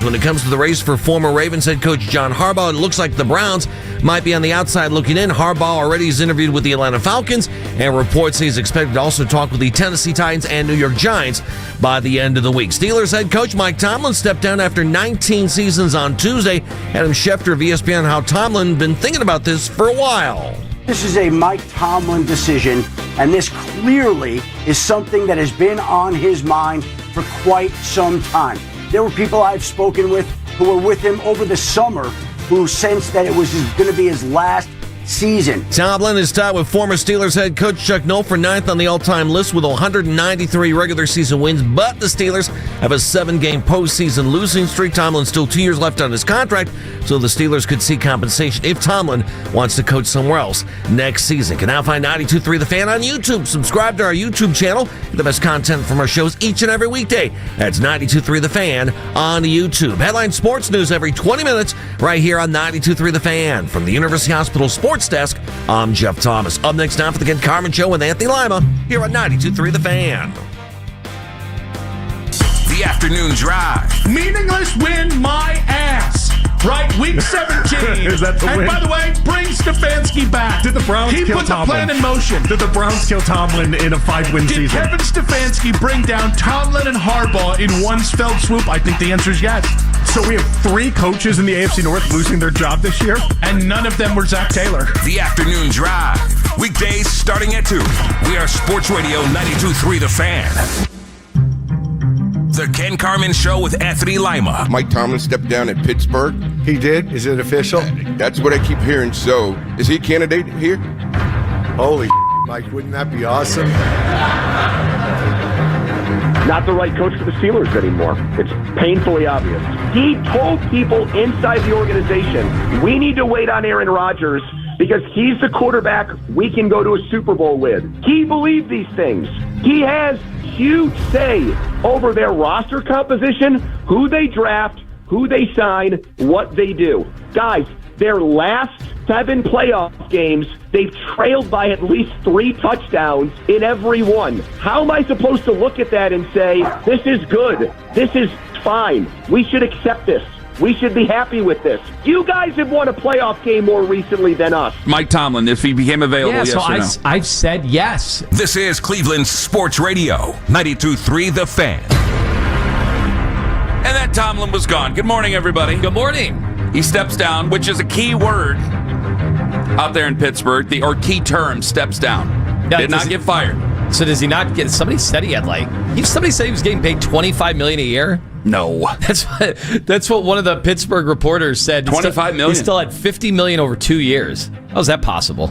When it comes to the race for former Ravens head coach John Harbaugh, it looks like the Browns might be on the outside looking in. Harbaugh already is interviewed with the Atlanta Falcons and reports he's expected to also talk with the Tennessee Titans and New York Giants by the end of the week. Steelers head coach Mike Tomlin stepped down after 19 seasons on Tuesday. Adam Schefter of ESPN, how Tomlin been thinking about this for a while. This is a Mike Tomlin decision, and this clearly is something that has been on his mind for quite some time. There were people I've spoken with who were with him over the summer who sensed that it was going to be his last season. Tomlin is tied with former Steelers head coach Chuck Noll for 9th on the all-time list with 193 regular season wins, but the Steelers have a 7-game postseason losing streak. Tomlin still 2 years left on his contract, so the Steelers could see compensation if Tomlin wants to coach somewhere else next season. Can now find 92.3 The Fan on YouTube. Subscribe to our YouTube channel. Get the best content from our shows each and every weekday. That's 92.3 The Fan on YouTube. Headline sports news every 20 minutes right here on 92.3 The Fan. From the University Hospital Sports Desk, I'm Jeff Thomas. Up next now for the Carman Show with Anthony Lima here on 92.3 The Fan. The afternoon drive. Meaningless win my ass. Right, week 17. Is that the and win? By the way, bring Stefanski back. Did the Browns He kill put Tomlin? the plan in motion. Did the Browns kill Tomlin in a 5-win Did season? Kevin Stefanski bring down Tomlin and Harbaugh in one fell swoop? I think the answer is yes. So we have 3 coaches in the AFC North losing their job this year? And none of them were Zach Taylor. The afternoon drive. Weekdays starting at 2. We are Sports Radio 92.3 The Fan. The Ken Carman Show with Anthony Lima. Mike Tomlin stepped down at Pittsburgh. He did? Is it official? That's what I keep hearing. So, is he a candidate here? Holy Mike, wouldn't that be awesome? Not the right coach for the Steelers anymore. It's painfully obvious. He told people inside the organization, we need to wait on Aaron Rodgers because he's the quarterback we can go to a Super Bowl with. He believed these things. He has huge say over their roster composition, who they draft, who they sign, what they do. Guys, their last 7 playoff games, they've trailed by at least 3 touchdowns in every one. How am I supposed to look at that and say, this is good, this is fine, we should accept this? We should be happy with this. You guys have won a playoff game more recently than us. Mike Tomlin, if he became available, yes or no? I've said yes. This is Cleveland Sports Radio 92.3 The Fan. And that Tomlin was gone. Good morning, everybody. Good morning. He steps down, which is a key word out there in Pittsburgh. Or key term, steps down. Yeah, Did not get fired. So does he not get? Somebody said he had somebody said he was getting paid $25 million a year. No, that's what one of the Pittsburgh reporters said. $25 million. He still had $50 million over 2 years. How is that possible?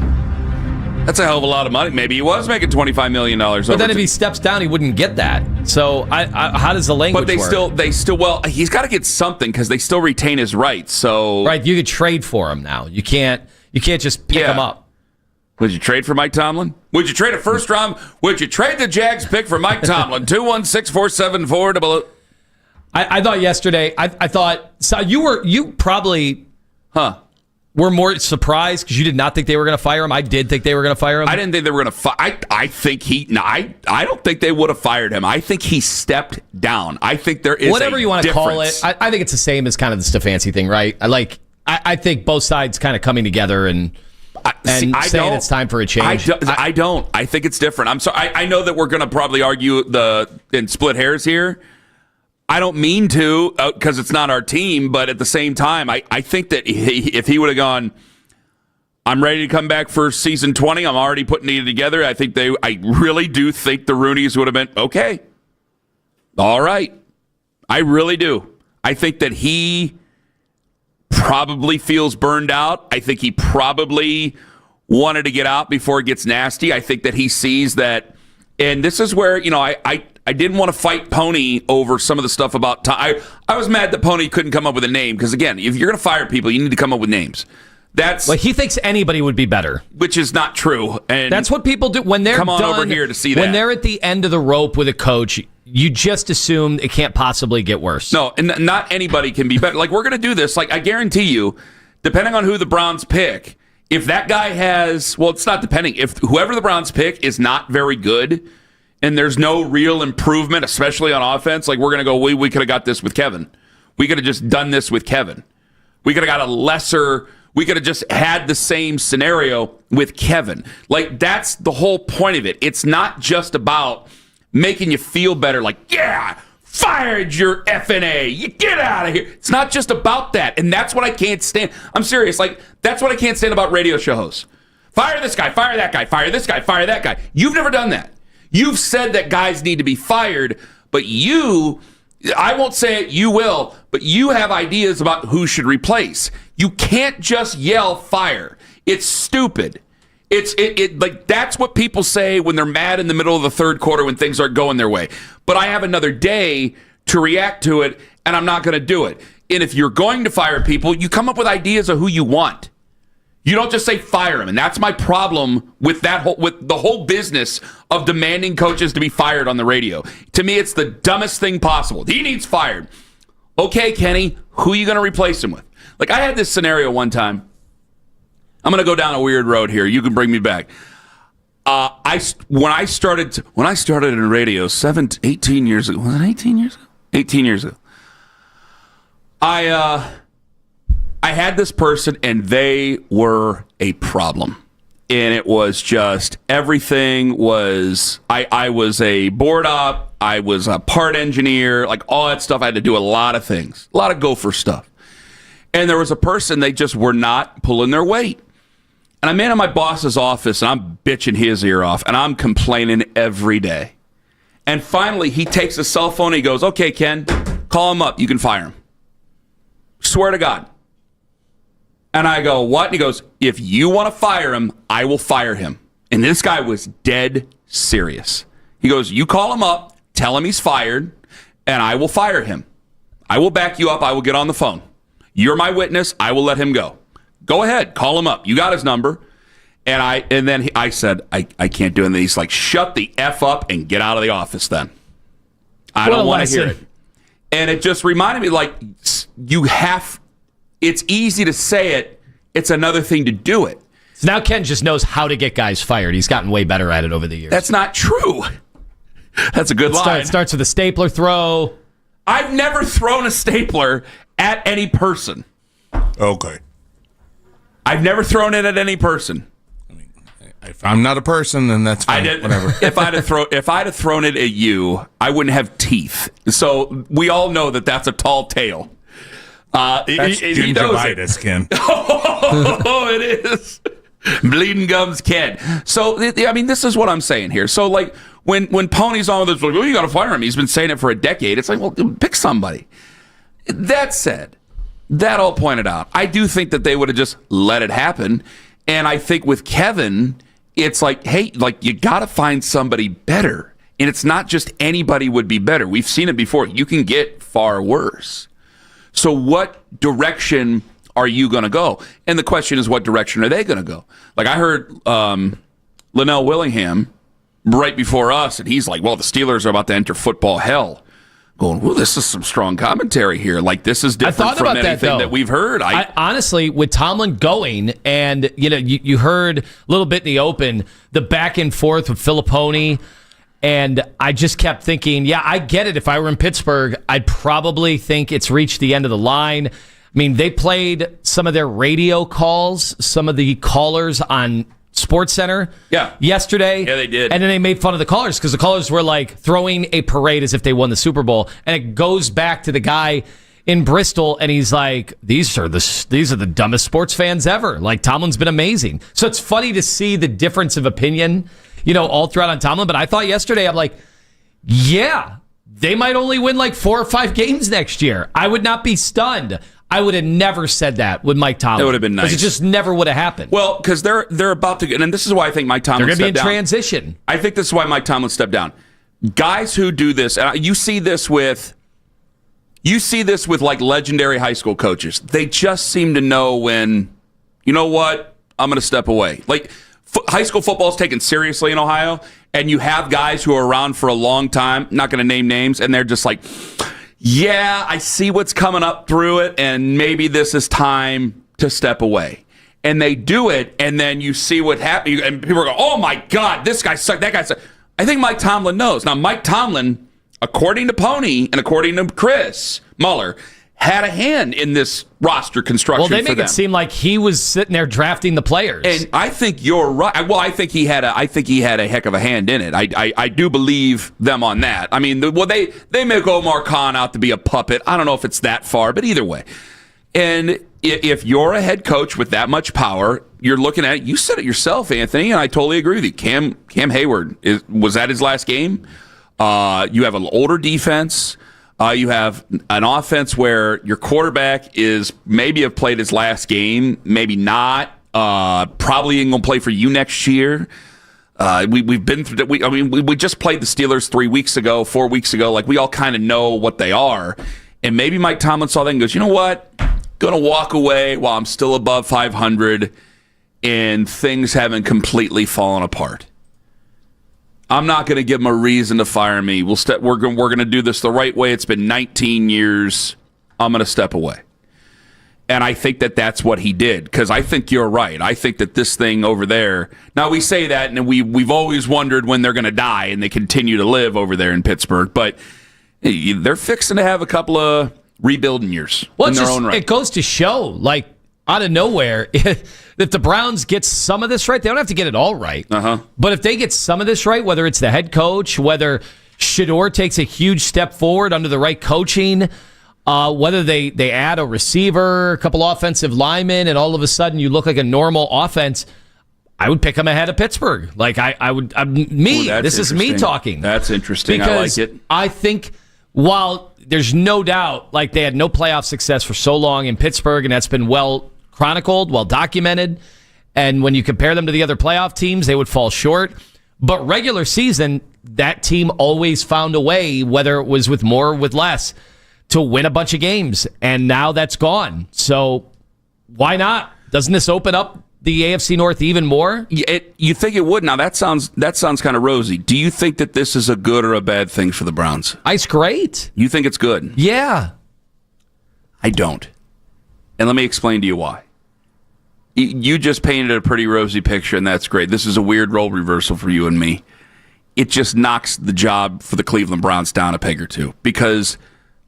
That's a hell of a lot of money. Maybe he was making $25 million. But then if he steps down, he wouldn't get that. So how does the language work? But they still, well, he's got to get something because they still retain his rights. So right, you could trade for him now. You can't just pick him up. Would you trade for Mike Tomlin? Would you trade a first round? Would you trade the Jags pick for Mike Tomlin? 216-474-00. I thought yesterday. I thought so. You probably were more surprised because you did not think they were going to fire him. I did think they were going to fire him. I didn't think they were going to fire. I think I don't think they would have fired him. I think he stepped down. I think there is whatever you want to call it. I think it's the same as kind of the Stefanski thing, right? I think both sides kind of coming together and saying it's time for a change. I don't. I think it's different. I'm sorry. I know that we're going to probably argue and split hairs here. I don't mean to because it's not our team, but at the same time, I think that if he would have gone, I'm ready to come back for season 20. I'm already putting it together. I really do think the Roonies would have been okay. All right. I really do. I think that he probably feels burned out. I think he probably wanted to get out before it gets nasty. I think that he sees that, and this is where, I didn't want to fight Pony over some of the stuff about I was mad that Pony couldn't come up with a name because, again, if you're going to fire people, you need to come up with names. He thinks anybody would be better, which is not true. And that's what people do when they're come on over here to see that. When they're at the end of the rope with a coach, you just assume it can't possibly get worse. No, and not anybody can be better. We're going to do this. I guarantee you, depending on who the Browns pick, if that guy it's not depending. If whoever the Browns pick is not very good, and there's no real improvement, especially on offense, we're going to go, we could have got this with Kevin. We could have just done this with Kevin. We could have got a lesser. We could have just had the same scenario with Kevin. Like, that's the whole point of it. It's not just about making you feel better. Like, yeah, fired your FNA. You get out of here. It's not just about that. And that's what I can't stand. I'm serious. Like, that's what I can't stand about radio show hosts. Fire this guy, fire that guy, fire this guy, fire that guy. You've never done that. You've said that guys need to be fired, but I won't say it, you will, but you have ideas about who should replace. You can't just yell fire. It's stupid. Like, that's what people say when they're mad in the middle of the third quarter when things aren't going their way. But I have another day to react to it, and I'm not going to do it. And if you're going to fire people, you come up with ideas of who you want. You don't just say fire him, and that's my problem with with the whole business of demanding coaches to be fired on the radio. To me, it's the dumbest thing possible. He needs fired. Okay, Kenny, who are you going to replace him with? Like, I had this scenario one time. I'm going to go down a weird road here. You can bring me back. When I started in radio 18 years ago. Was it 18 years ago? 18 years ago. I had this person, and they were a problem. And it was just, everything was, I was a board op, I was a part engineer, like all that stuff. I had to do a lot of things, a lot of gopher stuff. And there was a person, they just were not pulling their weight. And I'm in my boss's office, and I'm bitching his ear off, and I'm complaining every day. And finally, he takes his cell phone, and he goes, okay, Ken, call him up. You can fire him. Swear to God. And I go, what? And he goes, if you want to fire him, I will fire him. And this guy was dead serious. He goes, you call him up, tell him he's fired, and I will fire him. I will back you up. I will get on the phone. You're my witness. I will let him go. Go ahead. Call him up. You got his number. And then I said, I can't do it. And he's like, shut the F up and get out of the office then. I don't want to hear it. And it just reminded me, like, it's easy to say it. It's another thing to do it. So now Ken just knows how to get guys fired. He's gotten way better at it over the years. That's not true. That's a good line. It starts with a stapler throw. I've never thrown a stapler at any person. Okay. I've never thrown it at any person. I mean, if I'm not a person, then that's fine. Whatever. If I'd have thrown it at you, I wouldn't have teeth. So we all know that that's a tall tale. That's gingivitis, Ken. Oh, it is. Bleeding gums, Ken. So, I mean, this is what I'm saying here. So, like, when Pony's on with this, like, oh, you got to fire him. He's been saying it for a decade. It's like, well, pick somebody. That said, that all pointed out, I do think that they would have just let it happen. And I think with Kevin, it's like, hey, like, you got to find somebody better. And it's not just anybody would be better. We've seen it before. You can get far worse. So what direction are you going to go? And the question is, what direction are they going to go? Like, I heard Linnell Willingham right before us, and he's like, well, the Steelers are about to enter football hell. Going, well, this is some strong commentary here. Like, this is different from anything that we've heard. I honestly, with Tomlin going, and you heard a little bit in the open, the back and forth with Filippone. And I just kept thinking, yeah, I get it. If I were in Pittsburgh, I'd probably think it's reached the end of the line. I mean, they played some of their radio calls, some of the callers on SportsCenter yesterday. Yeah, they did. And then they made fun of the callers because the callers were like throwing a parade as if they won the Super Bowl. And it goes back to the guy in Bristol, and he's like, these are the dumbest sports fans ever. Like, Tomlin's been amazing. So it's funny to see the difference of opinion, all throughout on Tomlin. But I thought yesterday, I'm like, yeah, they might only win like 4 or 5 games next year. I would not be stunned. I would have never said that with Mike Tomlin. It would have been nice. Because it just never would have happened. Well, because they're about to, and this is why I think Mike Tomlin stepped down. They're going to be in transition. I think this is why Mike Tomlin stepped down. Guys who do this, and you see this with like legendary high school coaches. They just seem to know when, you know what, I'm going to step away. Like, high school football is taken seriously in Ohio, and you have guys who are around for a long time, not going to name names, and they're just like, yeah, I see what's coming up through it, and maybe this is time to step away. And they do it, and then you see what happens, and people go, oh my God, this guy sucked, that guy sucked. I think Mike Tomlin knows. Now, Mike Tomlin, according to Pony and according to Chris Muller, had a hand in this roster construction. Well, they make it seem like he was sitting there drafting the players. And I think you're right. Well, I think he had a heck of a hand in it. I do believe them on that. I mean, they make Omar Khan out to be a puppet. I don't know if it's that far, but either way. And if you're a head coach with that much power, you're looking at it. You said it yourself, Anthony, and I totally agree with you. Cam Hayward, was that his last game? You have an older defense. You have an offense where your quarterback is maybe have played his last game, maybe not. Probably ain't gonna play for you next year. We've been through that. We just played the Steelers 4 weeks ago. Like, we all kind of know what they are. And maybe Mike Tomlin saw that and goes, you know what? Gonna walk away while I'm still above 500 and things haven't completely fallen apart. I'm not going to give him a reason to fire me. We're going to do this the right way. It's been 19 years. I'm going to step away. And I think that that's what he did, because I think you're right. I think that this thing over there, now we say that, and we've always wondered when they're going to die, and they continue to live over there in Pittsburgh, but they're fixing to have a couple of rebuilding years in their own right. It goes to show, like, out of nowhere, if the Browns get some of this right, they don't have to get it all right. But if they get some of this right, whether it's the head coach, whether Shedeur takes a huge step forward under the right coaching, whether they add a receiver, a couple offensive linemen, and all of a sudden you look like a normal offense, I would pick them ahead of Pittsburgh. Like, this is me talking. That's interesting. I like it. I think while there's no doubt, like, they had no playoff success for so long in Pittsburgh, and that's been well chronicled, well documented, and when you compare them to the other playoff teams, they would fall short. But regular season, that team always found a way, whether it was with more or with less, to win a bunch of games, and now that's gone. So why not? Doesn't this open up the AFC North even more? You think it would? Now that sounds kind of rosy. Do you think that this is a good or a bad thing for the Browns? It's great. You think it's good? Yeah. I don't. And let me explain to you why. You just painted a pretty rosy picture, and that's great. This is a weird role reversal for you and me. It just knocks the job for the Cleveland Browns down a peg or two, because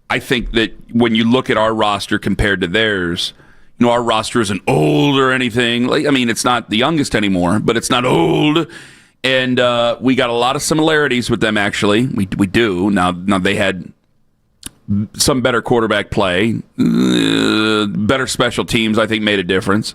I think that when you look at our roster compared to theirs, our roster isn't old or anything. It's not the youngest anymore, but it's not old. And we got a lot of similarities with them, actually. We do. Now they had some better quarterback play. Better special teams, I think, made a difference.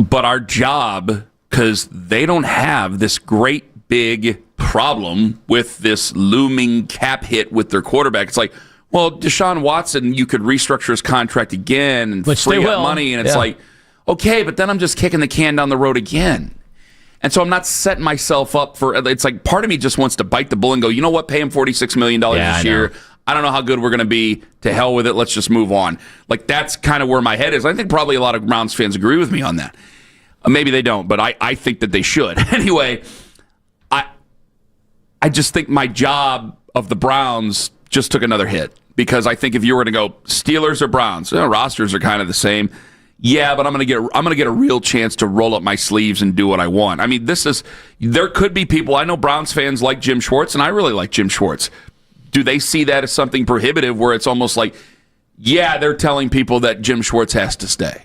But our job, because they don't have this great big problem with this looming cap hit with their quarterback. It's like, well, Deshaun Watson, you could restructure his contract again and free up money. And it's like, okay, but then I'm just kicking the can down the road again. And so I'm not setting myself up for, it's like part of me just wants to bite the bullet and go, you know what, pay him $46 million this year. I don't know how good we're going to be. To hell with it. Let's just move on. Like, that's kind of where my head is. I think probably a lot of Browns fans agree with me on that. Maybe they don't, but I think that they should. Anyway, I just think my job of the Browns just took another hit, because I think if you were to go Steelers or Browns, rosters are kind of the same. Yeah, but I'm going to get a real chance to roll up my sleeves and do what I want. I mean, there could be people, I know Browns fans like Jim Schwartz, and I really like Jim Schwartz. Do they see that as something prohibitive, where it's almost like, yeah, they're telling people that Jim Schwartz has to stay,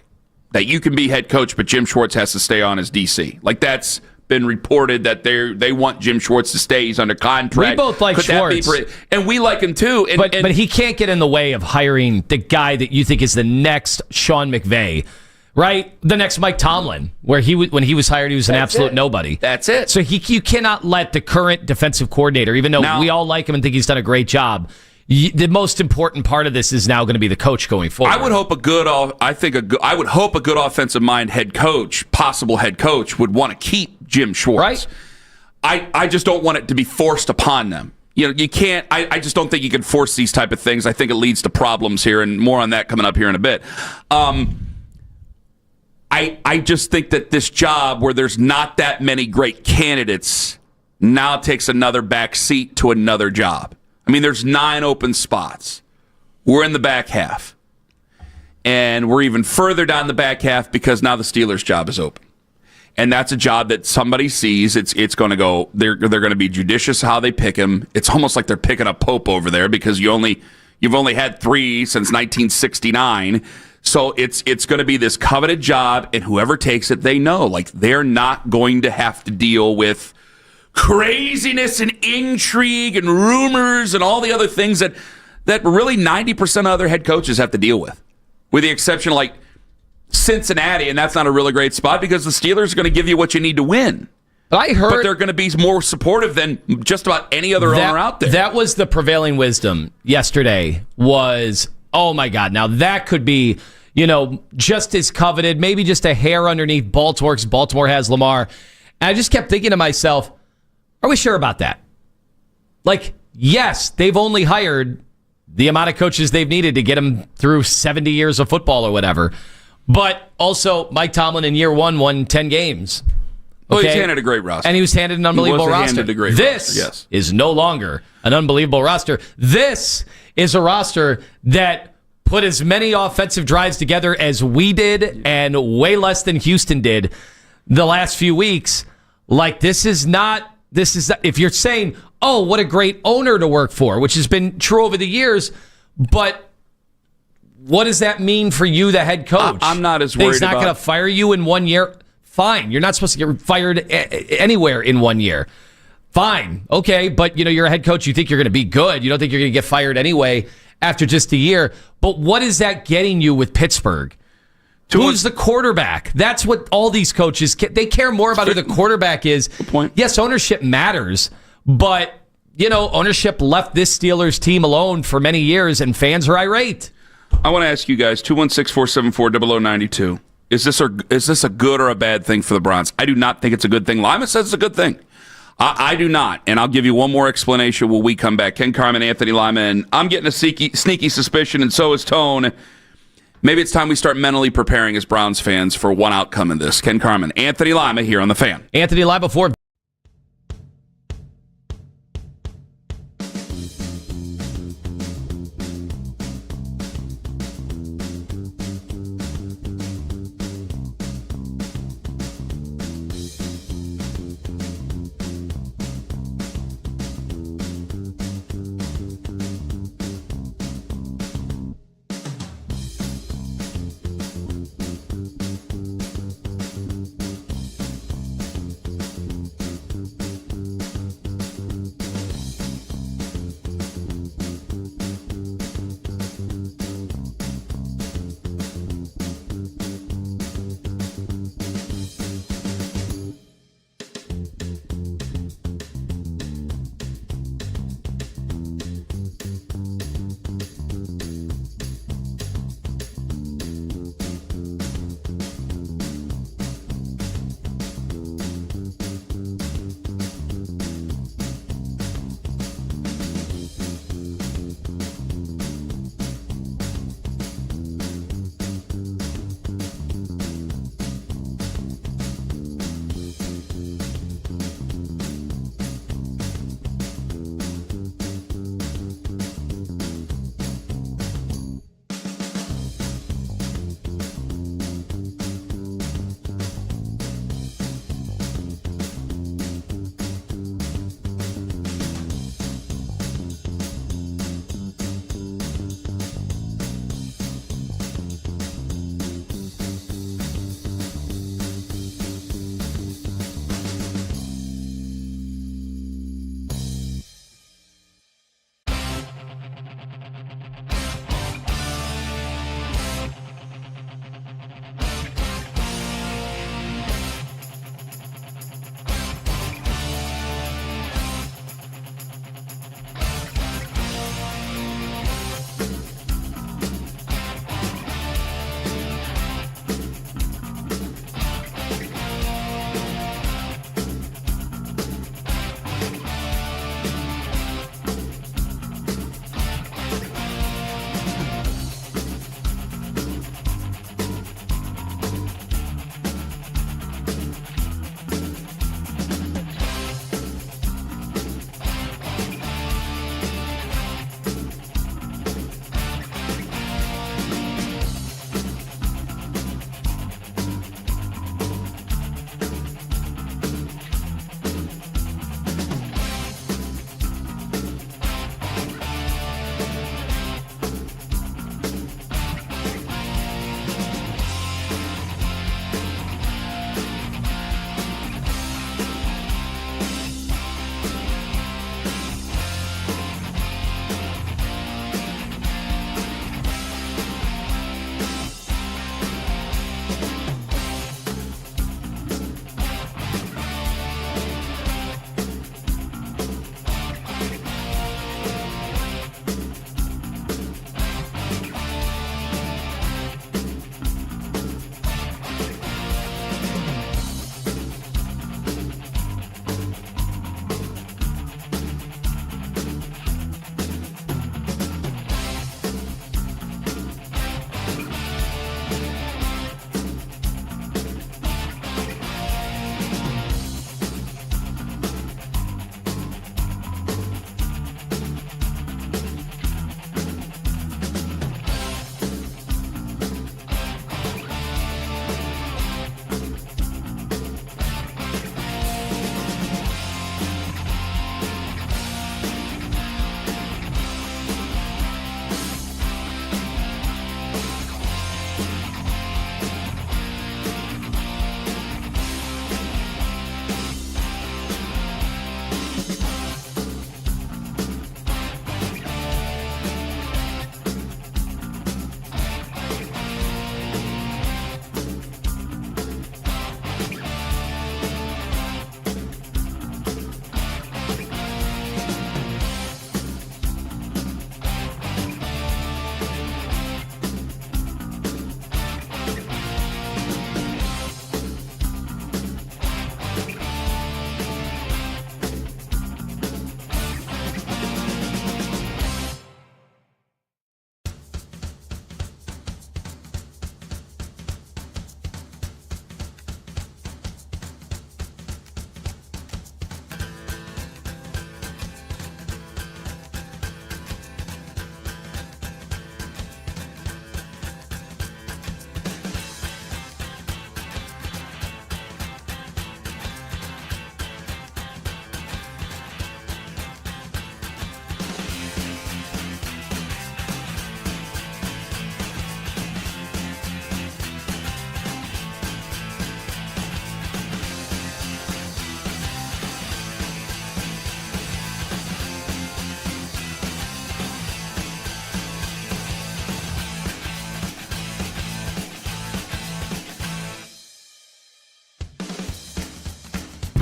that you can be head coach, but Jim Schwartz has to stay on as DC? Like, that's been reported that they want Jim Schwartz to stay. He's under contract. We both like Schwartz. And we like him too. But he can't get in the way of hiring the guy that you think is the next Sean McVay, right? The next Mike Tomlin, where when he was hired, he was an absolute nobody. That's it. So you cannot let the current defensive coordinator, even though we all like him and think he's done a great job, the most important part of this is now going to be the coach going forward. I would hope a good offensive mind head coach, possible head coach, would want to keep Jim Schwartz. Right. I just don't want it to be forced upon them. You can't. I just don't think you can force these type of things. I think it leads to problems here, and more on that coming up here in a bit. I just think that this job, where there's not that many great candidates, now takes another back seat to another job. I mean, there's 9 open spots. We're in the back half. And we're even further down the back half because now the Steelers' job is open. And that's a job that somebody sees. It's going to go, they're going to be judicious how they pick him. It's almost like they're picking a pope over there, because you only You've only had 3 since 1969. So it's going to be this coveted job, and whoever takes it, they know. Like, they're not going to have to deal with craziness and intrigue and rumors and all the other things that really 90% of other head coaches have to deal with the exception of, like, Cincinnati, and that's not a really great spot because the Steelers are going to give you what you need to win. But they're going to be more supportive than just about any other owner out there. That was the prevailing wisdom yesterday was, oh my God, now that could be, just as coveted, maybe just a hair underneath Baltimore because Baltimore has Lamar. And I just kept thinking to myself, are we sure about that? Like, yes, they've only hired the amount of coaches they've needed to get them through 70 years of football or whatever. But also, Mike Tomlin in year 1 won 10 games. Well, he's handed a great roster. And he was handed an unbelievable roster. This is no longer an unbelievable roster. This is a roster that put as many offensive drives together as we did and way less than Houston did the last few weeks. Like, if you're saying, oh, what a great owner to work for, which has been true over the years, but what does that mean for you, the head coach? I'm not as worried about... He's not going to fire you in 1 year? Fine. You're not supposed to get fired anywhere in 1 year. Fine. Okay, but you're a head coach. You think you're going to be good. You don't think you're going to get fired anyway after just a year. But what is that getting you with Pittsburgh? Who's the quarterback? That's what all these coaches they care more about who the quarterback is. Good point. Yes, ownership matters, but ownership left this Steelers team alone for many years, and fans are irate. I want to ask you guys, 216-474-0092. Is this a good or a bad thing for the Browns? I do not think it's a good thing. Lima says it's a good thing. I do not, and I'll give you one more explanation when we come back. Ken Carman, Anthony Lima, and I'm getting a sneaky suspicion, and so is Tone. Maybe it's time we start mentally preparing as Browns fans for one outcome in this. Ken Carman, Anthony Lima here on The Fan. Anthony Lima before...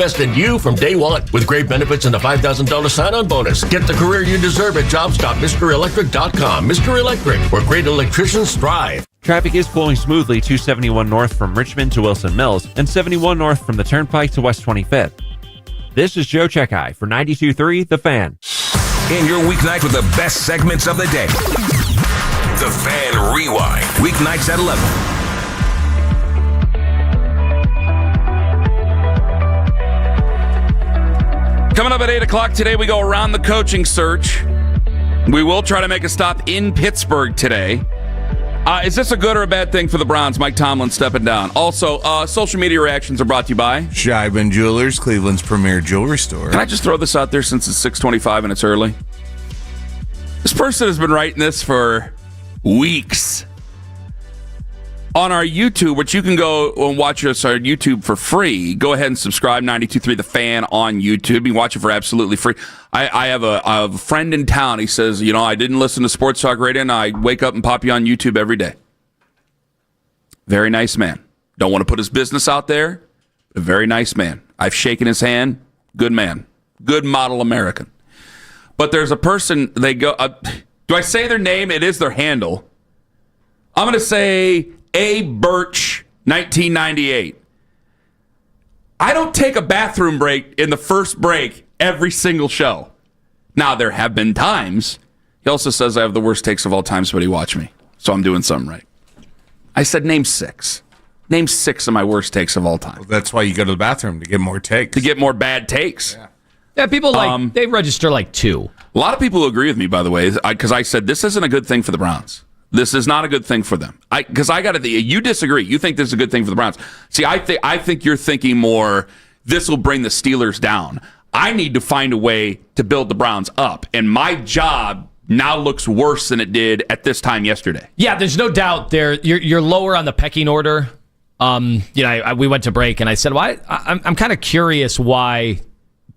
invest in you from day one with great benefits and a $5,000 sign-on bonus. Get the career you deserve at jobs.mrelectric.com. Mr. Electric, where great electricians thrive. Traffic is flowing smoothly 271 north from Richmond to Wilson Mills and 71 north from the Turnpike to West 25th. This is Joe Checkeye for 92.3 The Fan. In your weeknight with the best segments of the day. The Fan Rewind. Weeknights at 11. Coming up at 8 o'clock today, we go around the coaching search. We will try to make a stop in Pittsburgh today. Is this a good or a bad thing for the Browns? Mike Tomlin stepping down. Also, social media reactions are brought to you by Scheiben Jewelers, Cleveland's premier jewelry store. Can I just throw this out there since it's 6:25 and it's early? This person has been writing this for weeks. On our YouTube, which you can go and watch us on YouTube for free. Go ahead and subscribe, 92.3 The Fan on YouTube. You can watch it for absolutely free. I have a friend in town. He says, I didn't listen to Sports Talk Radio, and I wake up and pop you on YouTube every day. Very nice man. Don't want to put his business out there. A very nice man. I've shaken his hand. Good man. Good model American. But there's a person, they go, do I say their name? It is their handle. I'm going to say A. Birch, 1998. I don't take a bathroom break in the first break every single show. Now, there have been times. He also says I have the worst takes of all time, so he watch me. So I'm doing something right. I said name 6. Name 6 of my worst takes of all time. Well, that's why you go to the bathroom, to get more takes. To get more bad takes. Yeah, people they register 2. A lot of people agree with me, by the way, because I said this isn't a good thing for the Browns. This is not a good thing for them. You disagree. You think this is a good thing for the Browns. See, I think you're thinking more, this will bring the Steelers down. I need to find a way to build the Browns up. And my job now looks worse than it did at this time yesterday. Yeah, there's no doubt you're lower on the pecking order. We went to break and I said, well, I'm kind of curious why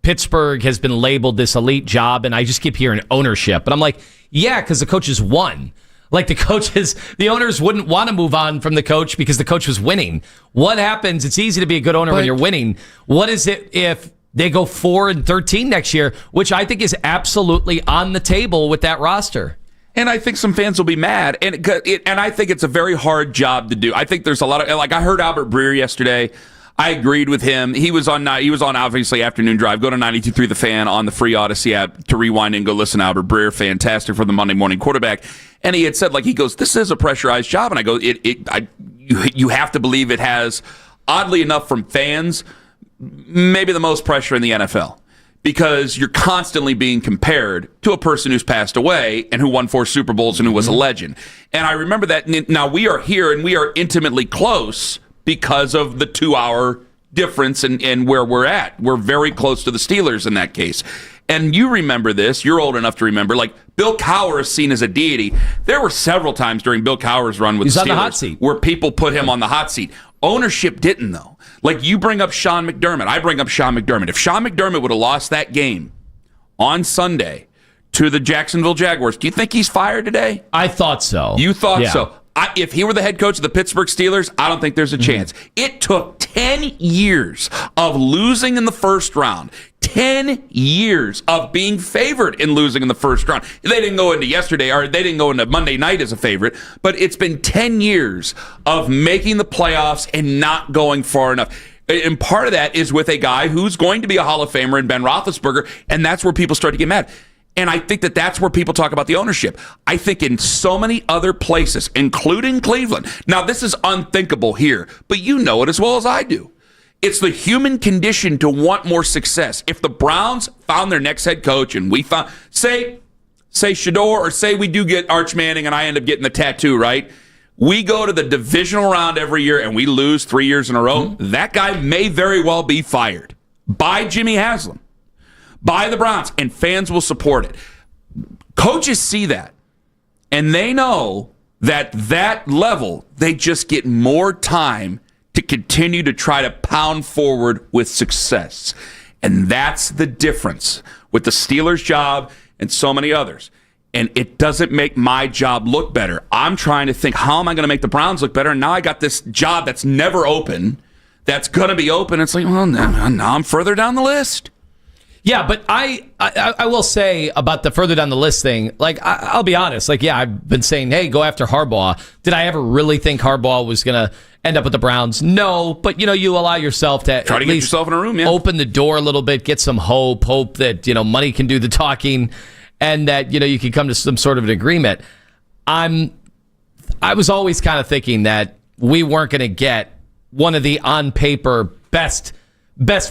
Pittsburgh has been labeled this elite job, and I just keep hearing ownership. But I'm like, yeah, because the coaches won. Like the owners wouldn't want to move on from the coach because the coach was winning. What happens? It's easy to be a good owner when you're winning. What is it if they go 4-13 next year, which I think is absolutely on the table with that roster? And I think some fans will be mad, and I think it's a very hard job to do. I think there's a lot of, I heard Albert Breer yesterday. I agreed with him. He was on obviously Afternoon Drive. Go to 92.3 The Fan on the free Odyssey app to rewind and go listen to Albert Breer. Fantastic for the Monday morning quarterback. And he had said, he goes, this is a pressurized job. And I go, you have to believe it has, oddly enough, from fans, maybe the most pressure in the NFL. Because you're constantly being compared to a person who's passed away and who won 4 Super Bowls and who was a legend. And I remember that. Now, we are here and we are intimately close because of the 2-hour difference in where we're at. We're very close to the Steelers in that case. And you remember this. You're old enough to remember. Bill Cowher is seen as a deity. There were several times during Bill Cowher's run with the Steelers on the hot seat, where people put him on the hot seat. Ownership didn't, though. You bring up Sean McDermott. I bring up Sean McDermott. If Sean McDermott would have lost that game on Sunday to the Jacksonville Jaguars, do you think he's fired today? I thought so. You thought so. If he were the head coach of the Pittsburgh Steelers, I don't think there's a chance. It took 10 years of losing in the first round, 10 years of being favored in losing in the first round. They didn't go into yesterday, or they didn't go into Monday night as a favorite, but it's been 10 years of making the playoffs and not going far enough. And part of that is with a guy who's going to be a Hall of Famer in Ben Roethlisberger, and that's where people start to get mad. And I think that's where people talk about the ownership. I think in so many other places, including Cleveland. Now, this is unthinkable here, but you know it as well as I do. It's the human condition to want more success. If the Browns found their next head coach and we found, say Shador, or say we do get Arch Manning and I end up getting the tattoo, right? We go to the divisional round every year and we lose 3 years in a row. That guy may very well be fired by Jimmy Haslam, by the Browns, and fans will support it. Coaches see that, and they know that level, they just get more time to continue to try to pound forward with success. And that's the difference with the Steelers' job and so many others. And it doesn't make my job look better. I'm trying to think, how am I going to make the Browns look better? And now I got this job that's never open, that's going to be open. It's like, well, now I'm further down the list. Yeah, but I will say about the further down the list thing, like, I'll be honest. Like, yeah, I've been saying, hey, go after Harbaugh. Did I ever really think Harbaugh was going to end up with the Browns? No, but, you allow yourself to try to get yourself in a room, open the door a little bit, get some hope that, money can do the talking, and that, you can come to some sort of an agreement. I was always kind of thinking that we weren't going to get one of the on paper best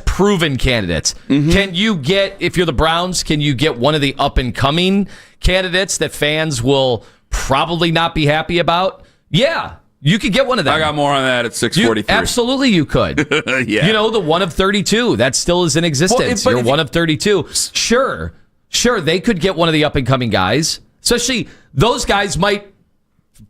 proven candidates. Mm-hmm. Can you get, if you're the Browns, can you get one of the up and coming candidates that fans will probably not be happy about? Yeah, you could get one of them. I got more on that at 643. Absolutely, you could. Yeah. The one of 32 that still is in existence. You're one of 32. Sure, they could get one of the up and coming guys. Especially those guys might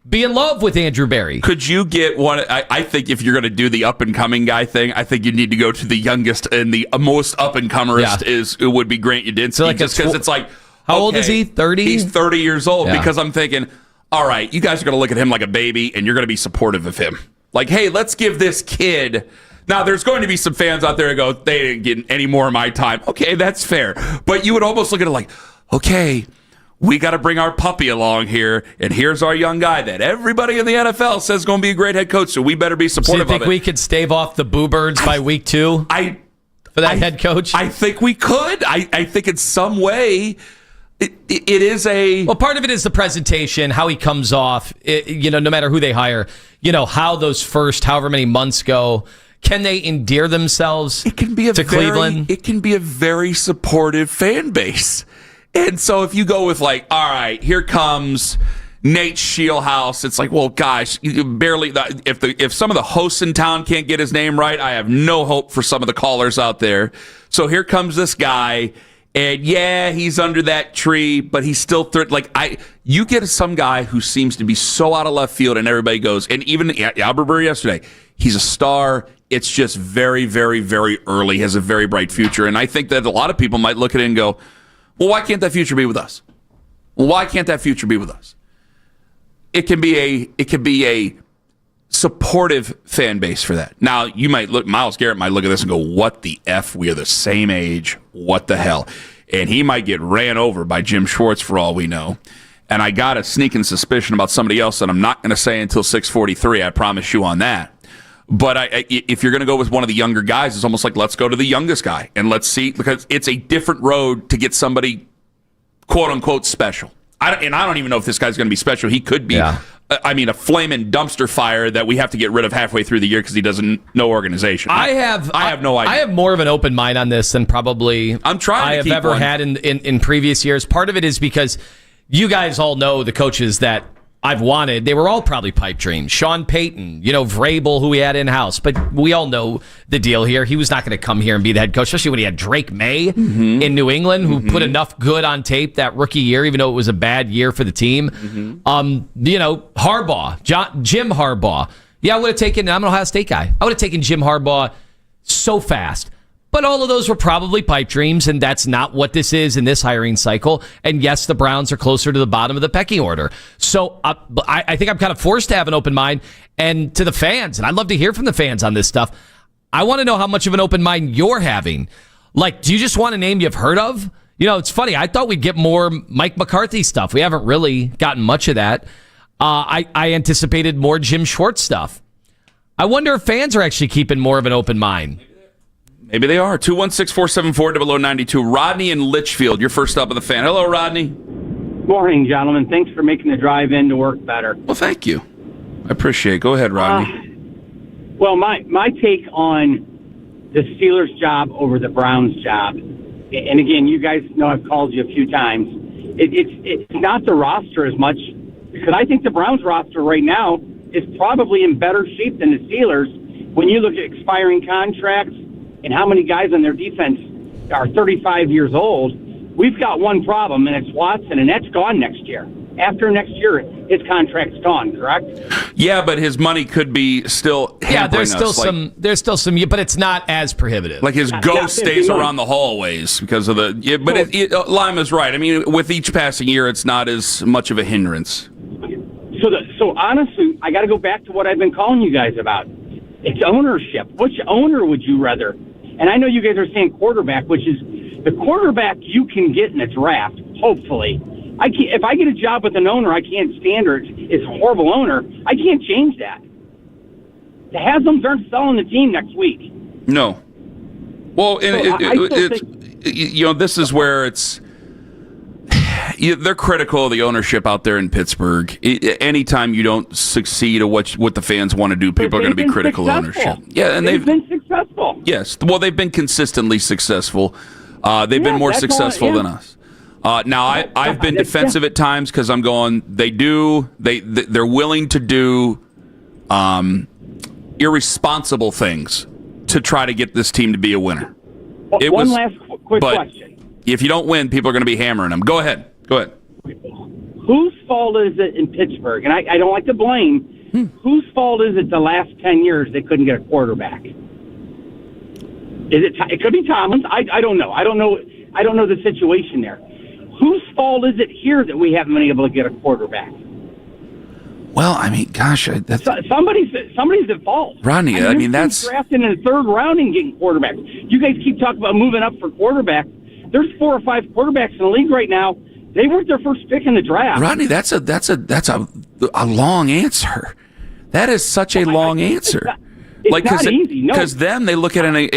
be in love with Andrew Berry. Could you get one? I think if you're going to do the up and coming guy thing, I think you need to go to the youngest and the most up and comerist. It would be Grant Udinski, so just because it's like, how old is he? 30. He's 30 years old. Yeah. Because I'm thinking, all right, you guys are going to look at him like a baby, and you're going to be supportive of him. Like, hey, let's give this kid. Now, there's going to be some fans out there who go, they didn't get any more of my time. Okay, that's fair. But you would almost look at it like, okay, we got to bring our puppy along here, and here's our young guy that everybody in the NFL says is going to be a great head coach, so we better be supportive of it. Do you think we could stave off the Boo Birds by week 2 for that head coach? I think we could. I think in some way it is a... Well, part of it is the presentation, how he comes off, no matter who they hire, how those first however many months go. Can they endear themselves to Cleveland? It can be a very supportive fan base. And so if you go with like, all right, here comes Nate Scheelhaus, it's like, well, gosh, you barely. If some of the hosts in town can't get his name right, I have no hope for some of the callers out there. So here comes this guy, and yeah, he's under that tree, but he's still you get some guy who seems to be so out of left field, and everybody goes, and even Albert Breer yesterday, he's a star. It's just very, very, very early. He has a very bright future, and I think that a lot of people might look at it and go, well, why can't that future be with us? Why can't that future be with us? It can be a supportive fan base for that. Now, Myles Garrett might look at this and go, what the F? We are the same age. What the hell? And he might get ran over by Jim Schwartz for all we know. And I got a sneaking suspicion about somebody else that I'm not going to say until 643. I promise you on that. But if you're going to go with one of the younger guys, it's almost like, let's go to the youngest guy and let's see, because it's a different road to get somebody, quote unquote, special. I don't even know if this guy's going to be special. He could be, a flaming dumpster fire that we have to get rid of halfway through the year because he doesn't know organization. I have no idea. I have more of an open mind on this than probably I have ever had in previous years. Part of it is because you guys all know the coaches that I've wanted. They were all probably pipe dreams. Sean Payton, Vrabel, who we had in-house. But we all know the deal here. He was not going to come here and be the head coach, especially when he had Drake May in New England, who put enough good on tape that rookie year, even though it was a bad year for the team. Harbaugh, Jim Harbaugh. Yeah, I would have taken, I'm an Ohio State guy, I would have taken Jim Harbaugh so fast. But all of those were probably pipe dreams, and that's not what this is in this hiring cycle. And yes, the Browns are closer to the bottom of the pecking order. So I think I'm kind of forced to have an open mind. And to the fans, and I'd love to hear from the fans on this stuff, I want to know how much of an open mind you're having. Like, do you just want a name you've heard of? It's funny. I thought we'd get more Mike McCarthy stuff. We haven't really gotten much of that. I anticipated more Jim Schwartz stuff. I wonder if fans are actually keeping more of an open mind. Maybe they are. 216-474-0092. Rodney in Litchfield, you're first up of the Fan. Hello, Rodney. Morning, gentlemen. Thanks for making the drive in to work better. Well, thank you. I appreciate it. Go ahead, Rodney. Well, my take on the Steelers' job over the Browns' job, and again, you guys know I've called you a few times, it's not the roster as much, because I think the Browns roster right now is probably in better shape than the Steelers when you look at expiring contracts and how many guys on their defense are 35 years old. We've got one problem, and it's Watson, and that's gone next year. After next year, his contract's gone, correct? Yeah, but his money could be still hampering there's still some, but it's not as prohibitive. Like his ghost stays around the hallways because of the... Yeah, but Lima's right. I mean, with each passing year, it's not as much of a hindrance. So honestly, I got to go back to what I've been calling you guys about. It's ownership. Which owner would you rather? And I know you guys are saying quarterback, which is the quarterback you can get in a draft, hopefully. If I get a job with an owner I can't stand or it's a horrible owner, I can't change that. The Haslam's aren't selling the team next week. No. Well, this is where it's they're critical of the ownership out there in Pittsburgh. Anytime you don't succeed at what the fans want to do, people are going to be critical of ownership. Yeah, and they've been successful. Yes, well, they've been consistently successful. They've been more successful than us. Now, I've been defensive at times because I'm going. They're willing to do irresponsible things to try to get this team to be a winner. One last quick question. If you don't win, people are going to be hammering them. Go ahead. Whose fault is it in Pittsburgh? And I don't like to blame. Whose fault is it the last 10 years they couldn't get a quarterback? It could be Tomlin's. I don't know. I don't know the situation there. Whose fault is it here that we haven't been able to get a quarterback? Well, I mean, gosh, somebody's at fault. Rodney, that's drafting in the third round and getting quarterbacks. You guys keep talking about moving up for quarterback. There's 4 or 5 quarterbacks in the league right now. They weren't their first pick in the draft. Rodney, that's a long answer. That is such a long answer. It's not easy. No, because then they look at it.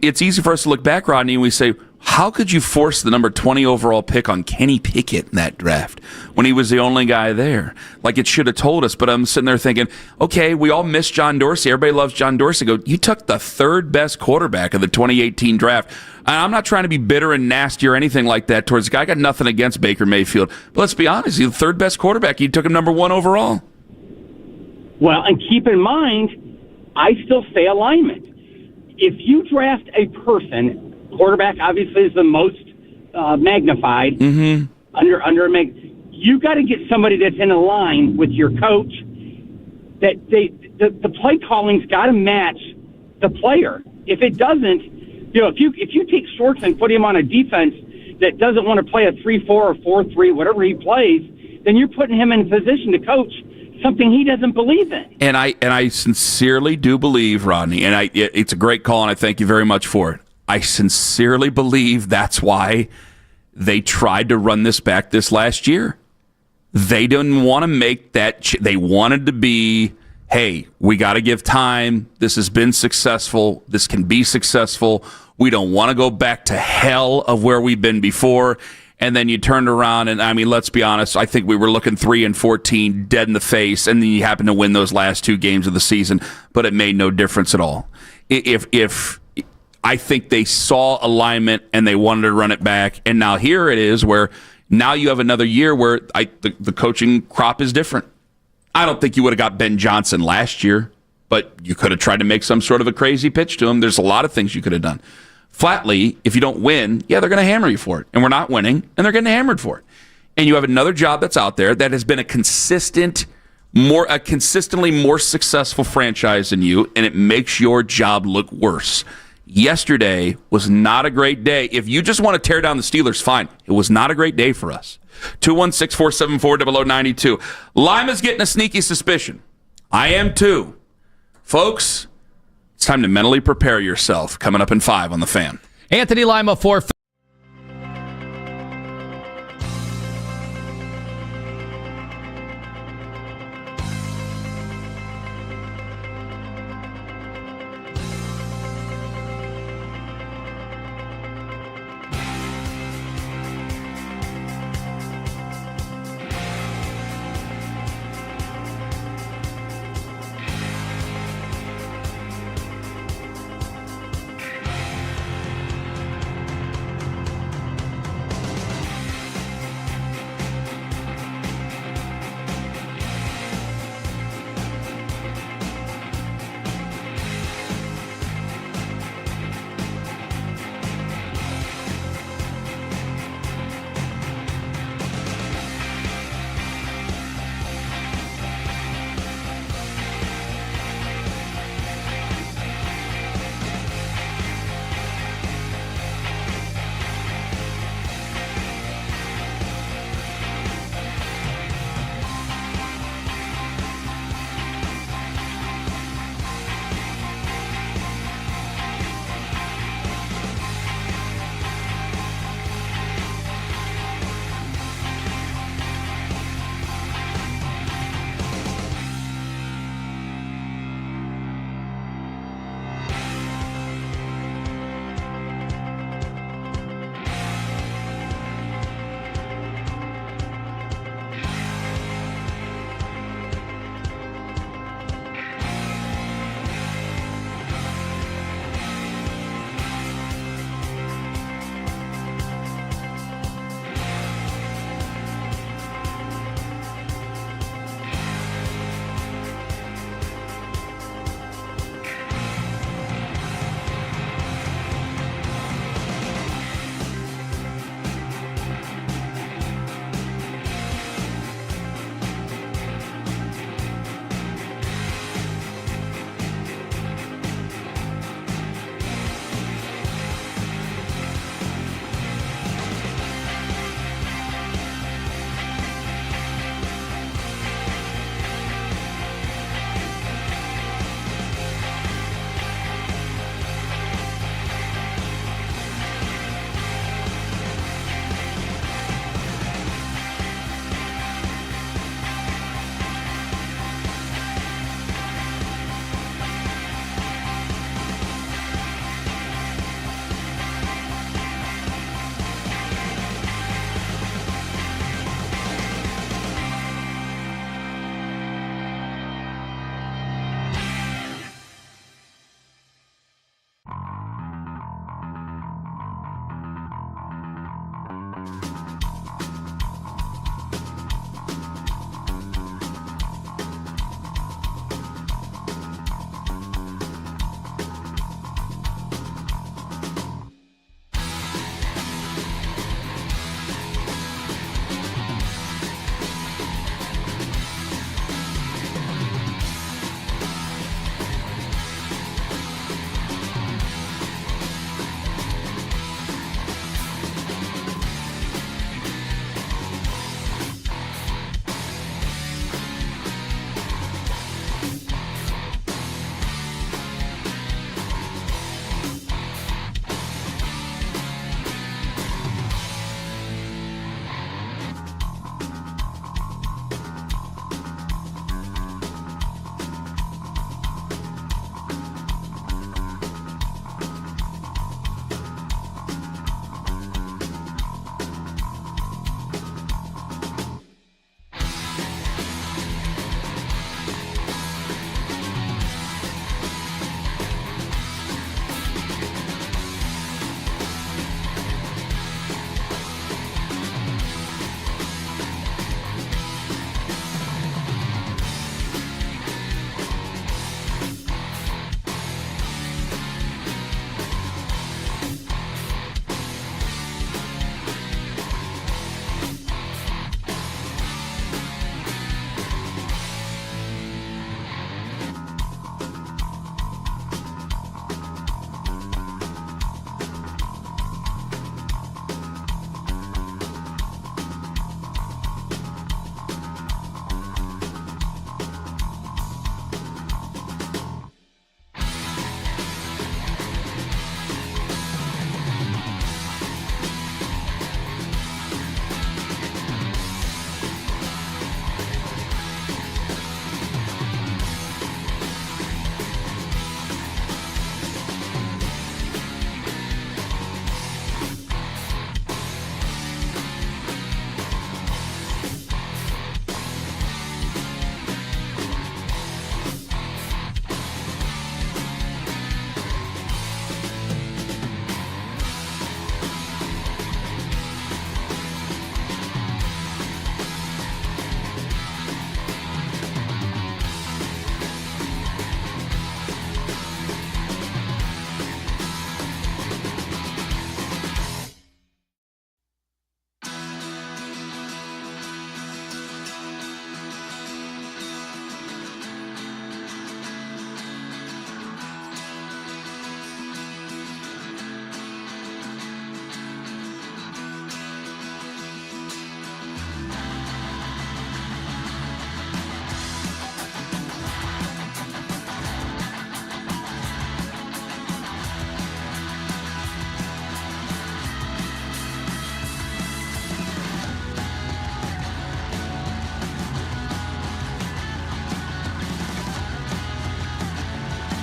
It's easy for us to look back, Rodney, and we say, how could you force the number 20 overall pick on Kenny Pickett in that draft when he was the only guy there? Like, it should have told us, but I'm sitting there thinking, okay, we all miss John Dorsey. Everybody loves John Dorsey. You took the third best quarterback of the 2018 draft. And I'm not trying to be bitter and nasty or anything like that towards the guy. I got nothing against Baker Mayfield. But let's be honest, he's the third best quarterback. You took him number 1 overall. Well, and keep in mind, I still say alignment. If you draft a person, quarterback obviously is the most magnified. You got to get somebody that's in a line with your coach. That the play calling's got to match the player. If it doesn't, if you take Schwartz and put him on a defense that doesn't want to play a 3-4 or 4-3, whatever he plays, then you're putting him in a position to coach something he doesn't believe in. And I sincerely do believe, Rodney, and it's a great call, and I thank you very much for it. I sincerely believe that's why they tried to run this back this last year. They didn't want to make that. They wanted to be, hey, we got to give time. This has been successful. This can be successful. We don't want to go back to hell of where we've been before. And then you turned around, and I mean, let's be honest. I think we were looking 3-14, dead in the face, and then you happen to win those last 2 games of the season, but it made no difference at all. If I think they saw alignment and they wanted to run it back, and now here it is where now you have another year where the coaching crop is different. I don't think you would have got Ben Johnson last year, but you could have tried to make some sort of a crazy pitch to him. There's a lot of things you could have done. Flatly, if you don't win, they're going to hammer you for it. And we're not winning, and they're getting hammered for it. And you have another job that's out there that has been a consistently more successful franchise than you, and it makes your job look worse. Yesterday was not a great day. If you just want to tear down the Steelers, fine. It was not a great day for us. 216-474-0092. Lima's getting a sneaky suspicion. I am too. Folks, it's time to mentally prepare yourself. Coming up in 5 on The Fan. Anthony Lima for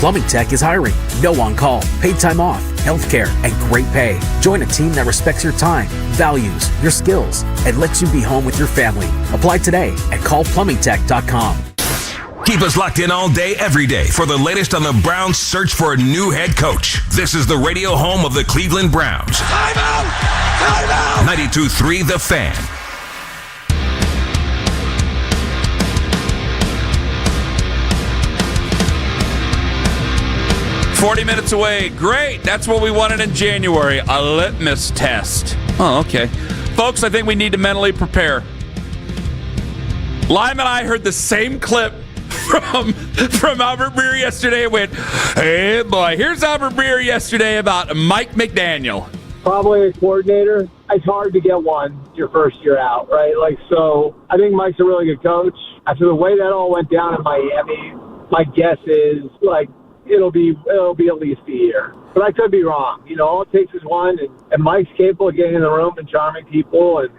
Plumbing Tech is hiring. No on-call, paid time off, healthcare, and great pay. Join a team that respects your time, values your skills, and lets you be home with your family. Apply today at callplumbingtech.com. Keep us locked in all day, every day for the latest on the Browns' search for a new head coach. This is the radio home of the Cleveland Browns. Time out! Time out! 92.3 The Fan. "40 minutes away." Great. That's what we wanted in January. A litmus test. Oh, okay. Folks, I think we need to mentally prepare. Lima and I heard the same clip from Albert Breer yesterday. It went, hey, boy, here's Albert Breer yesterday about Mike McDaniel. Probably a coordinator. It's hard to get one your first year out, right? So I think Mike's a really good coach. After the way that all went down in Miami, my guess is, it'll be at least a year. But I could be wrong. All it takes is one, and Mike's capable of getting in the room and charming people, and,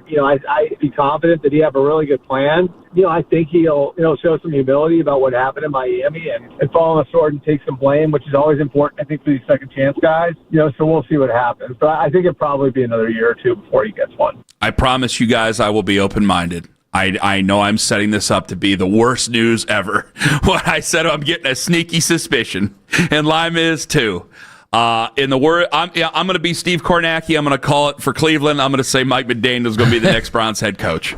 I'd be confident that he have a really good plan. I think he'll show some humility about what happened in Miami and fall on the sword and take some blame, which is always important, I think, for these second chance guys. So we'll see what happens. But I think it'll probably be another year or two before he gets one. I promise you guys I will be open-minded. I know I'm setting this up to be the worst news ever. When I said I'm getting a sneaky suspicion, and Lima is too. In the word, I'm going to be Steve Kornacki. I'm going to call it for Cleveland. I'm going to say Mike McDaniel is going to be the next Browns head coach.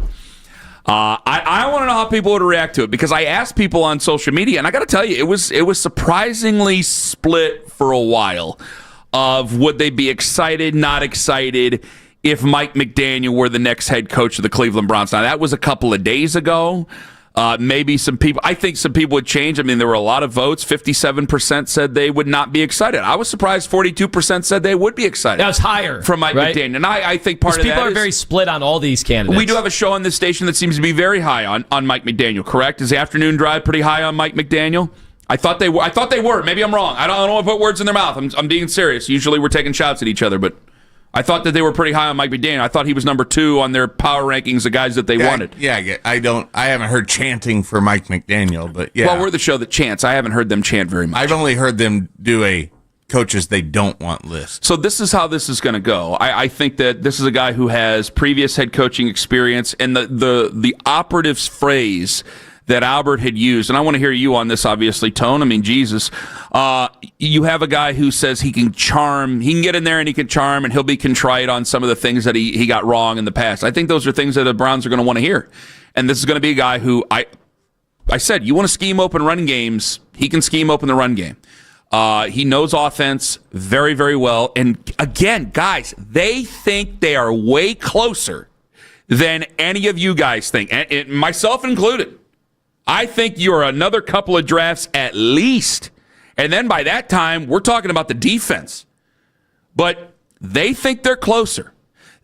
I want to know how people would react to it, because I asked people on social media, and I got to tell you, it was surprisingly split for a while of would they be excited, not excited, if Mike McDaniel were the next head coach of the Cleveland Browns. Now, that was a couple of days ago. Maybe I think some people would change. I mean, there were a lot of votes. 57% said they would not be excited. I was surprised 42% said they would be excited. That was higher. From Mike McDaniel. And I think part of that people are very split on all these candidates. We do have a show on this station that seems to be very high on Mike McDaniel, correct? Is the afternoon drive pretty high on Mike McDaniel? I thought they were. Maybe I'm wrong. I don't want to put words in their mouth. I'm being serious. Usually we're taking shots at each other, but I thought that they were pretty high on Mike McDaniel. I thought he was number 2 on their power rankings of guys that they wanted. Yeah, I haven't heard chanting for Mike McDaniel, but yeah. Well, we're the show that chants. I haven't heard them chant very much. I've only heard them do a coaches they don't want list. So this is how this is going to go. I think that this is a guy who has previous head coaching experience, and the operative phrase that Albert had used, and I want to hear you on this, obviously, Tone. I mean, Jesus. You have a guy who says he can charm, he can get in there and he can charm, and he'll be contrite on some of the things that he got wrong in the past. I think those are things that the Browns are going to want to hear. And this is going to be a guy who, I said, you want to scheme open run games, he can scheme open the run game. He knows offense very, very well. And again, guys, they think they are way closer than any of you guys think, and myself included. I think you're another couple of drafts at least. And then by that time, we're talking about the defense. But they think they're closer.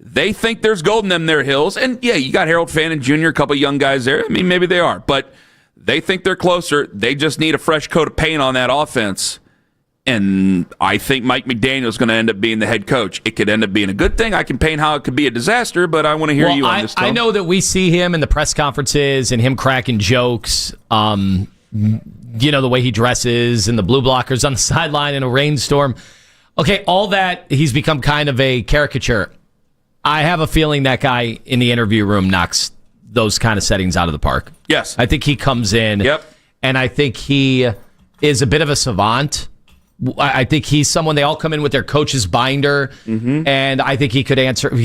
They think there's gold in them there hills. And yeah, you got Harold Fannin Jr., a couple of young guys there. I mean, maybe they are. But they think they're closer. They just need a fresh coat of paint on that offense. And I think Mike McDaniel is going to end up being the head coach. It could end up being a good thing. I can paint how it could be a disaster, but I want to hear you on this, Tom. I know that we see him in the press conferences and him cracking jokes. The way he dresses and the blue blockers on the sideline in a rainstorm. Okay, all that, he's become kind of a caricature. I have a feeling that guy in the interview room knocks those kind of settings out of the park. Yes. I think he comes in, and I think he is a bit of a savant. I think he's someone, they all come in with their coach's binder, and I think he could answer.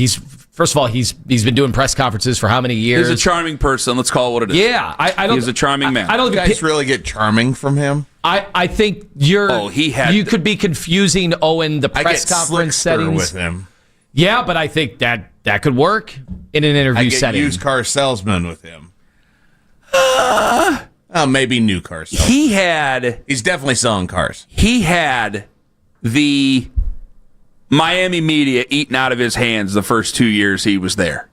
First of all, he's been doing press confereres for how many years? He's a charming person. Let's call it what it is. Yeah, I don't. He's a charming man. I don't. You guys really get charming from him. I think you could be confusing Owen the press conference settings with him. Yeah, but I think that could work in an interview setting. Used car salesman with him. Maybe new car salesman. He's definitely selling cars. He had the Miami media eaten out of his hands the first 2 years he was there.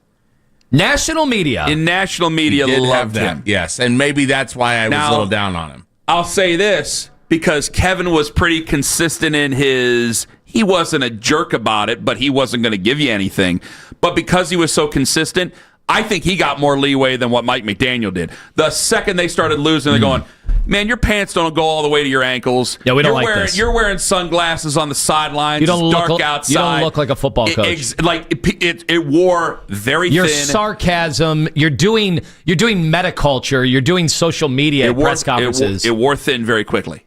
National media loved him. Yes, and maybe that's why I was a little down on him. I'll say this, because Kevin was pretty consistent in he wasn't a jerk about it, but he wasn't going to give you anything. But because he was so consistent, I think he got more leeway than what Mike McDaniel did. The second they started losing, they're going, man, your pants don't go all the way to your ankles. Yeah, we don't like this. You're wearing sunglasses on the sidelines. It's dark outside. You don't look like a football coach. It wore very your thin. Your sarcasm. You're doing metaculture. You're doing social media press conferences. It wore thin very quickly.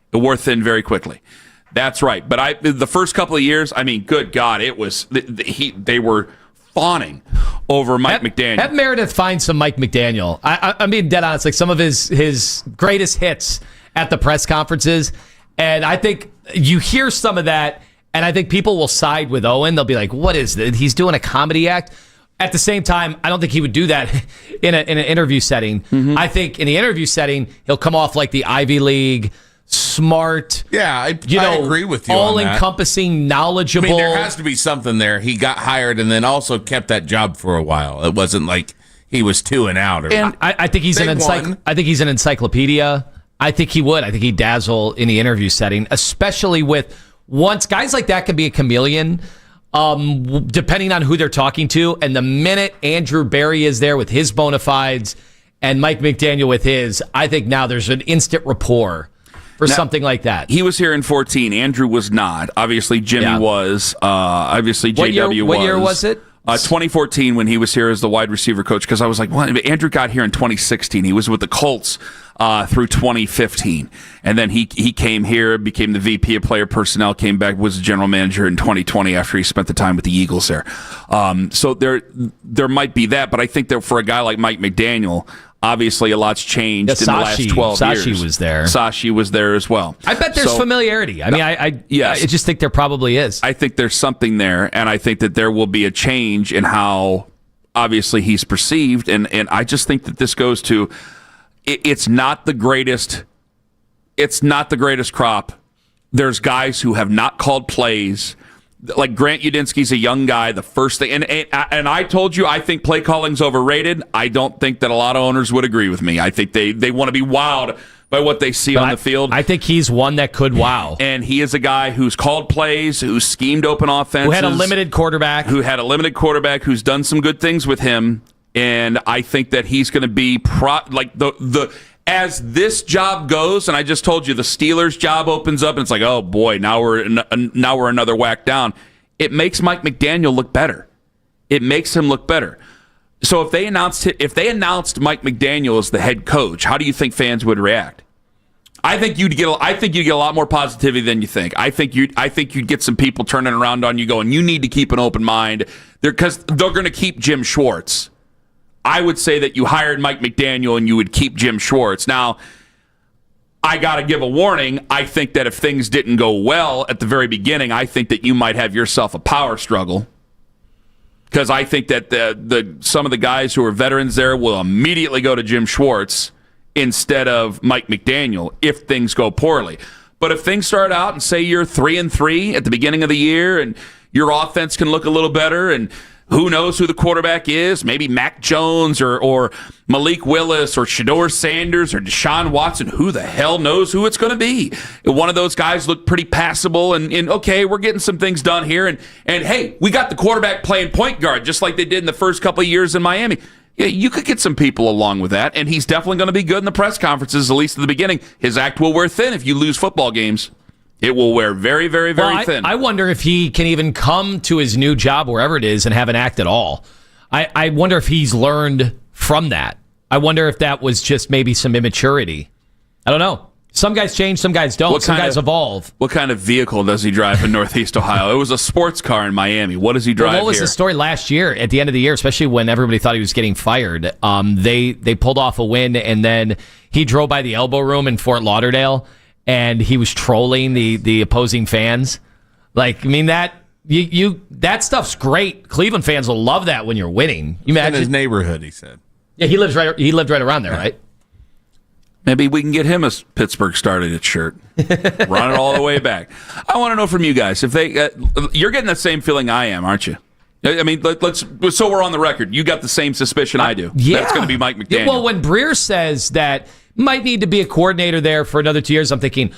That's right. But the first couple of years, I mean, good God, it was they were fawning over Mike McDaniel. Have Meredith find some Mike McDaniel. I'm being dead honest. Like some of his greatest hits at the press conferences, and I think you hear some of that, and I think people will side with Owen. They'll be like, "What is this? He's doing a comedy act." At the same time, I don't think he would do that in an interview setting. Mm-hmm. I think in the interview setting, he'll come off like the Ivy League. Smart. Yeah, I agree with you. All-encompassing, knowledgeable. I mean, there has to be something there. He got hired and then also kept that job for a while. It wasn't like he was 2 and out. I think he's I think he's an encyclopedia. I think he would. I think he'd dazzle in the interview setting, especially with once guys like that can be a chameleon. Depending on who they're talking to, and the minute Andrew Berry is there with his bona fides and Mike McDaniel with his, I think now there's an instant rapport. Or something like that. He was here in 2014. Andrew was not. Obviously, Jimmy was. Obviously, JW was. What year was it? 2014 when he was here as the wide receiver coach. Because I was like, well, Andrew got here in 2016. He was with the Colts through 2015. And then he came here, became the VP of player personnel, came back, was the general manager in 2020 after he spent the time with the Eagles there. So there might be that. But I think that for a guy like Mike McDaniel, obviously, a lot's changed in the last 12 years. Sashi was there. Sashi was there as well. I bet there's familiarity. I mean, I just think there probably is. I think there's something there, and I think that there will be a change in how, obviously, he's perceived. And I just think that this goes to, it's not the greatest crop. There's guys who have not called plays. Like Grant Udinsky's a young guy. The first thing, and I told you, I think play calling's overrated. I don't think that a lot of owners would agree with me. I think they want to be wowed by what they see on the field. I think he's one that could wow. And he is a guy who's called plays, who's schemed open offenses, who had a limited quarterback, who's done some good things with him. And I think that he's going to be as this job goes, and I just told you the Steelers job opens up, and it's like, oh boy, now we're another whack down. It makes Mike McDaniel look better. It makes him look better. So if they announced Mike McDaniel as the head coach, how do you think fans would react? I think you'd get a lot more positivity than you think. I think you'd get some people turning around on you, going, you need to keep an open mind, because they're going to keep Jim Schwartz. I would say that you hired Mike McDaniel and you would keep Jim Schwartz. Now, I got to give a warning. I think that if things didn't go well at the very beginning, I think that you might have yourself a power struggle. Because I think that some of the guys who are veterans there will immediately go to Jim Schwartz instead of Mike McDaniel if things go poorly. But if things start out and say you're 3-3 at the beginning of the year and your offense can look a little better, and who knows who the quarterback is? Maybe Mac Jones or Malik Willis or Shedeur Sanders or Deshaun Watson. Who the hell knows who it's going to be? One of those guys looked pretty passable, and okay, we're getting some things done here. And hey, we got the quarterback playing point guard just like they did in the first couple of years in Miami. Yeah, you could get some people along with that, and he's definitely going to be good in the press conferences, at least at the beginning. His act will wear thin if you lose football games. It will wear very, very, very thin. I wonder if he can even come to his new job, wherever it is, and have an act at all. I wonder if he's learned from that. I wonder if that was just maybe some immaturity. I don't know. Some guys change, some guys don't. Some guys evolve. What kind of vehicle does he drive in Northeast Ohio? It was a sports car in Miami. What does he drive here? What was the story last year, at the end of the year, especially when everybody thought he was getting fired? They pulled off a win, and then he drove by the Elbow Room in Fort Lauderdale, and he was trolling the opposing fans. Like, I mean, that stuff's great. Cleveland fans will love that when you're winning. You imagine in his neighborhood, he said. Yeah, he lived right around there, right? Maybe we can get him a Pittsburgh started shirt. Run it all the way back. I want to know from you guys if they. You're getting the same feeling I am, aren't you? I mean, let's. So we're on the record. You got the same suspicion I do. Yeah, that's going to be Mike McDaniel. Yeah, well, when Breer says that might need to be a coordinator there for another 2 years, I'm thinking,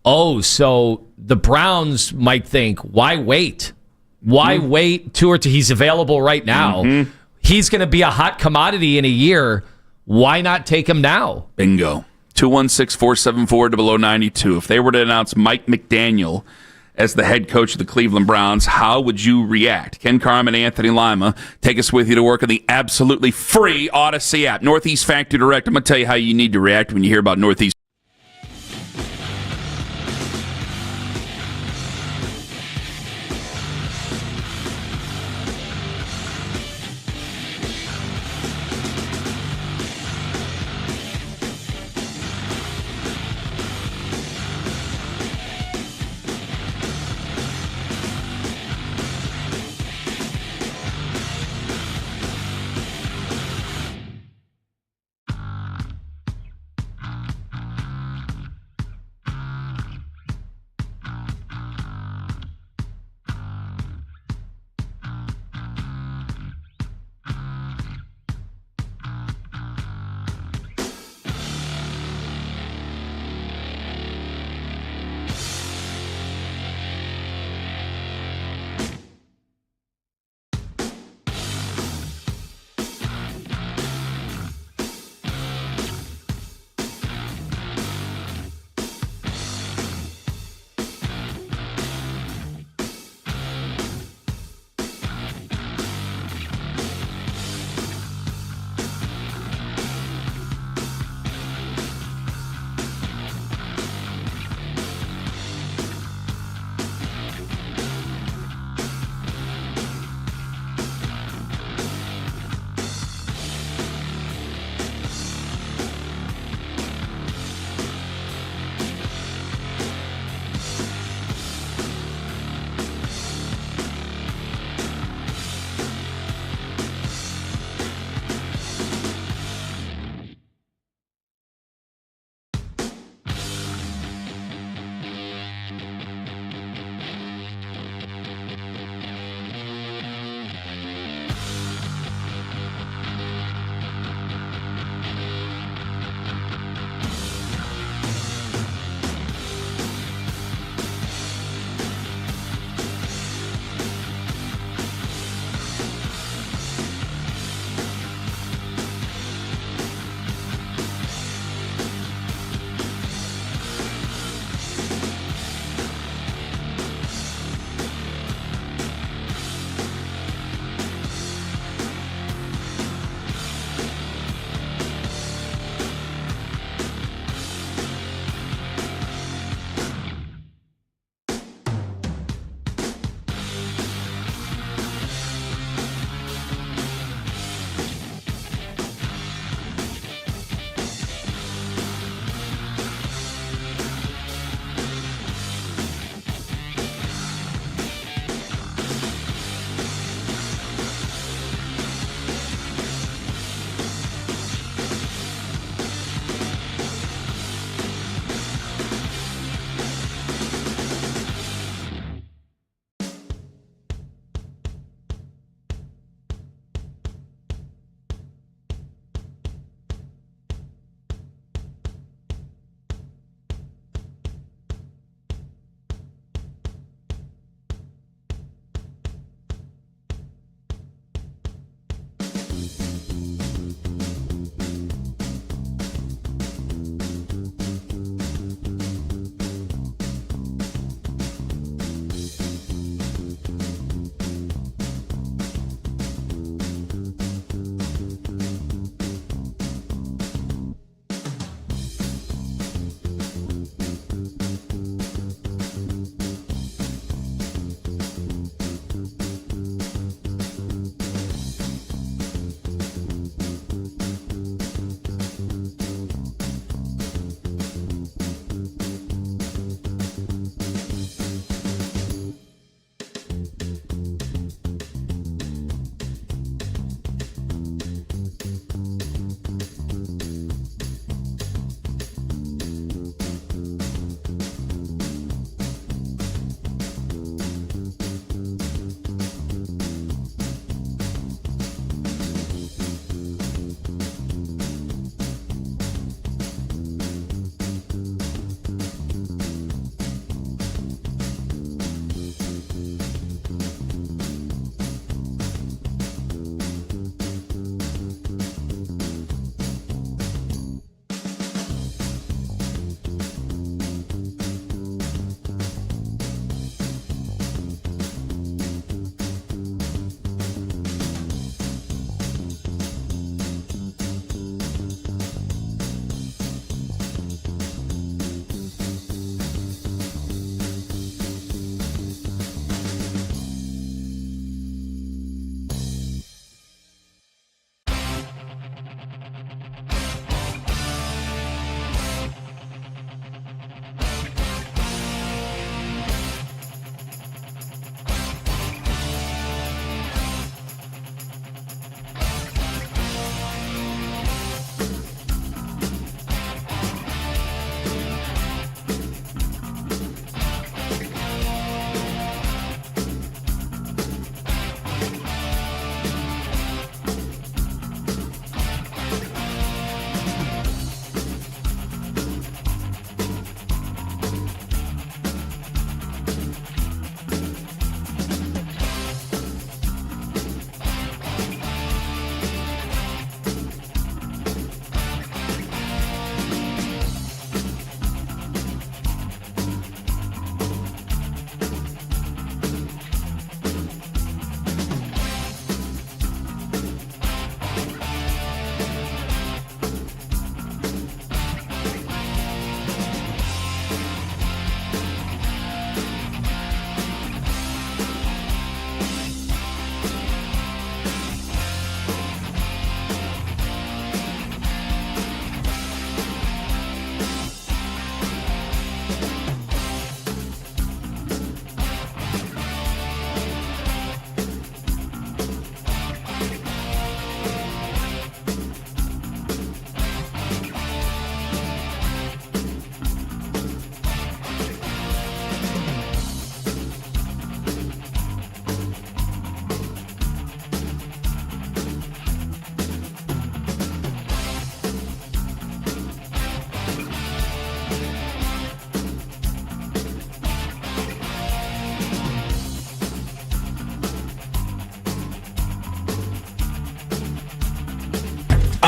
oh, so the Browns might think, why wait? Why wait 2 or 2? He's available right now. Mm-hmm. he's going to be a hot commodity in a year. Why not take him now? Bingo. 216-474-0092. If they were to announce Mike McDaniel as the head coach of the Cleveland Browns, how would you react? Ken Carman, Anthony Lima, take us with you to work on the absolutely free Odyssey app. Northeast Factory Direct. I'm going to tell you how you need to react when you hear about Northeast.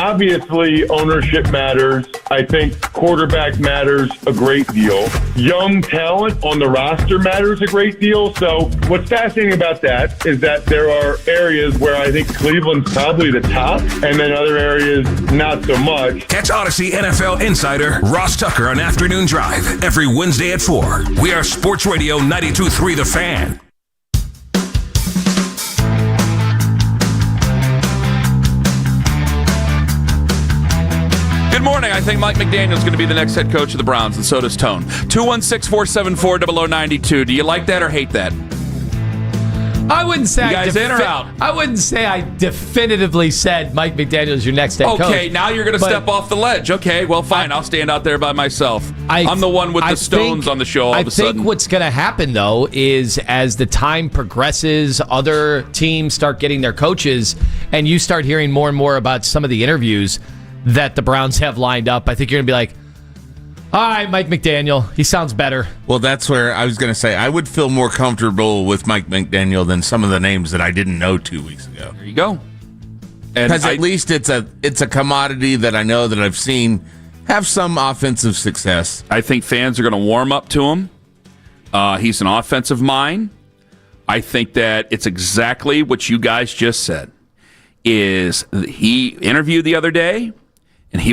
obviously ownership matters. I think quarterback matters a great deal. Young talent on the roster matters a great deal. So what's fascinating about that is that there are areas where I think Cleveland's probably the top, and then other areas not so much. Catch Odyssey NFL insider Ross Tucker on Afternoon Drive every Wednesday at 4. We are Sports Radio 92.3 The Fan. Good morning. I think Mike McDaniel is going to be the next head coach of the Browns, and so does Tone. 216-474-0092. Do you like that or hate that? I wouldn't say you guys in or out? I wouldn't say I definitively said Mike McDaniel is your next head coach. Okay, now you're going to step off the ledge. Okay, well, fine. I'll stand out there by myself. I'm the one with the stones on the show all of a sudden. I think what's going to happen, though, is as the time progresses, other teams start getting their coaches, and you start hearing more and more about some of the interviews that the Browns have lined up. I think you're going to be like, all right, Mike McDaniel, he sounds better. Well, that's where I was going to say I would feel more comfortable with Mike McDaniel than some of the names that I didn't know 2 weeks ago. There you go. Because at least it's a commodity that I know that I've seen have some offensive success. I think fans are going to warm up to him. He's an offensive mind. I think that it's exactly what you guys just said. Is he interviewed the other day? And he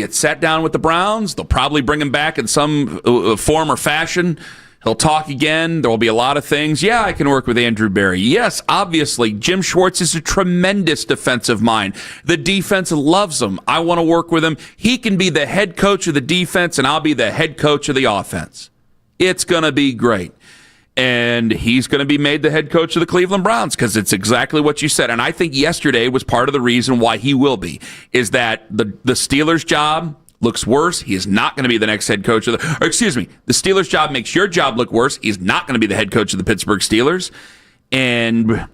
had sat down with the Browns. They'll probably bring him back in some form or fashion. He'll talk again. There will be a lot of things. Yeah, I can work with Andrew Berry. Yes, obviously, Jim Schwartz is a tremendous defensive mind. The defense loves him. I want to work with him. He can be the head coach of the defense, and I'll be the head coach of the offense. It's going to be great. And he's going to be made the head coach of the Cleveland Browns because it's exactly what you said. And I think yesterday was part of the reason why he will be, is that the Steelers' job looks worse. He is not going to be the next head coach of the Steelers' job makes your job look worse. He's not going to be the head coach of the Pittsburgh Steelers. And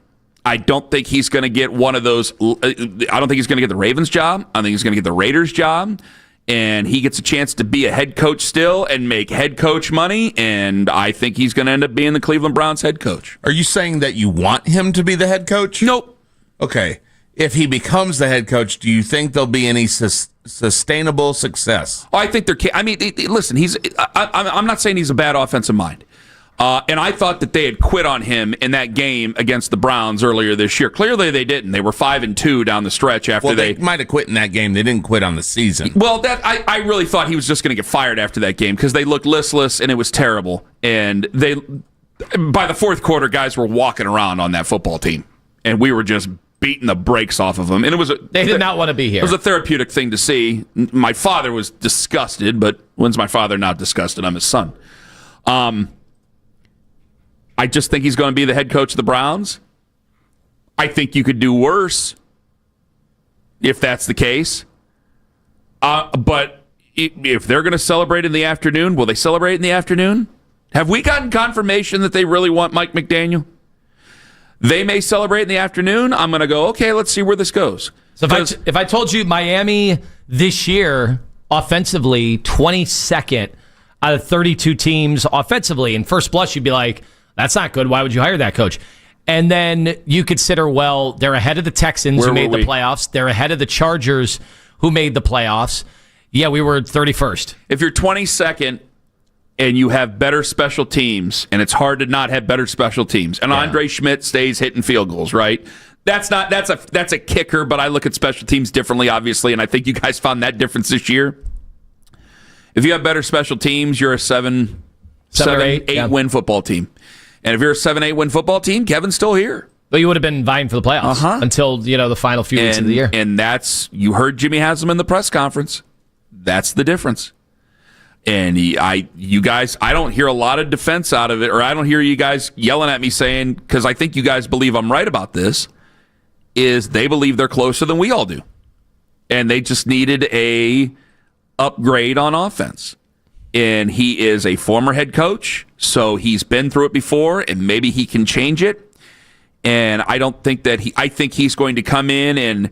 I don't think he's going to get one of those. I don't think he's going to get the Ravens job. I think he's going to get the Raiders job. And he gets a chance to be a head coach still and make head coach money, and I think he's going to end up being the Cleveland Browns head coach. Are you saying that you want him to be the head coach? Nope. Okay. If he becomes the head coach, do you think there'll be any sustainable success? Oh, I think there can. I mean, listen, I'm not saying he's a bad offensive mind. And I thought that they had quit on him in that game against the Browns earlier this year. Clearly, they didn't. They were 5-2 down the stretch after they might have quit in that game. They didn't quit on the season. Well, I really thought he was just going to get fired after that game because they looked listless and it was terrible. And by the fourth quarter, guys were walking around on that football team, and we were just beating the brakes off of them. And they did not want to be here. It was a therapeutic thing to see. My father was disgusted, but when's my father not disgusted? I'm his son. I just think he's going to be the head coach of the Browns. I think you could do worse if that's the case. But if they're going to celebrate in the afternoon, will they celebrate in the afternoon? Have we gotten confirmation that they really want Mike McDaniel? They may celebrate in the afternoon. I'm going to go, okay, let's see where this goes. So if I told you Miami this year, offensively, 22nd out of 32 teams offensively, in first blush, you'd be like, that's not good. Why would you hire that coach? And then you consider, well, they're ahead of the Texans who made the playoffs. They're ahead of the Chargers who made the playoffs. Yeah, we were 31st. If you're 22nd and you have better special teams, and it's hard to not have better special teams, and Andre Schmidt stays hitting field goals, right? That's a kicker, but I look at special teams differently, obviously, and I think you guys found that difference this year. If you have better special teams, you're a 7-8 win football team. And if you're a 7-8 win football team, Kevin's still here. But you would have been vying for the playoffs until the final few weeks of the year. And you heard Jimmy Haslam in the press conference. That's the difference. And you guys, I don't hear a lot of defense out of it, or I don't hear you guys yelling at me saying, because I think you guys believe I'm right about this, is they believe they're closer than we all do. And they just needed a upgrade on offense. And he is a former head coach, so he's been through it before, and maybe he can change it. And I don't think that I think he's going to come in and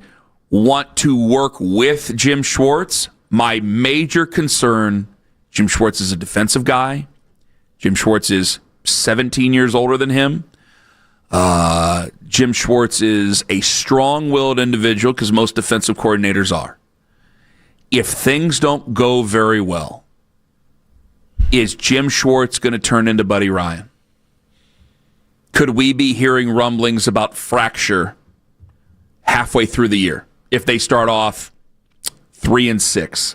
want to work with Jim Schwartz. My major concern, Jim Schwartz is a defensive guy. Jim Schwartz is 17 years older than him. Jim Schwartz is a strong-willed individual, because most defensive coordinators are. If things don't go very well, is Jim Schwartz going to turn into Buddy Ryan? Could we be hearing rumblings about fracture halfway through the year if they start off 3-6?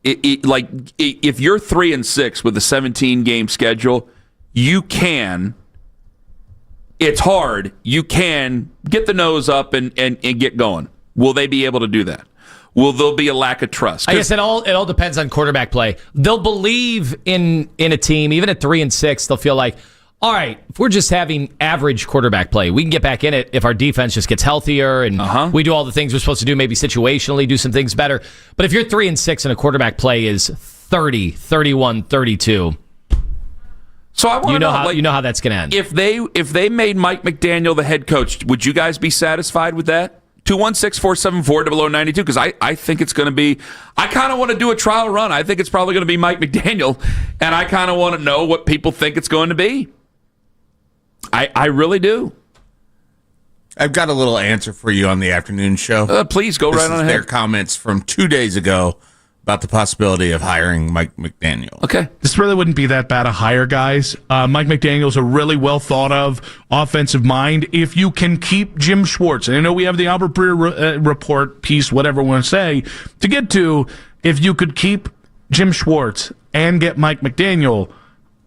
If you're 3-6 with a 17-game schedule, you can. It's hard. You can get the nose up and get going. Will they be able to do that? Will there be a lack of trust? I guess it all depends on quarterback play. They'll believe in a team, even at 3-6. They'll feel like, all right, if we're just having average quarterback play, we can get back in it if our defense just gets healthier and we do all the things we're supposed to do, maybe situationally do some things better. But if you're 3-6 and a quarterback play is 30, 31, 32, so I want to know, you know how that's going to end. If they made Mike McDaniel the head coach, would you guys be satisfied with that? 216-474-0092, because I think it's going to be, I kind of want to do a trial run. I think it's probably going to be Mike McDaniel, and I kind of want to know what people think it's going to be. I really do. I've got a little answer for you on the afternoon show. Please go right on ahead. Their comments from 2 days ago about the possibility of hiring Mike McDaniel. Okay. This really wouldn't be that bad a hire, guys. Mike McDaniel's a really well thought of offensive mind. If you can keep Jim Schwartz, and I know we have the Albert Breer report piece, whatever we want to say, to get to, if you could keep Jim Schwartz and get Mike McDaniel,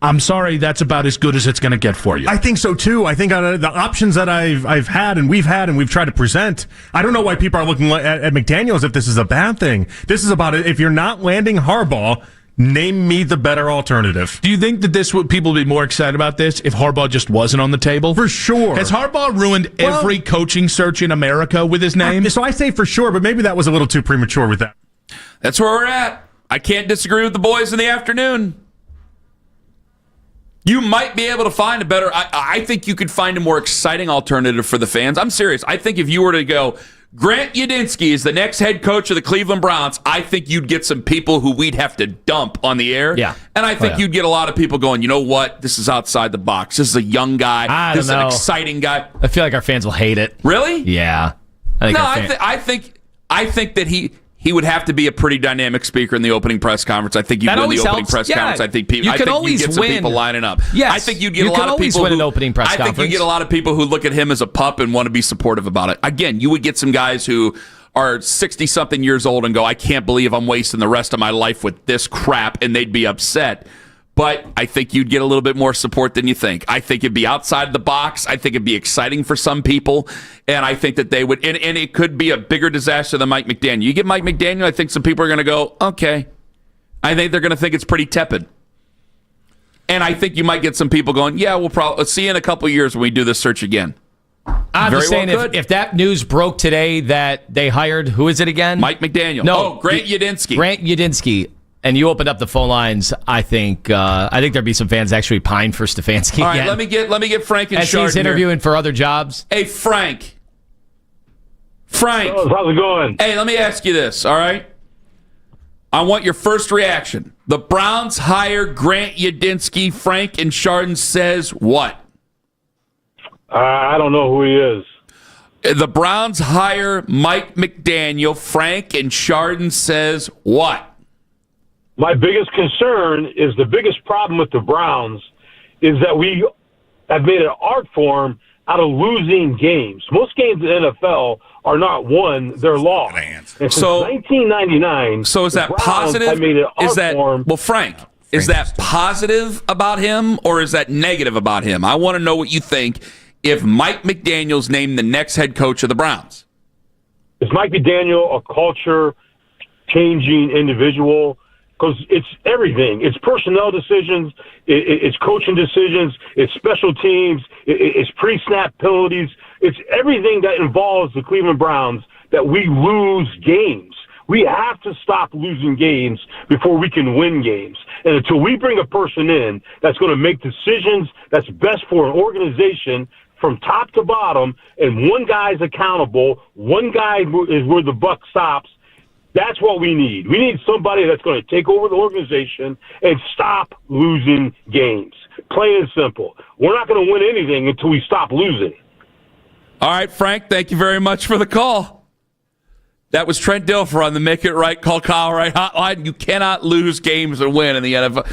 I'm sorry, that's about as good as it's going to get for you. I think so too. I think the options that I've had and we've tried to present, I don't know why people are looking at McDaniel as if this is a bad thing. This is about it. If you're not landing Harbaugh, name me the better alternative. Do you think that people would be more excited about this if Harbaugh just wasn't on the table? For sure. Has Harbaugh ruined every coaching search in America with his name? So I say for sure, but maybe that was a little too premature with that. That's where we're at. I can't disagree with the boys in the afternoon. You might be able to find a better... I think you could find a more exciting alternative for the fans. I'm serious. I think if you were to go, Grant Udinski is the next head coach of the Cleveland Browns, I think you'd get some people who we'd have to dump on the air. Yeah. And I think you'd get a lot of people going, you know what? This is outside the box. This is a young guy. This is an exciting guy. I feel like our fans will hate it. Really? Yeah. I think that he would have to be a pretty dynamic speaker in the opening press conference. I think you'd win the opening press conference. I think you'd get some people lining up. Yes. I think you'd get a lot of people win an opening press conference. I think you'd get a lot of people who look at him as a pup and want to be supportive about it. Again, you would get some guys who are 60-something years old and go, I can't believe I'm wasting the rest of my life with this crap, and they'd be upset. But I think you'd get a little bit more support than you think. I think it'd be outside the box. I think it'd be exciting for some people. And I think that they would, and it could be a bigger disaster than Mike McDaniel. You get Mike McDaniel, I think some people are going to go, okay. I think they're going to think it's pretty tepid. And I think you might get some people going, yeah, we'll probably see you in a couple of years when we do this search again. I'm just saying, if that news broke today that they hired, who is it again? Mike McDaniel. No, Grant Udinski. Grant Udinski. And you opened up the phone lines. I think there'd be some fans actually pine for Stefanski. All right, again. let me get Frank and as Chardon he's interviewing for other jobs. Hey, Frank. How's it going? Hey, let me ask you this. All right, I want your first reaction. The Browns hire Grant Udinski. Frank and Chardon says what? I don't know who he is. The Browns hire Mike McDaniel. Frank and Chardon says what? My biggest concern is the biggest problem with the Browns is that we have made an art form out of losing games. Most games in the NFL are not won, they're lost. And since 1999, so is that positive? Frank, is that positive about him or is that negative about him? I want to know what you think if Mike McDaniel's named the next head coach of the Browns. Is Mike McDaniel a culture-changing individual? Because it's everything. It's personnel decisions, it's coaching decisions, it's special teams, it's pre-snap penalties. It's everything that involves the Cleveland Browns that we lose games. We have to stop losing games before we can win games. And until we bring a person in that's going to make decisions that's best for an organization from top to bottom, and one guy's accountable, one guy is where the buck stops, that's what we need. We need somebody that's going to take over the organization and stop losing games. Plain and simple. We're not going to win anything until we stop losing. All right, Frank, thank you very much for the call. That was Trent Dilfer on the Make It Right, Call Kyle Right hotline. You cannot lose games and win in the NFL.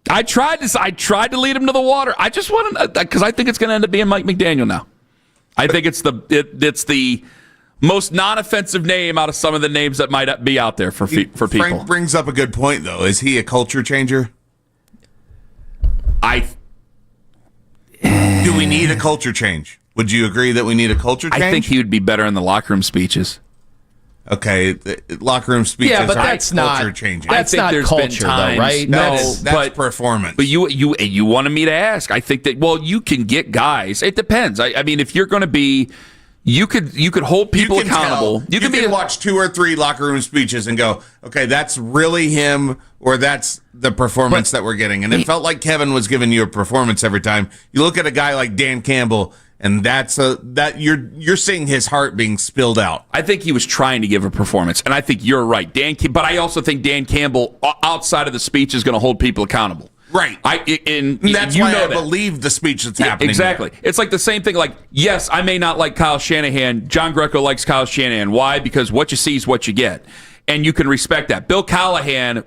I tried to lead him to the water. I just want to, because I think it's going to end up being Mike McDaniel now. I think it's the most non-offensive name out of some of the names that might be out there for people. Frank brings up a good point, though. Is he a culture changer? Do we need a culture change? Would you agree that we need a culture change? I think he would be better in the locker room speeches. Okay, locker room speeches but are that's culture not changing. That's not culture, though, right? That's performance. But you wanted me to ask. I think that you can get guys. It depends. I mean, if you're going to be, you could hold people accountable. You can watch 2 or 3 locker room speeches and go, okay, that's really him, or that's the performance that we're getting. And it felt like Kevin was giving you a performance every time. You look at a guy like Dan Campbell, and you're seeing his heart being spilled out. I think he was trying to give a performance, and I think you're right, but I also think Dan Campbell, outside of the speech, is going to hold people accountable. Right. That's why I believe the speech that's happening. Exactly. Here. It's like the same thing. Like, yes, I may not like Kyle Shanahan. John Greco likes Kyle Shanahan. Why? Because what you see is what you get, and you can respect that. Bill Callahan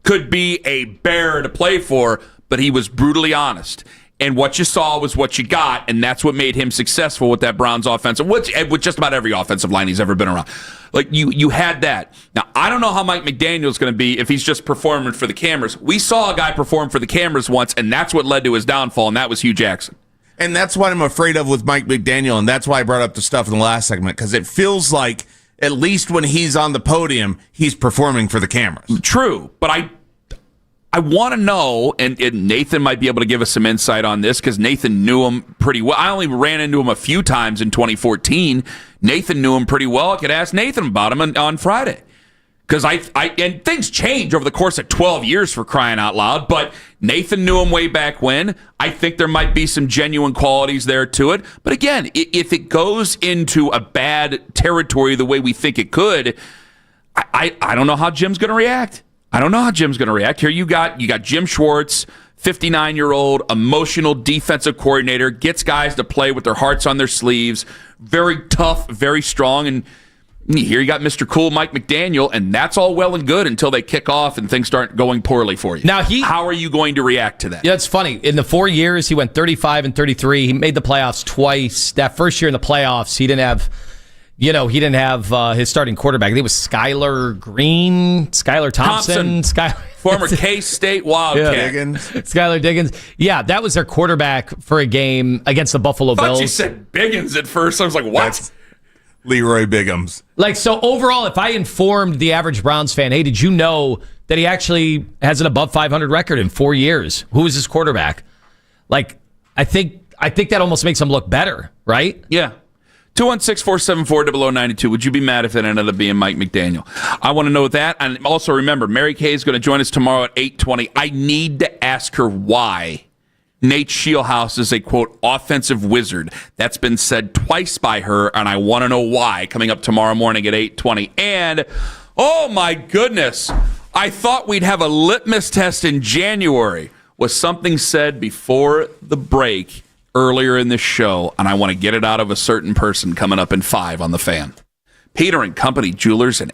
could be a bear to play for, but he was brutally honest. And what you saw was what you got, and that's what made him successful with that Browns offensive, with just about every offensive line he's ever been around. Like, you had that. Now, I don't know how Mike McDaniel's going to be if he's just performing for the cameras. We saw a guy perform for the cameras once, and that's what led to his downfall, and that was Hugh Jackson. And that's what I'm afraid of with Mike McDaniel, and that's why I brought up the stuff in the last segment, because it feels like, at least when he's on the podium, he's performing for the cameras. True, but I want to know, and Nathan might be able to give us some insight on this because Nathan knew him pretty well. I only ran into him a few times in 2014. Nathan knew him pretty well. I could ask Nathan about him on Friday because and things change over the course of 12 years, for crying out loud. But Nathan knew him way back when. I think there might be some genuine qualities there to it. But again, if it goes into a bad territory the way we think it could, I don't know how Jim's going to react. Here you got Jim Schwartz, 59-year-old, emotional defensive coordinator, gets guys to play with their hearts on their sleeves, very tough, very strong, and here you got Mr. Cool Mike McDaniel, and that's all well and good until they kick off and things start going poorly for you. Now how are you going to react to that? Yeah, it's funny. In the 4 years, he went 35-33. He made the playoffs twice. That first year in the playoffs, he didn't have his starting quarterback. I think it was Skylar Thompson. Former K-State Wildcat. Skylar Diggins. Yeah, that was their quarterback for a game against the Buffalo Bills. I thought you said Biggins at first. I was like, what? That's Leroy Biggums. So overall, if I informed the average Browns fan, hey, did you know that he actually has an above 500 record in 4 years? Who is his quarterback? I think that almost makes him look better, right? Yeah. 216-474-0092. Would you be mad if it ended up being Mike McDaniel? I want to know that. And also remember, Mary Kay is going to join us tomorrow at 8:20. I need to ask her why Nate Scheelhaus is a, quote, offensive wizard. That's been said twice by her, and I want to know why, coming up tomorrow morning at 8:20. And, oh my goodness, I thought we'd have a litmus test in January. Was something said before the break earlier in this show, and I want to get it out of a certain person coming up in 5 on The Fan. Peter and Company Jewelers and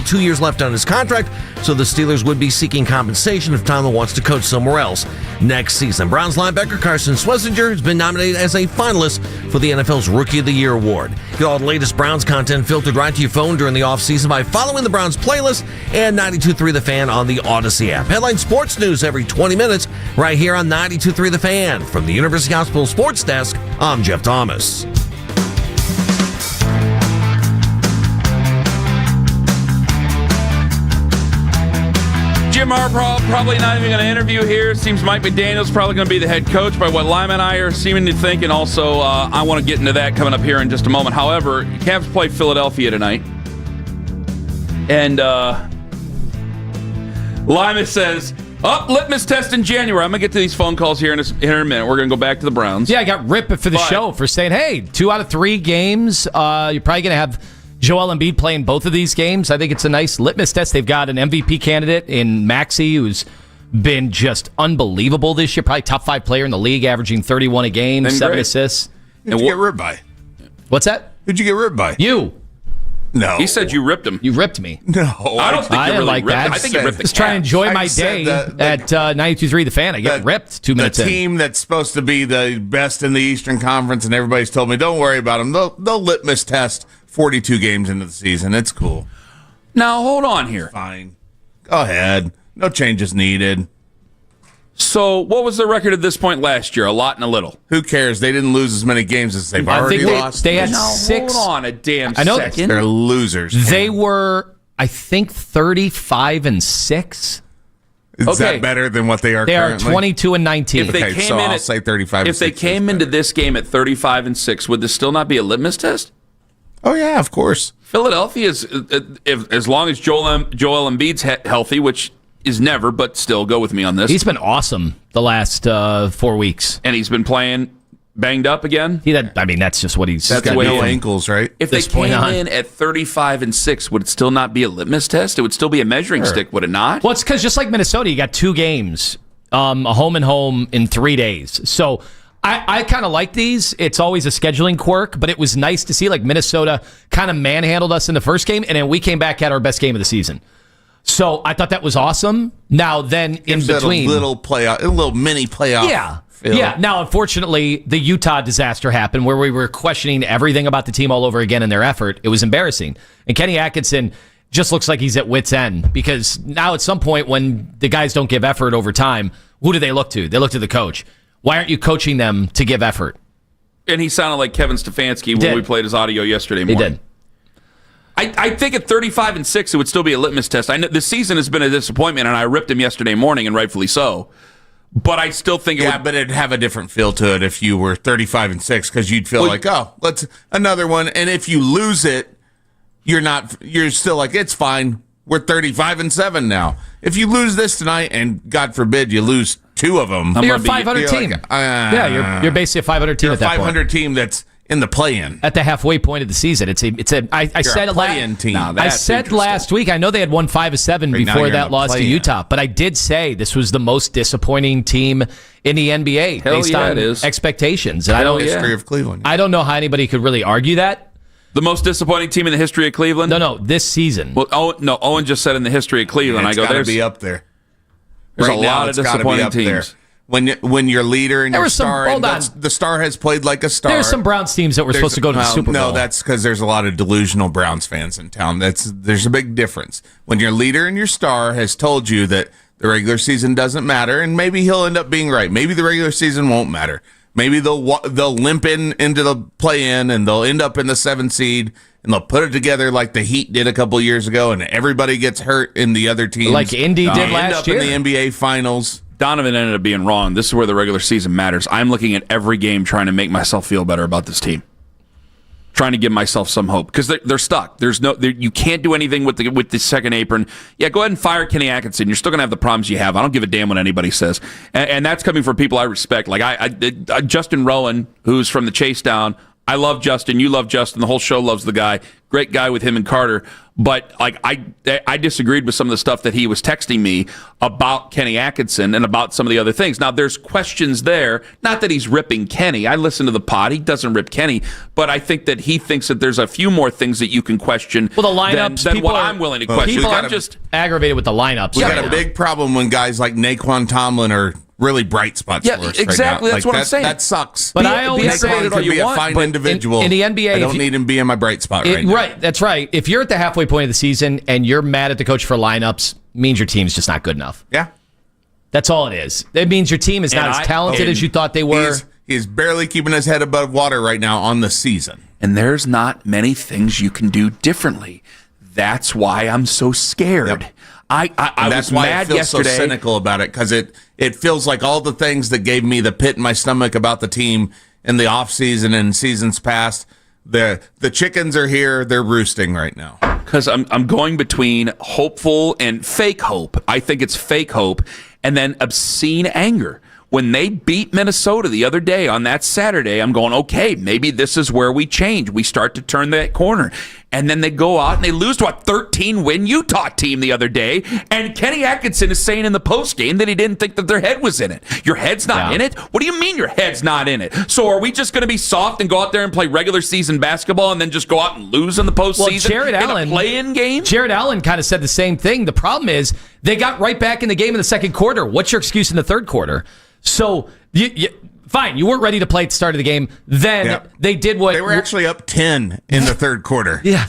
still 2 years left on his contract, so the Steelers would be seeking compensation if Tomlin wants to coach somewhere else next season. Browns linebacker Carson Schlesinger has been nominated as a finalist for the NFL's Rookie of the Year award. Get all the latest Browns content filtered right to your phone during the offseason by following the Browns playlist and 92.3 The Fan on the Odyssey app. Headline sports news every 20 minutes right here on 92.3 The Fan. From the University Hospital Sports Desk, I'm Jeff Thomas. Jim Harbaugh probably not even going to interview here. Seems Mike McDaniel's probably going to be the head coach by what Lima and I are seeming to think, and also I want to get into that coming up here in just a moment. However, Cavs play Philadelphia tonight, and Lima says, litmus test in January. I'm going to get to these phone calls here in a minute. We're going to go back to the Browns. Yeah, I got ripped for the show for saying, hey, 2 out of 3 games, you're probably going to have Joel Embiid playing both of these games. I think it's a nice litmus test. They've got an MVP candidate in Maxey, who's been just unbelievable this year. Probably top 5 player in the league, averaging 31 a game, 7 assists. Who'd you get ripped by? What's that? Who'd you get ripped by? You. No. He said you ripped him. You ripped me. No. I don't think you really like ripped that. him. I think you ripped the Just trying to enjoy my day at 92.3 The Fan. I get ripped 2 minutes the in. The team that's supposed to be the best in the Eastern Conference, and everybody's told me, don't worry about them. They'll litmus test 42 games into the season. It's cool. Now, hold on here. Fine. Go ahead. No changes needed. So, what was the record at this point last year? A lot and a little. Who cares? They didn't lose as many games as they've already lost. They had now, 6. Hold on a damn I know second. They're losers. They were, I think, 35-6. Is that better than what they are They currently? are 22-19. If they came in I'll say 35. If they came into this game at 35-6, would this still not be a litmus test? Oh yeah, of course. Philadelphia is, as long as Joel Embiid's healthy, which is never, but still, go with me on this. He's been awesome the last 4 weeks, and he's been playing banged up again. That's just what he's. That's got no ankles, right? If they came in at 35-6, would it still not be a litmus test? It would still be a measuring stick, would it not? Well, it's because just like Minnesota, you got 2 games, a home and home in 3 days. So I kind of like these. It's always a scheduling quirk, but it was nice to see like Minnesota kind of manhandled us in the first game, and then we came back at our best game of the season. So I thought that was awesome. Now then, in between, a little mini playoff. Yeah. Yeah. Now, unfortunately, the Utah disaster happened where we were questioning everything about the team all over again and their effort. It was embarrassing. And Kenny Atkinson just looks like he's at wit's end because now at some point when the guys don't give effort over time, who do they look to? They look to the coach. Why aren't you coaching them to give effort? And he sounded like Kevin Stefanski when we played his audio yesterday morning. He did. I think at 35-6, it would still be a litmus test. I know this season has been a disappointment, and I ripped him yesterday morning, and rightfully so. But I still think but it'd have a different feel to it if you were 35-6 because you'd feel let's another one. And if you lose it, you're still like, it's fine. We're 35-7 now. If you lose this tonight, and God forbid you lose 2 of them, you're a 500 team. You're basically a 500 team you're at that point. A 500 team that's in the play-in at the halfway point of the season. I said a play-in team. I said last week. I know they had won 5-7 before that loss to Utah, but I did say this was the most disappointing team in the NBA based on expectations. And history of Cleveland. I don't know how anybody could really argue that. The most disappointing team in the history of Cleveland? No, this season. Well, Owen just said in the history of Cleveland. It's got to be up there. There's right a lot of disappointing teams. There. When your leader and your star, the star has played like a star. There's some Browns teams that were supposed to go to the Super Bowl. No, that's because there's a lot of delusional Browns fans in town. There's a big difference. When your leader and your star has told you that the regular season doesn't matter, and maybe he'll end up being right. Maybe the regular season won't matter. Maybe they'll limp into the play-in, and they'll end up in the 7th seed, and they'll put it together like the Heat did a couple years ago, and everybody gets hurt in the other teams. Like Indy did last year. End up in the NBA Finals. Donovan ended up being wrong. This is where the regular season matters. I'm looking at every game trying to make myself feel better about this team. Trying to give myself some hope because they're stuck. You can't do anything with the second apron. Yeah, go ahead and fire Kenny Atkinson. You're still gonna have the problems you have. I don't give a damn what anybody says, and that's coming from people I respect. Like I Justin Rowan, who's from the Chase Down. I love Justin. You love Justin. The whole show loves the guy. Great guy with him and Carter. But like I disagreed with some of the stuff that he was texting me about Kenny Atkinson and about some of the other things. Now, there's questions there. Not that he's ripping Kenny. I listen to the pod. He doesn't rip Kenny. But I think that he thinks that there's a few more things that you can question well, the lineups, than what I'm willing to question. People are just aggravated with the lineups. We got a big problem when guys like Naquan Tomlin are really bright spots for us exactly. right now. That's what I'm saying. That sucks. But I always say Naquan can be a fine individual. In the NBA, I don't need him being my bright spot right now. Right, that's right. If you're at the halfway point of the season and you're mad at the coach for lineups, means your team's just not good enough. Yeah. That's all it is. It means your team is not as talented as you thought they were. He's barely keeping his head above water right now on the season. And there's not many things you can do differently. That's why I'm so scared. Yep. I was mad yesterday. That's why I feel so cynical about it, because it feels like all the things that gave me the pit in my stomach about the team in the offseason and seasons past, the chickens are here. They're roosting right now. Because I'm going between hopeful and fake hope. I think it's fake hope, and then obscene anger. When they beat Minnesota the other day on that Saturday, I'm going, okay, maybe this is where we change. We start to turn that corner. And then they go out and they lose to a 13-win Utah team the other day. And Kenny Atkinson is saying in the postgame that he didn't think that their head was in it. Your head's not in it? What do you mean your head's not in it? So are we just going to be soft and go out there and play regular season basketball and then just go out and lose in the postseason? Well, in a play-in game? Jared Allen kind of said the same thing. The problem is they got right back in the game in the second quarter. What's your excuse in the third quarter? So, fine, you weren't ready to play at the start of the game. Then they did what... They were actually up 10 in the third quarter. Yeah.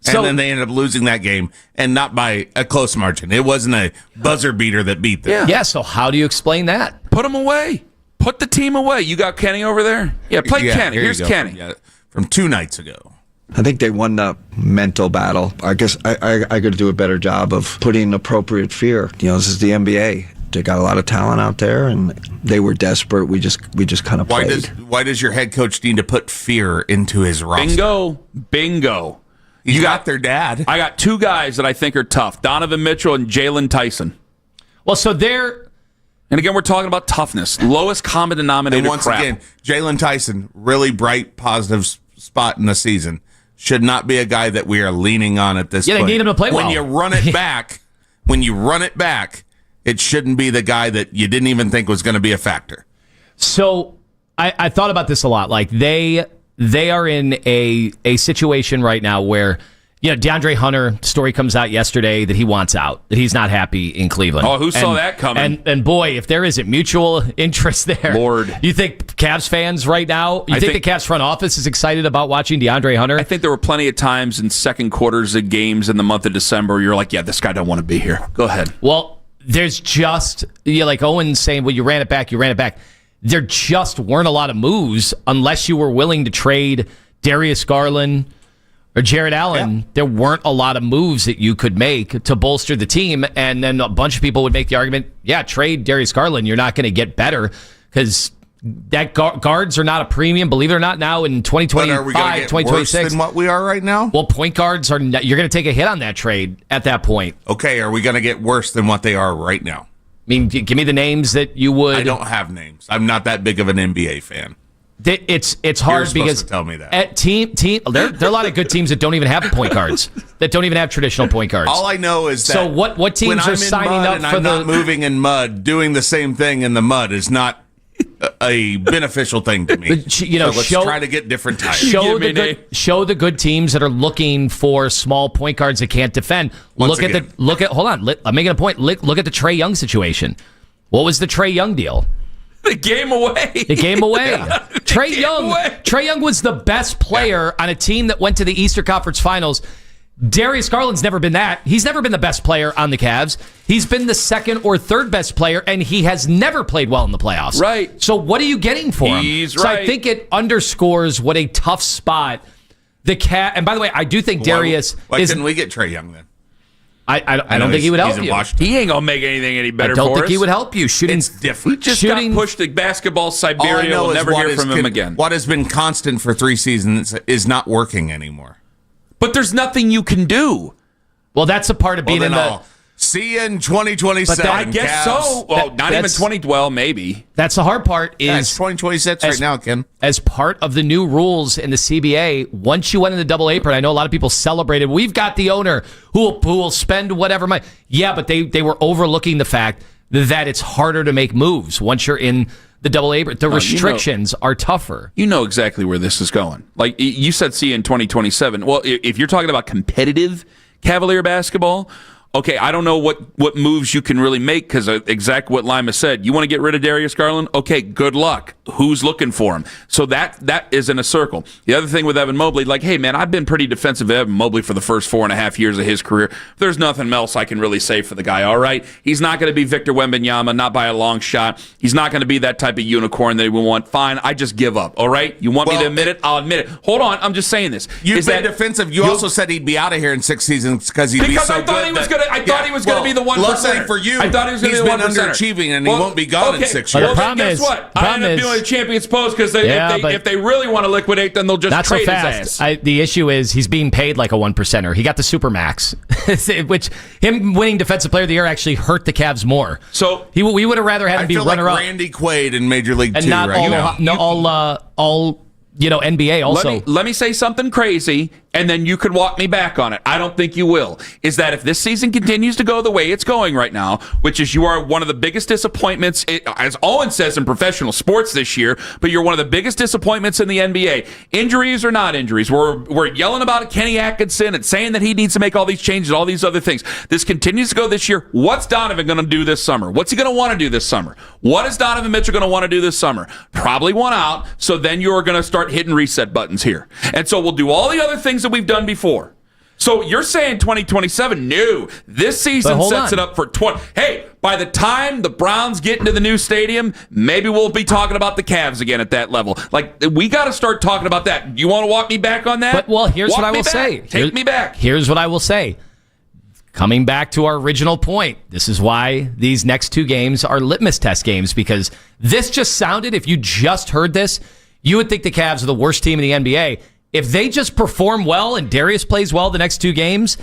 And then they ended up losing that game, and not by a close margin. It wasn't a buzzer beater that beat them. Yeah, so how do you explain that? Put them away. Put the team away. You got Kenny over there? Yeah, play Kenny. Here's Kenny. From 2 nights ago. I think they won the mental battle. I guess I got to do a better job of putting appropriate fear. This is the NBA. They got a lot of talent out there, and they were desperate. We just kind of played. Why does your head coach need to put fear into his roster? Bingo. You got their dad. I got 2 guys that I think are tough: Donovan Mitchell and Jalen Tyson. Well, so they're... And again, we're talking about toughness. Lowest common denominator. And once again, Jalen Tyson, really bright, positive spot in the season. Should not be a guy that we are leaning on at this point. Yeah, they need him to play well. When you run it back, it shouldn't be the guy that you didn't even think was going to be a factor. So I thought about this a lot. Like they are in a situation right now where, DeAndre Hunter story comes out yesterday that he wants out, that he's not happy in Cleveland. Oh, who saw that coming? And boy, if there isn't mutual interest there, Lord, you think Cavs fans right now? You think the Cavs front office is excited about watching DeAndre Hunter? I think there were plenty of times in second quarters of games in the month of December where you're like, yeah, this guy don't want to be here. Go ahead. Well, there's just, like Owen saying, well, you ran it back. There just weren't a lot of moves unless you were willing to trade Darius Garland or Jared Allen. Yeah. There weren't a lot of moves that you could make to bolster the team. And then a bunch of people would make the argument, trade Darius Garland. You're not going to get better because that guards are not a premium, believe it or not, now in 2025, but are we gonna get 2026. Worse than what we are right now? Well, point guards you're going to take a hit on that trade at that point. Okay, are we going to get worse than what they are right now? I mean, give me the names that you would. I don't have names. I'm not that big of an NBA fan. It's hard because to tell me that. At there are a lot of good teams that don't even have point guards, that don't even have traditional point guards. All I know is that so what teams when are I'm signing in mud up and for I'm not moving in mud, doing the same thing in the mud is not a beneficial thing to me. But, so let's try to get different tires. Show the good teams that are looking for small point guards that can't defend. Hold on. I'm making a point. Look at the Trae Young situation. What was the Trae Young deal? The game away. Yeah. Trae Young was the best player on a team that went to the Eastern Conference Finals. Darius Garland's never been that. He's never been the best player on the Cavs. He's been the second or third best player, and he has never played well in the playoffs. Right. So what are you getting for him? He's so right. I think it underscores what a tough spot the Cavs. And by the way, I do think Darius Why couldn't we get Trae Young then? I don't think he would help you. He ain't gonna make anything any better. I don't think he would help you. It's different. He just got pushed to basketball Siberia. We'll never hear from him again. What has been constant for 3 seasons is not working anymore. But there's nothing you can do. Well, that's a part of being in the. See you in 2027. I guess so. Well, not even 20. Well, maybe. That's the hard part. Is 2026 right now, Ken. As part of the new rules in the CBA, once you went in the double apron, I know a lot of people celebrated. We've got the owner who will spend whatever money. Yeah, but they were overlooking the fact that it's harder to make moves once you're in the double apron. The restrictions are tougher. You know exactly where this is going. Like you said, see you in 2027. Well, if you're talking about competitive Cavalier basketball. Okay, I don't know what moves you can really make because exactly what Lima said. You want to get rid of Darius Garland? Okay, good luck. Who's looking for him? So that is in a circle. The other thing with Evan Mobley, like, hey, man, I've been pretty defensive of Evan Mobley for the first 4.5 years of his career. There's nothing else I can really say for the guy, all right? He's not going to be Victor Wembanyama, not by a long shot. He's not going to be that type of unicorn that we want. Fine, I just give up, all right? You want me to admit it? I'll admit it. Hold on, I'm just saying this. You've been defensive. You also said he'd be out of here in 6 seasons because he'd be so good. I thought he was going to be the 1%. Luckily for you, I thought he was going to be the 1%. He's been underachieving, and he won't be gone in 6 years. Well, then guess what? I end up doing a champion's post because if they really want to liquidate, then they'll just trade his ass. The issue is he's being paid like a 1%er. He got the Supermax, which him winning Defensive Player of the Year actually hurt the Cavs more. So we would have rather had him be runner-up. Like Randy Quaid in Major League and 2 not right now. all NBA also. Let me say something crazy, and then you could walk me back on it. I don't think you will. Is that if this season continues to go the way it's going right now, which is you are one of the biggest disappointments, as Owen says, in professional sports this year, but you're one of the biggest disappointments in the NBA. Injuries or not injuries. We're yelling about Kenny Atkinson and saying that he needs to make all these changes, all these other things. This continues to go this year. What's Donovan going to do this summer? What's he going to want to do this summer? What is Donovan Mitchell going to want to do this summer? Probably want out, so then you're going to start hitting reset buttons here. And so we'll do all the other things that we've done before. So you're saying 2027? No. This season sets it up for 20. Hey, by the time the Browns get into the new stadium, maybe we'll be talking about the Cavs again at that level. Like, we got to start talking about that. You want to walk me back on that? Here's what I will say. Take me back. Here's what I will say. Coming back to our original point, this is why these next 2 games are litmus test games, because this just sounded, if you just heard this, you would think the Cavs are the worst team in the NBA. If they just perform well and Darius plays well the next 2 games,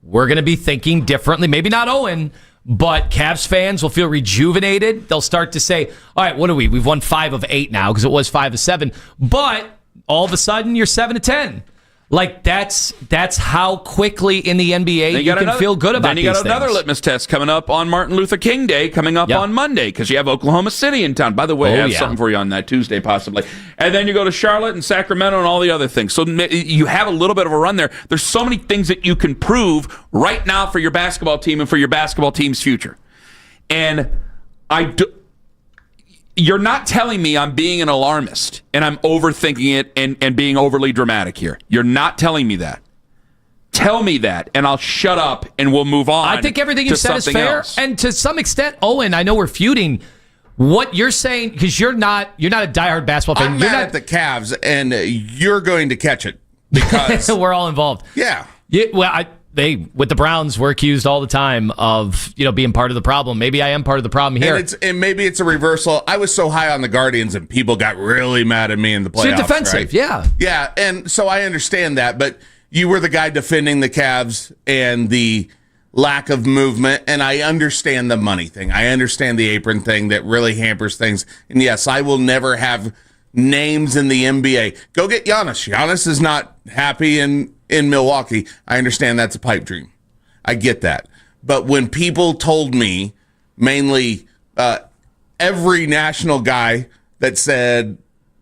we're going to be thinking differently. Maybe not Owen, but Cavs fans will feel rejuvenated. They'll start to say, all right, what are we? We've won 5 of 8 now because it was 5 of 7. But all of a sudden, you're 7 of 10. Like, that's how quickly in the NBA you can feel good about these things. Then you got another litmus test coming up on Martin Luther King Day, coming up on Monday, because you have Oklahoma City in town. By the way, I have something for you on that Tuesday, possibly. And then you go to Charlotte and Sacramento and all the other things. So you have a little bit of a run there. There's so many things that you can prove right now for your basketball team and for your basketball team's future. And you're not telling me I'm being an alarmist and I'm overthinking it and being overly dramatic here. You're not telling me that. Tell me that, and I'll shut up and we'll move on. I think everything you said is fair. Else. And to some extent, Owen, I know we're feuding. What you're saying, because you're not a diehard basketball fan. I'm mad at the Cavs, and you're going to catch it because we're all involved. Yeah. With the Browns, we're accused all the time of being part of the problem. Maybe I am part of the problem here. And maybe it's a reversal. I was so high on the Guardians, and people got really mad at me in the playoffs. So you're defensive, right? yeah. Yeah, and so I understand that, but you were the guy defending the Cavs and the lack of movement, and I understand the money thing. I understand the apron thing that really hampers things. And yes, I will never have names in the NBA. Go get Giannis. Giannis is not happy in Milwaukee. I understand that's a pipe dream. I get that. But when people told me, mainly every national guy that said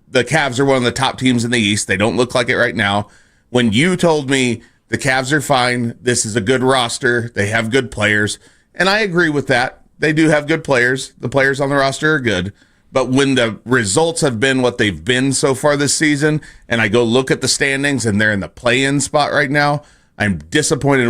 the Cavs are one of the top teams in the East, they don't look like it right now. When you told me the Cavs are fine, this is a good roster, they have good players, and I agree with that. They do have good players. The players on the roster are good. But when the results have been what they've been so far this season, and I go look at the standings and they're in the play-in spot right now, I'm disappointed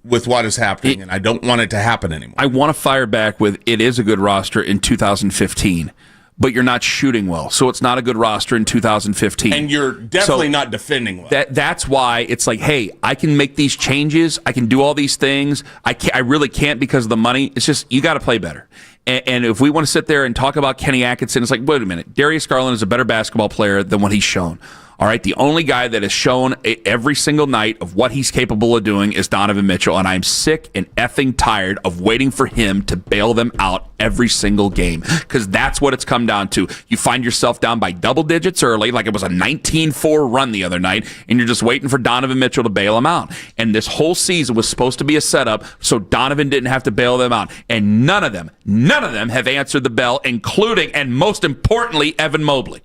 with what is happening, and I don't want it to happen anymore. I want to fire back with it is a good roster in 2015, but you're not shooting well, so it's not a good roster in 2015. And you're definitely not defending well. That's why it's like, hey, I can make these changes, I can do all these things. I really can't because of the money. It's just you got to play better. And if we want to sit there and talk about Kenny Atkinson, it's like, wait a minute, Darius Garland is a better basketball player than what he's shown. All right, the only guy that has shown every single night of what he's capable of doing is Donovan Mitchell, and I'm sick and effing tired of waiting for him to bail them out every single game, because that's what it's come down to. You find yourself down by double digits early, like it was a 19-4 run the other night, and you're just waiting for Donovan Mitchell to bail them out. And this whole season was supposed to be a setup so Donovan didn't have to bail them out, and none of them have answered the bell, including, and most importantly, Evan Mobley,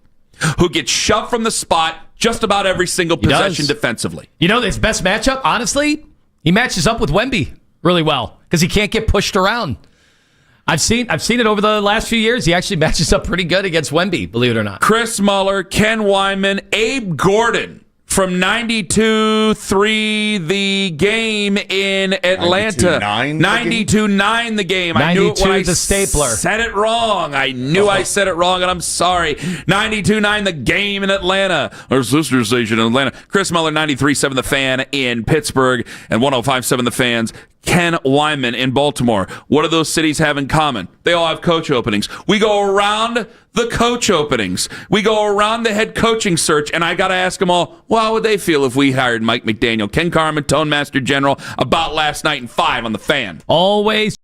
who gets shoved from the spot just about every single possession defensively. You know, his best matchup, honestly, he matches up with Wemby really well because he can't get pushed around. I've seen it over the last few years. He actually matches up pretty good against Wemby, believe it or not. Chris Muller, Ken Wyman, Abe Gordon from 92-3 the game in Atlanta. 92-9 the game. I knew it when I said it wrong. I knew I said it wrong, and I'm sorry. 92-9 the game in Atlanta. Our sister station in Atlanta. Chris Muller, 93.7 The Fan in Pittsburgh, and 105.7 The Fans. Ken Wyman in Baltimore. What do those cities have in common? They all have coach openings. We go around the coach openings. We go around the head coaching search, and I got to ask them all, well, how would they feel if we hired Mike McDaniel? Ken Carman, Tone Master General, about last night in 5 on The Fan. Always.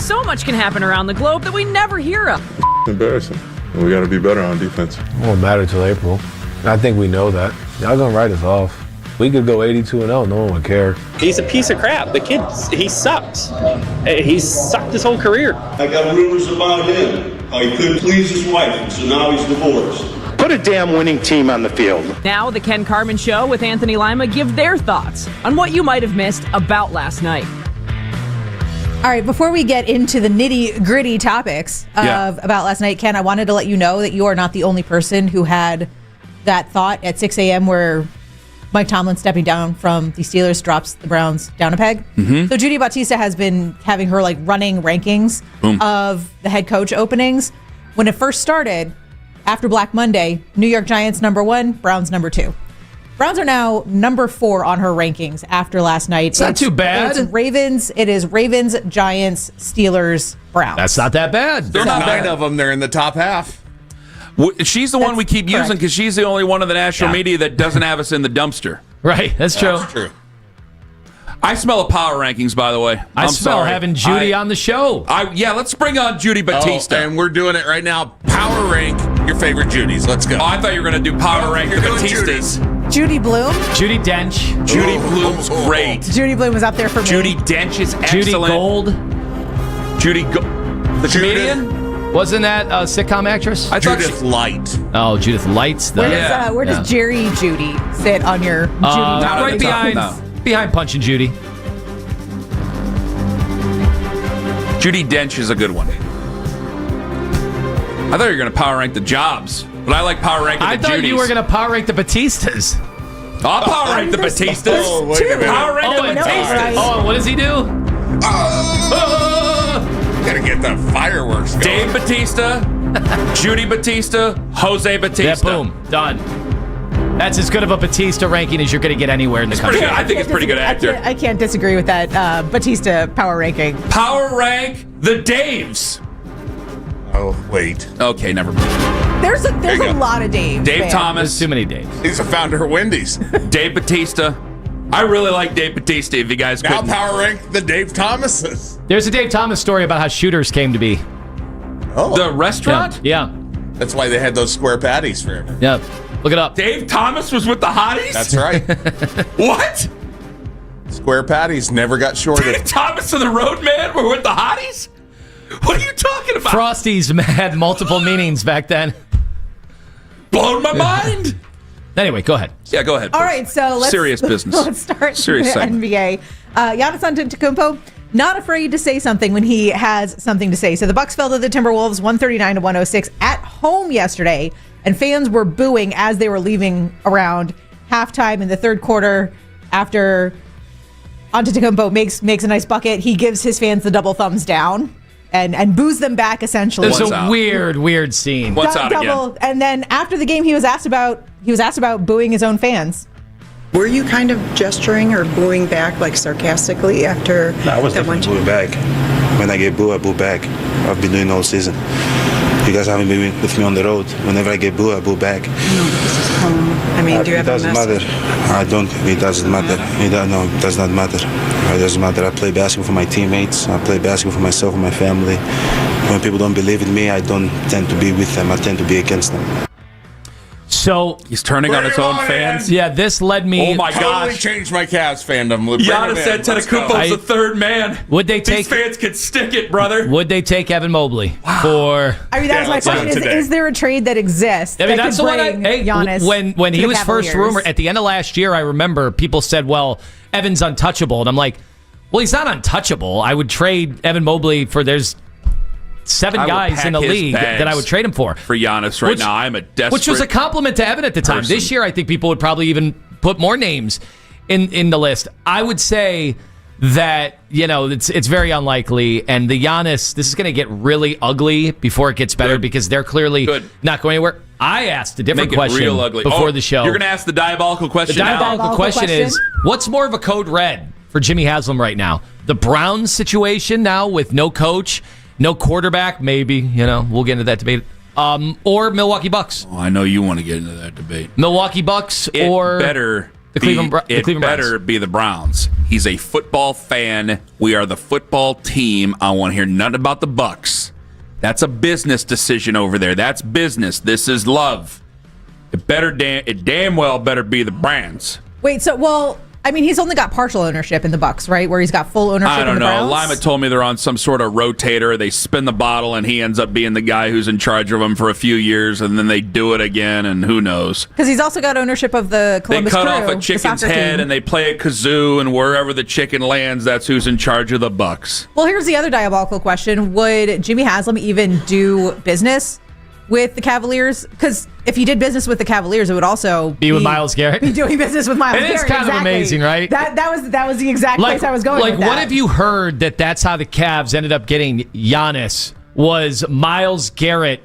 So much can happen around the globe that we never hear of. Embarrassing. We got to be better on defense. It won't matter till April. I think we know that. Y'all gonna write us off. We could go 82-0, no one would care. He's a piece of crap. The kid, he sucks. He's sucked his whole career. I got rumors about him. How he couldn't please his wife, so now he's divorced. Put a damn winning team on the field. Now, the Ken Carman Show with Anthony Lima give their thoughts on what you might have missed about last night. All right, before we get into the nitty-gritty topics about last night, Ken, I wanted to let you know that you are not the only person who had that thought at 6 a.m. where Mike Tomlin stepping down from the Steelers drops the Browns down a peg. Mm-hmm. So Judy Bautista has been having her running rankings of the head coach openings. When it first started, after Black Monday, New York Giants #1, Browns #2. Browns are now #4 on her rankings after last night. It's not too bad. It is Ravens, Giants, Steelers, Browns. That's not that bad. There's 9 of them. They're in the top half. She's the one we keep using because she's the only one in the national media that doesn't have us in the dumpster. Right, that's true. That's true. I smell a power rankings, by the way. I smell having Judy on the show. Let's bring on Judy Bautista. And we're doing it right now. Power rank your favorite Judys. Let's go. Oh, I thought you were going to do power rank the Bautistas. Judy Bloom. Judy Dench. Judy Bloom's great. Judy Bloom was up there for me. Judy Dench is excellent. Judy Gold. The comedian? Wasn't that a sitcom actress? I thought Judith Light. Oh, Judith Light's the. Where does Jerry Judy sit on your Judy? Not right behind Punch and Judy. Judy Dench is a good one. I thought you were going to power rank the jobs, but I like power ranking the Judys. I thought you were going to power rank the Batistas. I'll power rank the Batistas. Oh, wait a minute. Power rank the Batistas. Right. Oh, what does he do? Gotta get the fireworks going. Dave Bautista, Judy Bautista, Jose Bautista. Yeah, boom. Done. That's as good of a Batista ranking as you're going to get anywhere in the country. I think it's pretty good actor. I can't disagree with that Batista power ranking. Power rank the Daves. Oh, wait. Okay, never mind. There's a lot of Daves. Dave Thomas. There's too many Daves. He's a founder of Wendy's. Dave Bautista. I really like Dave Bautista, if you guys Now couldn't. power rank the Dave Thomases. There's a Dave Thomas story about how shooters came to be. Oh. The restaurant? Yeah. That's why they had those square patties for him. Yeah. Look it up. Dave Thomas was with the Hotties? That's right. What? Square patties never got shorted. Dave Thomas and the Roadman were with the Hotties? What are you talking about? Frosties had multiple meanings back then. Blown my mind. Anyway, go ahead. Yeah, go ahead. All right, so let's serious business. Let's start Serious the segment. NBA. Giannis Antetokounmpo not afraid to say something when he has something to say. So the Bucks fell to the Timberwolves 139-106 at home yesterday, and fans were booing as they were leaving around halftime in the third quarter. After Antetokounmpo makes a nice bucket, he gives his fans the double thumbs down and boos them back essentially. It's a weird scene. What's out again? And then after the game, he was asked about booing his own fans. Were you kind of gesturing or booing back, like sarcastically, after I was that one? definitely booing back. When I get booed, I boo back. I've been doing all season. You guys haven't been with me on the road. Whenever I get booed, I boo back. No, this is home. I mean, do you have a message? It doesn't matter. I don't. It doesn't matter. It does not matter. It doesn't matter. I play basketball for my teammates. I play basketball for myself and my family. When people don't believe in me, I don't tend to be with them. I tend to be against them. So he's turning on his own fans. Yeah, this led me. Oh my Totally gosh! changed my Cavs fandom. Giannis said Antetokounmpo's the third man. Would they take? These fans could stick it, brother. Would they take Evan Mobley for? I mean, that's my question. Is there a trade that exists? I mean, that that's could what bring Giannis when he to was the first Cavaliers? rumored at the end of last year. I remember people said, "Well, Evan's untouchable," and I'm like, "Well, he's not untouchable. I would trade Evan Mobley for there's 7 guys in the league that I would trade him for Giannis right now. I'm a desperate. Which was a compliment to Evan at the time. person. This year, I think people would probably even put more names in the list. I would say that it's very unlikely, and the Giannis, this is going to get really ugly before it gets better because they're clearly not going anywhere. I asked a different Make it question real ugly. before the show. You're going to ask the diabolical question. The now? diabolical question is, what's more of a code red for Jimmy Haslam right now? The Browns situation now with no coach, no quarterback, maybe, we'll get into that debate. Or Milwaukee Bucks. Oh, I know you want to get into that debate. Milwaukee Bucks It or better Cleveland better Browns. be the Browns. He's a football fan. We are the football team. I want to hear nothing about the Bucks. That's a business decision over there. That's business. This is love. It damn well better be the Browns. Wait, he's only got partial ownership in the Bucks, right? Where he's got full ownership I don't in the know. Browns? Lima told me they're on some sort of rotator. They spin the bottle, and he ends up being the guy who's in charge of them for a few years, and then they do it again, and who knows? Because he's also got ownership of the Columbus They cut Crew, off a the chicken's soccer head, team. and they play a kazoo, and wherever the chicken lands, that's who's in charge of the Bucks. Well, here's the other diabolical question. Would Jimmy Haslam even do business with the Cavaliers? Because if he did business with the Cavaliers, it would also be with Myles Garrett. Be doing business with Myles Garrett. It is kind of amazing, right? That was the exact place I was going with that. What have you heard that's how the Cavs ended up getting Giannis? Was Myles Garrett,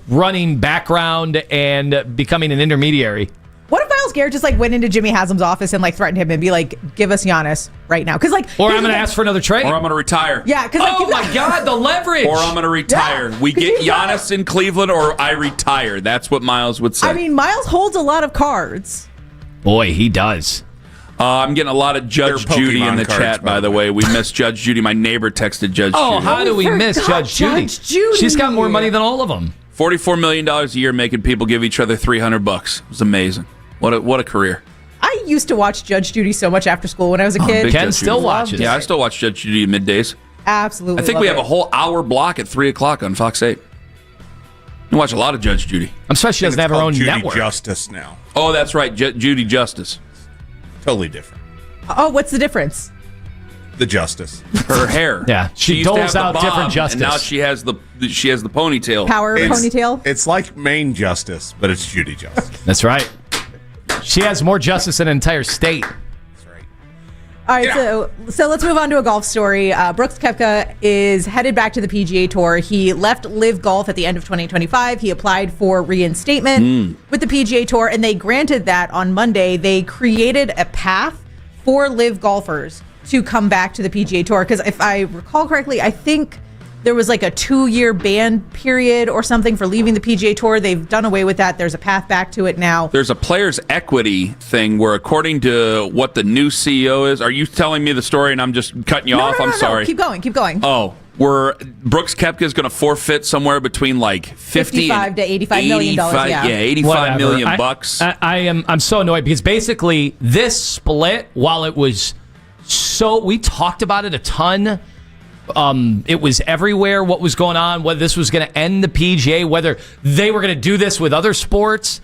running background and becoming an intermediary? What if Myles Garrett just went into Jimmy Haslam's office and threatened him and be like, "Give us Giannis right now"? Because or I'm going to ask for another trade, or I'm going to retire. Yeah, because oh my God, the leverage. Or I'm going to retire. Yeah, we get Giannis in Cleveland, or I retire. That's what Myles would say. I mean, Myles holds a lot of cards. Boy, he does. I'm getting a lot of Judge Judy in the chat, by the way. We miss Judge Judy. My neighbor texted Judge Judy. Oh, how do we miss Judge Judy? She's got more money than all of them. $44 million a year making people give each other $300. It was amazing. What a career. I used to watch Judge Judy so much after school when I was a kid. Ken still watches. Yeah, I still watch Judge Judy middays. Absolutely. I think we have a whole hour block at 3 o'clock on Fox 8. You watch a lot of Judge Judy. I'm surprised she doesn't have her own Judy network. Justice now. Oh, that's right. Judy Justice. Totally different. Oh, what's the difference? The justice. Her hair. Yeah, she used to doles have the out bob, different justice. And now she has the ponytail. Power ponytail? It's like Maine Justice, but it's Judy Justice. That's right. She has more justice than an entire state. All right, so let's move on to a golf story. Brooks Koepka is headed back to the PGA Tour. He left LIV Golf at the end of 2025. He applied for reinstatement with the PGA Tour, and they granted that on Monday. They created a path for LIV golfers to come back to the PGA Tour, because if I recall correctly, I think there was a 2-year ban period or something for leaving the PGA Tour. They've done away with that. There's a path back to it now. There's a players' equity thing where, according to what the new CEO is, are you telling me the story and I'm just cutting you off? I'm sorry. Keep going. Oh, where Brooks Koepka is going to forfeit somewhere between 55 to $85 million. Yeah, $85 million bucks. I'm so annoyed because basically this split, while it was we talked about it a ton. It was everywhere what was going on, whether this was going to end the PGA, whether they were going to do this with other sports.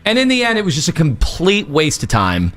And in the end, it was just a complete waste of time.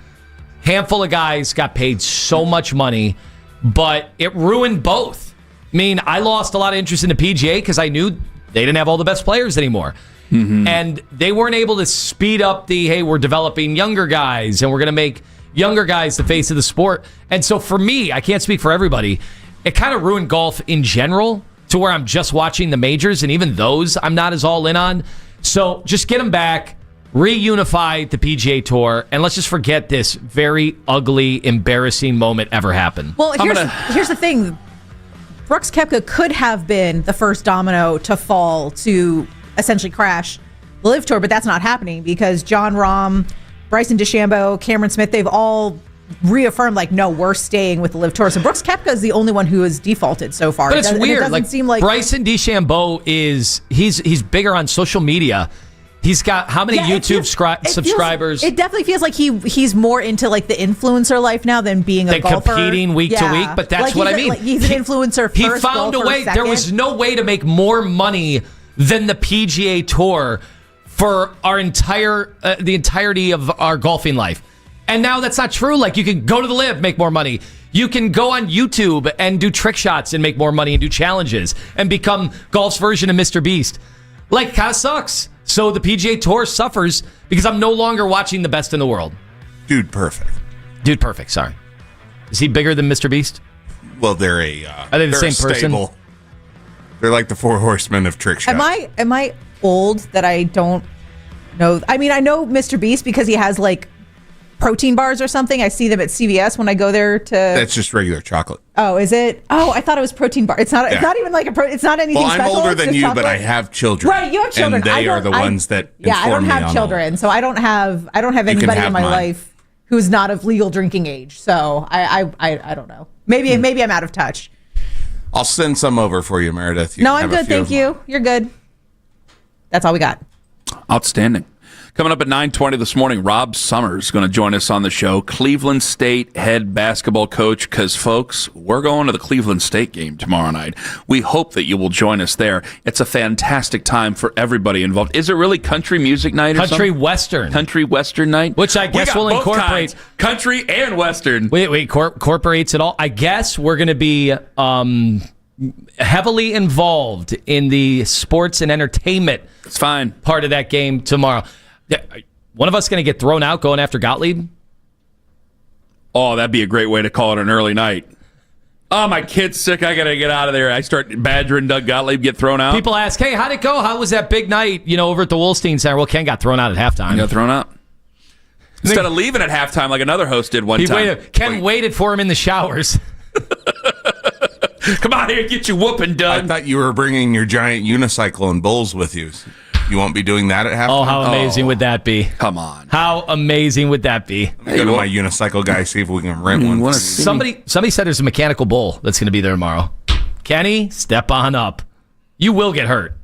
Handful of guys got paid so much money, but it ruined both. I mean, I lost a lot of interest in the PGA because I knew they didn't have all the best players anymore. Mm-hmm. And they weren't able to speed up hey, we're developing younger guys, and we're going to make younger guys the face of the sport. And so for me, I can't speak for everybody, it kind of ruined golf in general to where I'm just watching the majors, and even those I'm not as all in on. So just get them back, reunify the PGA Tour, and let's just forget this very ugly, embarrassing moment ever happened. Well, here's the thing. Brooks Koepka could have been the first domino to fall to essentially crash the LIV Tour, but that's not happening because Jon Rahm, Bryson DeChambeau, Cameron Smith, they've all reaffirmed no, we're staying with the LIV Tour. So Brooks Koepka is the only one who has defaulted so far. But it's weird. It doesn't seem like Bryson DeChambeau he's bigger on social media. He's got how many YouTube subscribers? It definitely feels like he's more into the influencer life now than being a golfer. Competing week to week. But that's what I mean. He's an influencer first. He found a way. Second. There was no way to make more money than the PGA Tour for our the entirety of our golfing life. And now that's not true. You can go to the LIV, make more money. You can go on YouTube and do trick shots and make more money and do challenges and become golf's version of Mr. Beast. Kind of sucks. So the PGA Tour suffers because I'm no longer watching the best in the world. Dude Perfect, sorry. Is he bigger than Mr. Beast? Well, are they the same person? They're like the four horsemen of trick shots. Am I old that I don't know? I mean, I know Mr. Beast because he has protein bars or something. I see them at CVS when I go there to. That's just regular chocolate. Oh, is it? Oh, I thought it was protein bar. It's not. Yeah. It's not even like it's not anything Well, I'm special. older It's than just you, chocolate. but I have children. Right, you have children. And they are the ones that Yeah, I don't inform me have on children, so I don't have can anybody have in my mine. life who's not of legal drinking age. So I don't know. Maybe I'm out of touch. I'll send some over for you, Meredith. You No, can I'm have a good. few Thank of you. You're good. That's all we got. Outstanding. Coming up at 9:20 this morning, Rob Summers is going to join us on the show, Cleveland State head basketball coach, because, folks, we're going to the Cleveland State game tomorrow night. We hope that you will join us there. It's a fantastic time for everybody involved. Is it really country music night or Country something? Western. Country Western night? Which I guess will incorporate. Country and Western. Wait, incorporates it all. I guess we're going to be heavily involved in the sports and entertainment It's fine. part of that game tomorrow. One of us going to get thrown out going after Gottlieb? Oh, that'd be a great way to call it an early night. Oh, my kid's sick. I got to get out of there. I start badgering Doug Gottlieb, get thrown out. People ask, hey, how'd it go? How was that big night, over at the Wolstein Center? Well, Ken got thrown out at halftime. He got thrown out. Instead of leaving at halftime like another host did one time. Ken waited for him in the showers. Come on here, get you whooping, Doug. I thought you were bringing your giant unicycle and bowls with you. You won't be doing that at halftime? Oh, how amazing would that be? Come on. How amazing would that be? Let me go to my unicycle guy, see if we can rent one. Somebody said there's a mechanical bull that's going to be there tomorrow. Kenny, step on up. You will get hurt.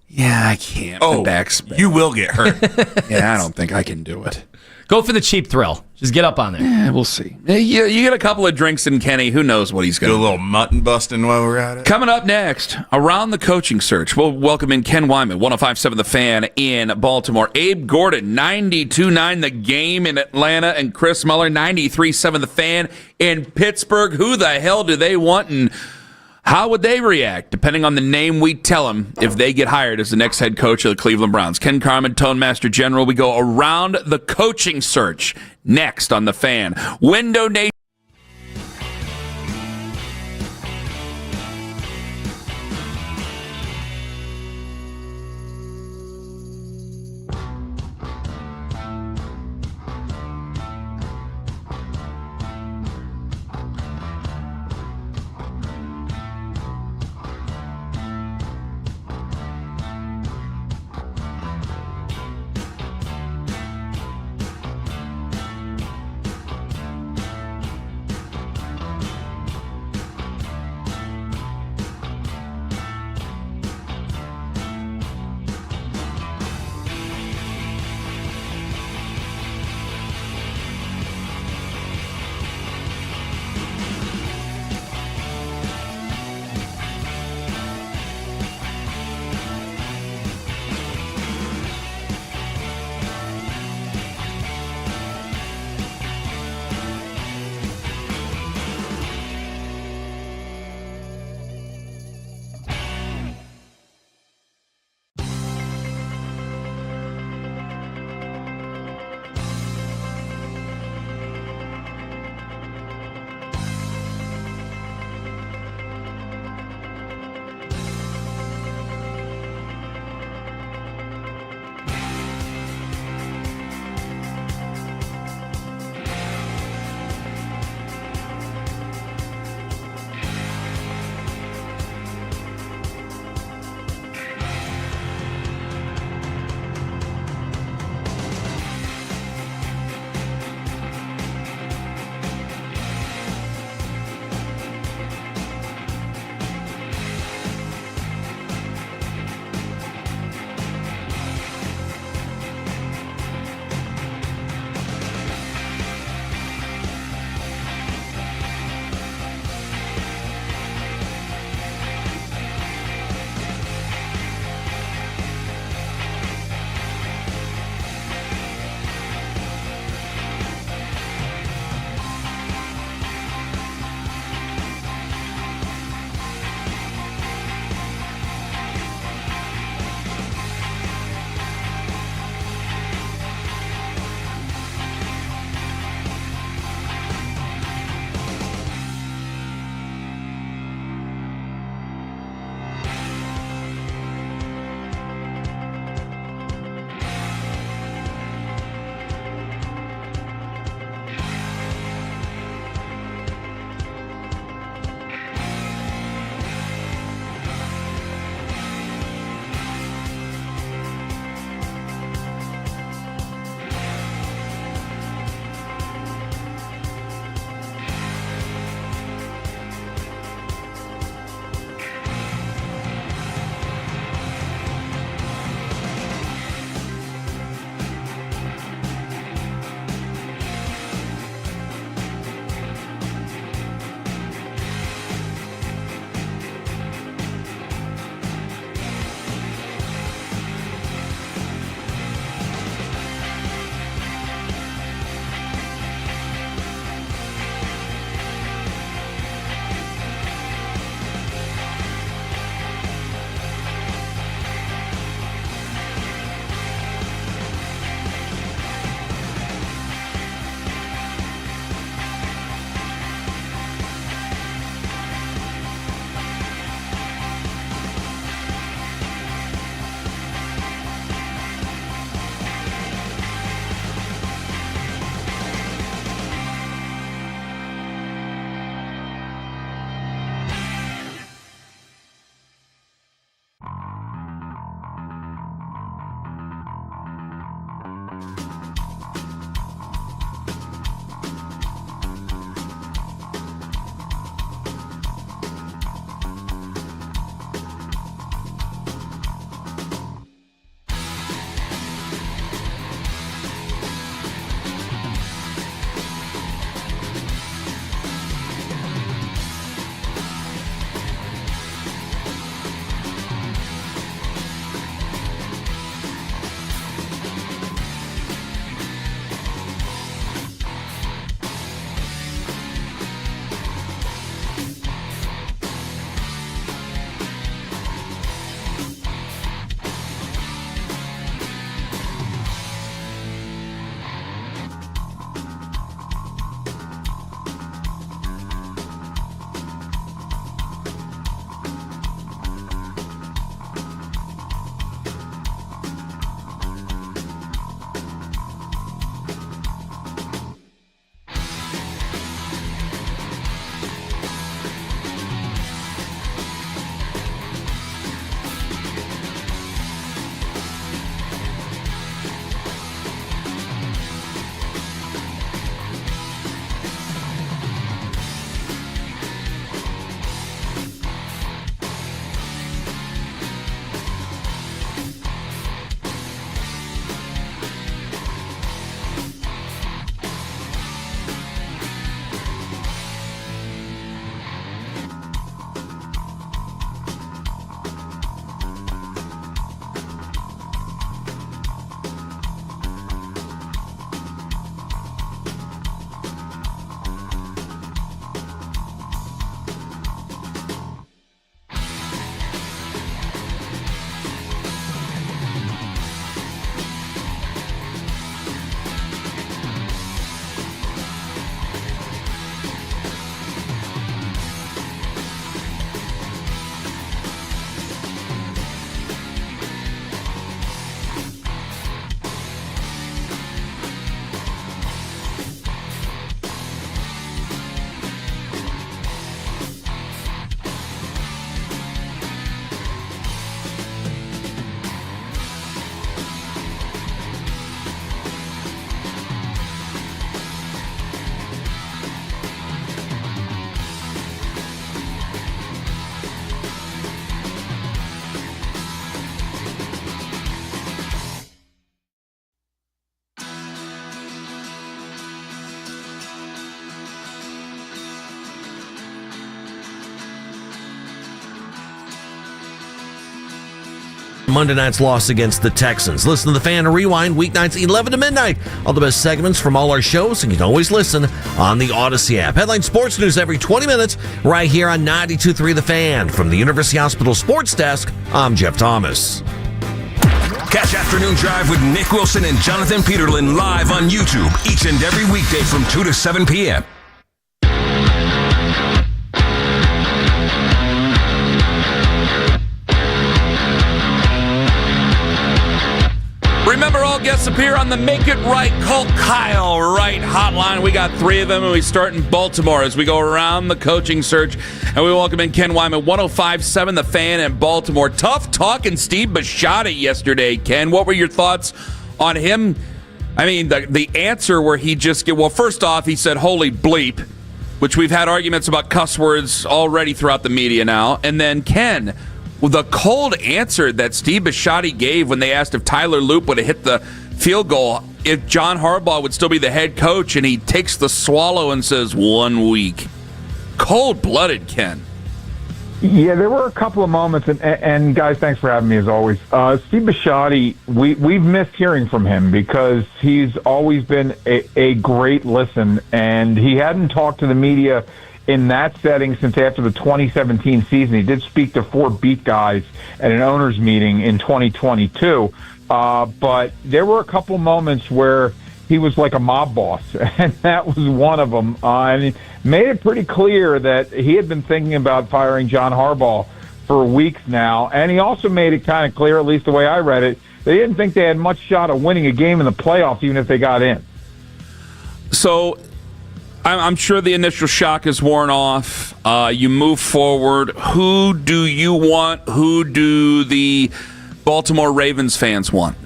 Yeah, I can't. Oh, my back's bad. You will get hurt. Yeah, I don't think I can do it. Go for the cheap thrill. Just get up on there. Yeah, we'll see. You get a couple of drinks in Kenny. Who knows what he's going to do? A little mutton busting while we're at it. Coming up next, around the coaching search, we'll welcome in Ken Wyman, 105.7 The Fan in Baltimore. Abe Gordon, 92.9 The Game in Atlanta. And Chris Muller, 93.7 The Fan in Pittsburgh. Who the hell do they want, and how would they react, depending on the name we tell them, if they get hired as the next head coach of the Cleveland Browns? Ken Carman, Tone Master General. We go around the coaching search next on The Fan. Window Nation. Monday night's loss against the Texans. Listen to The Fan and Rewind weeknights 11 to midnight. All the best segments from all our shows, and you can always listen on the Odyssey app. Headline sports news every 20 minutes right here on 92.3 The Fan. From the University Hospital Sports Desk, I'm Jeff Thomas. Catch Afternoon Drive with Nick Wilson and Jonathan Peterlin live on YouTube each and every weekday from 2 to 7 p.m. Remember, all guests appear on the Make It Right, Call Kyle Right hotline. We got 3 of them, and we start in Baltimore as we go around the coaching search. And we welcome in Ken Wyman, 105.7 The Fan in Baltimore. Tough talking Steve Bisciotti yesterday, Ken. What were your thoughts on him? I mean, the answer where he just well, first off, he said, holy bleep, which we've had arguments about cuss words already throughout the media now. And then, Ken, the cold answer that Steve Bisciotti gave when they asked if Tyler Loop would have hit the field goal, if John Harbaugh would still be the head coach, and he takes the swallow and says 1 week. Cold-blooded, Ken. Yeah, there were a couple of moments, and guys, thanks for having me as always. Steve Bisciotti, we've missed hearing from him because he's always been a great listen, and he hadn't talked to the media in that setting since after the 2017 season. He did speak to 4 beat guys at an owners meeting in 2022, but there were a couple moments where he was like a mob boss, and that was one of them. And he made it pretty clear that he had been thinking about firing John Harbaugh for weeks now, and he also made it kind of clear, at least the way I read it, they didn't think they had much shot of winning a game in the playoffs, even if they got in. So I'm sure the initial shock is worn off. You move forward. Who do you want? Who do the Baltimore Ravens fans want?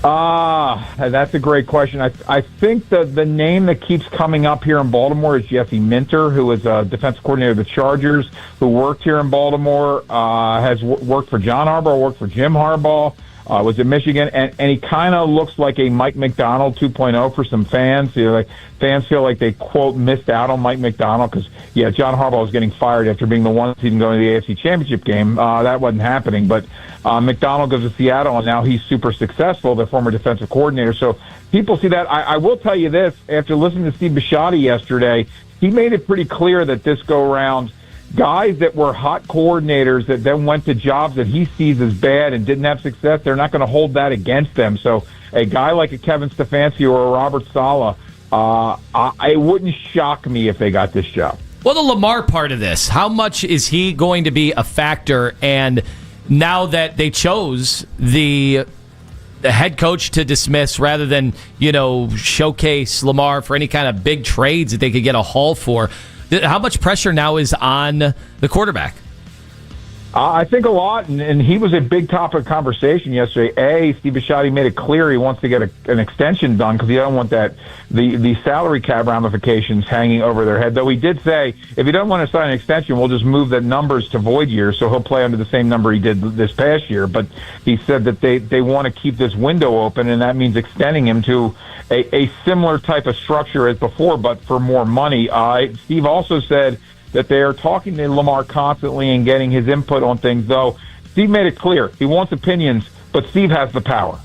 That's a great question. I think the name that keeps coming up here in Baltimore is Jesse Minter, who is a defensive coordinator of the Chargers, who worked here in Baltimore, has worked for John Harbaugh, worked for Jim Harbaugh, was at Michigan, and he kind of looks like a Mike McDonald 2.0 for some fans. You know, like fans feel like they, quote, missed out on Mike McDonald because, yeah, John Harbaugh was getting fired after being the one seed and going to the AFC Championship game. That wasn't happening, but McDonald goes to Seattle, and now he's super successful, the former defensive coordinator. So people see that. I will tell you this, after listening to Steve Bisciotti yesterday, he made it pretty clear that this go-around, guys that were hot coordinators that then went to jobs that he sees as bad and didn't have success, they're not going to hold that against them. So a guy like a Kevin Stefanski or a Robert Saleh, it wouldn't shock me if they got this job. Well, the Lamar part of this, how much is he going to be a factor? And now that they chose the head coach to dismiss rather than, showcase Lamar for any kind of big trades that they could get a haul for, how much pressure now is on the quarterback? I think a lot, and he was a big topic of conversation yesterday. Steve Bisciotti made it clear he wants to get an extension done because he doesn't want the salary cap ramifications hanging over their head. Though he did say, if he doesn't want to sign an extension, we'll just move the numbers to void years, so he'll play under the same number he did this past year. But he said that they want to keep this window open, and that means extending him to a similar type of structure as before, but for more money. Steve also said that they are talking to Lamar constantly and getting his input on things, though Steve made it clear. He wants opinions, but Steve has the power.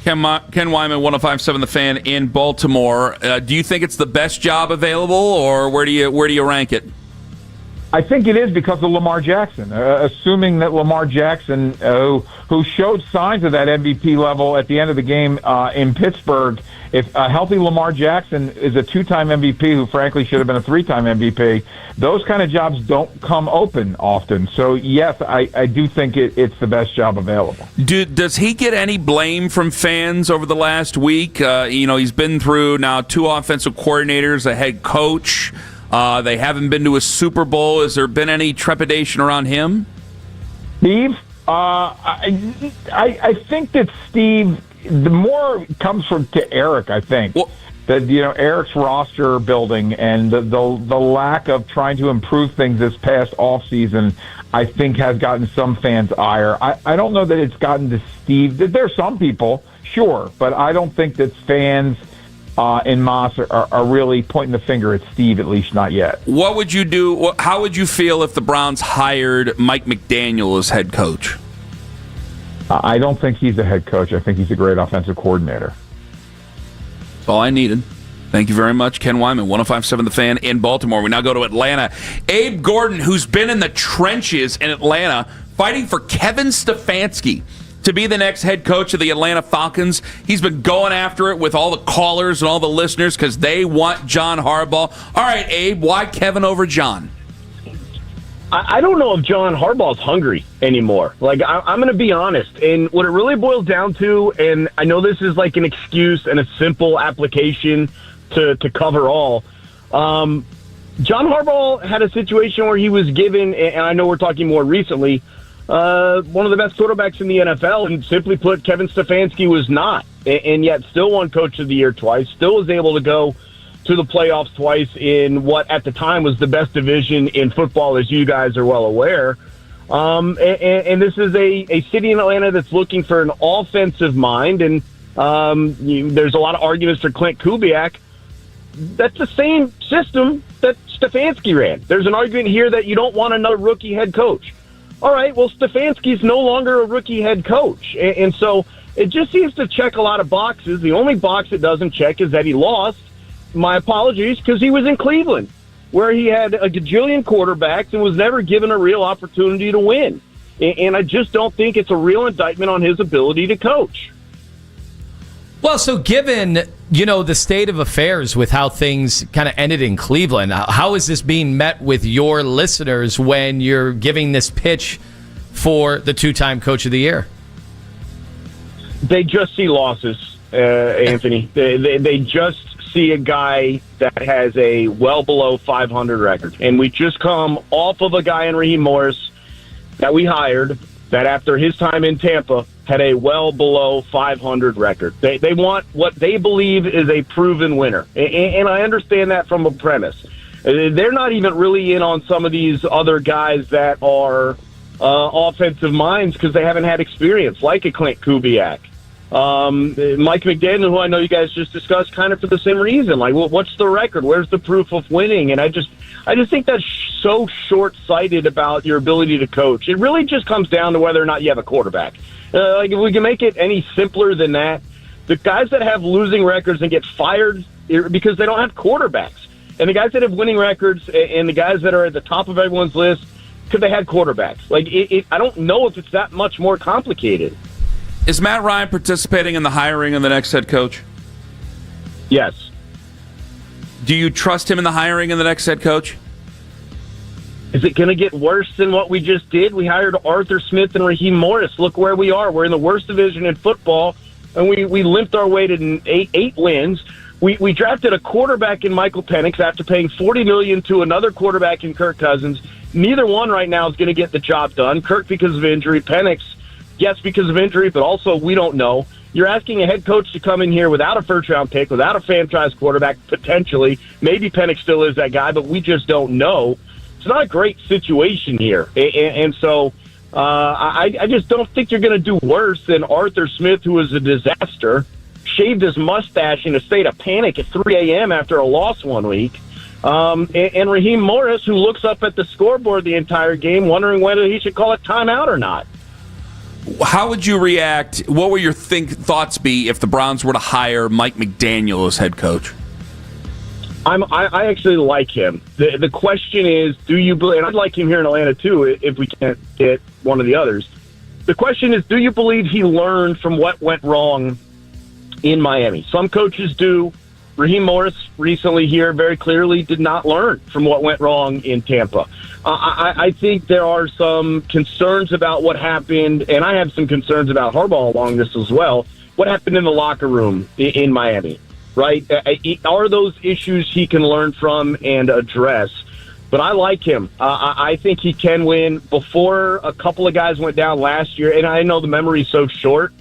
Ken Wyman, 105.7 The Fan in Baltimore. Do you think it's the best job available, or where do you rank it? I think it is because of Lamar Jackson. Assuming that Lamar Jackson, who showed signs of that MVP level at the end of the game in Pittsburgh, if a healthy Lamar Jackson is a 2-time MVP who frankly should have been a 3-time MVP, those kind of jobs don't come open often. So, yes, I do think it's the best job available. Does he get any blame from fans over the last week? He's been through now 2 offensive coordinators, a head coach. They haven't been to a Super Bowl. Has there been any trepidation around him? Steve? I think that Steve, the more comes to Eric, I think. Well, that Eric's roster building and the lack of trying to improve things this past offseason, I think has gotten some fans' ire. I don't know that it's gotten to Steve. There's some people, sure, but I don't think that fans in Moss are really pointing the finger at Steve, at least not yet. What would you do? How would you feel if the Browns hired Mike McDaniel as head coach? I don't think he's a head coach. I think he's a great offensive coordinator. That's all I needed. Thank you very much, Ken Wyman, 105.7 The Fan in Baltimore. We now go to Atlanta. Abe Gordon, who's been in the trenches in Atlanta, fighting for Kevin Stefanski to be the next head coach of the Atlanta Falcons. He's been going after it with all the callers and all the listeners because they want John Harbaugh. All right, Abe, why Kevin over John? I don't know if John Harbaugh's hungry anymore. Like, I'm going to be honest. And what it really boils down to, and I know this is like an excuse and a simple application to cover all. John Harbaugh had a situation where he was given, and I know we're talking more recently, one of the best quarterbacks in the NFL, and simply put, Kevin Stefanski was not. And yet still won Coach of the Year twice, still was able to go to the playoffs twice in what at the time was the best division in football, as you guys are well aware. And this is a city in Atlanta that's looking for an offensive mind, and there's a lot of arguments for Clint Kubiak. That's the same system that Stefanski ran. There's an argument here that you don't want another rookie head coach. All right, well, Stefanski's no longer a rookie head coach, and so it just seems to check a lot of boxes. The only box it doesn't check is that he lost. My apologies, because he was in Cleveland, where he had a gajillion quarterbacks and was never given a real opportunity to win. And I just don't think it's a real indictment on his ability to coach. Well, so given, the state of affairs with how things kind of ended in Cleveland, how is this being met with your listeners when you're giving this pitch for the two-time Coach of the Year? They just see losses, Anthony. They just see a guy that has a well below 500 record. And we just come off of a guy in Raheem Morris that we hired that after his time in Tampa had a well below 500 record. They want what they believe is a proven winner. And I understand that from a premise. They're not even really in on some of these other guys that are offensive minds because they haven't had experience, like a Clint Kubiak. Mike McDaniel, who I know you guys just discussed, kind of for the same reason. Like, well, what's the record? Where's the proof of winning? And I just think that's so short-sighted about your ability to coach. It really just comes down to whether or not you have a quarterback. Like, if we can make it any simpler than that, the guys that have losing records and get fired because they don't have quarterbacks, and the guys that have winning records and the guys that are at the top of everyone's list because they had quarterbacks. Like, I don't know if it's that much more complicated. Is Matt Ryan participating in the hiring of the next head coach? Yes. Do you trust him in the hiring of the next head coach? Is it going to get worse than what we just did? We hired Arthur Smith and Raheem Morris. Look where we are. We're in the worst division in football, and we limped our way to eight wins. We drafted a quarterback in Michael Penix after paying $40 million to another quarterback in Kirk Cousins. Neither one right now is going to get the job done. Kirk because of injury, Penix, yes, because of injury, but also we don't know. You're asking a head coach to come in here without a first-round pick, without a franchise quarterback, potentially. Maybe Penix still is that guy, but we just don't know. It's not a great situation here. And so I just don't think you're going to do worse than Arthur Smith, who was a disaster, shaved his mustache in a state of panic at 3 a.m. after a loss one week. And Raheem Morris, who looks up at the scoreboard the entire game, wondering whether he should call a timeout or not. How would you react? What would your thoughts be if the Browns were to hire Mike McDaniel as head coach? I actually like him. The question is, do you believe, and I'd like him here in Atlanta too if we can't get one of the others. The question is, do you believe he learned from what went wrong in Miami? Some coaches do. Raheem Morris recently here very clearly did not learn from what went wrong in Tampa. I think there are some concerns about what happened, and I have some concerns about Harbaugh along this as well. What happened in the locker room in Miami, right? Are those issues he can learn from and address? But I like him. I think he can win. Before a couple of guys went down last year, and I know the memory's so short,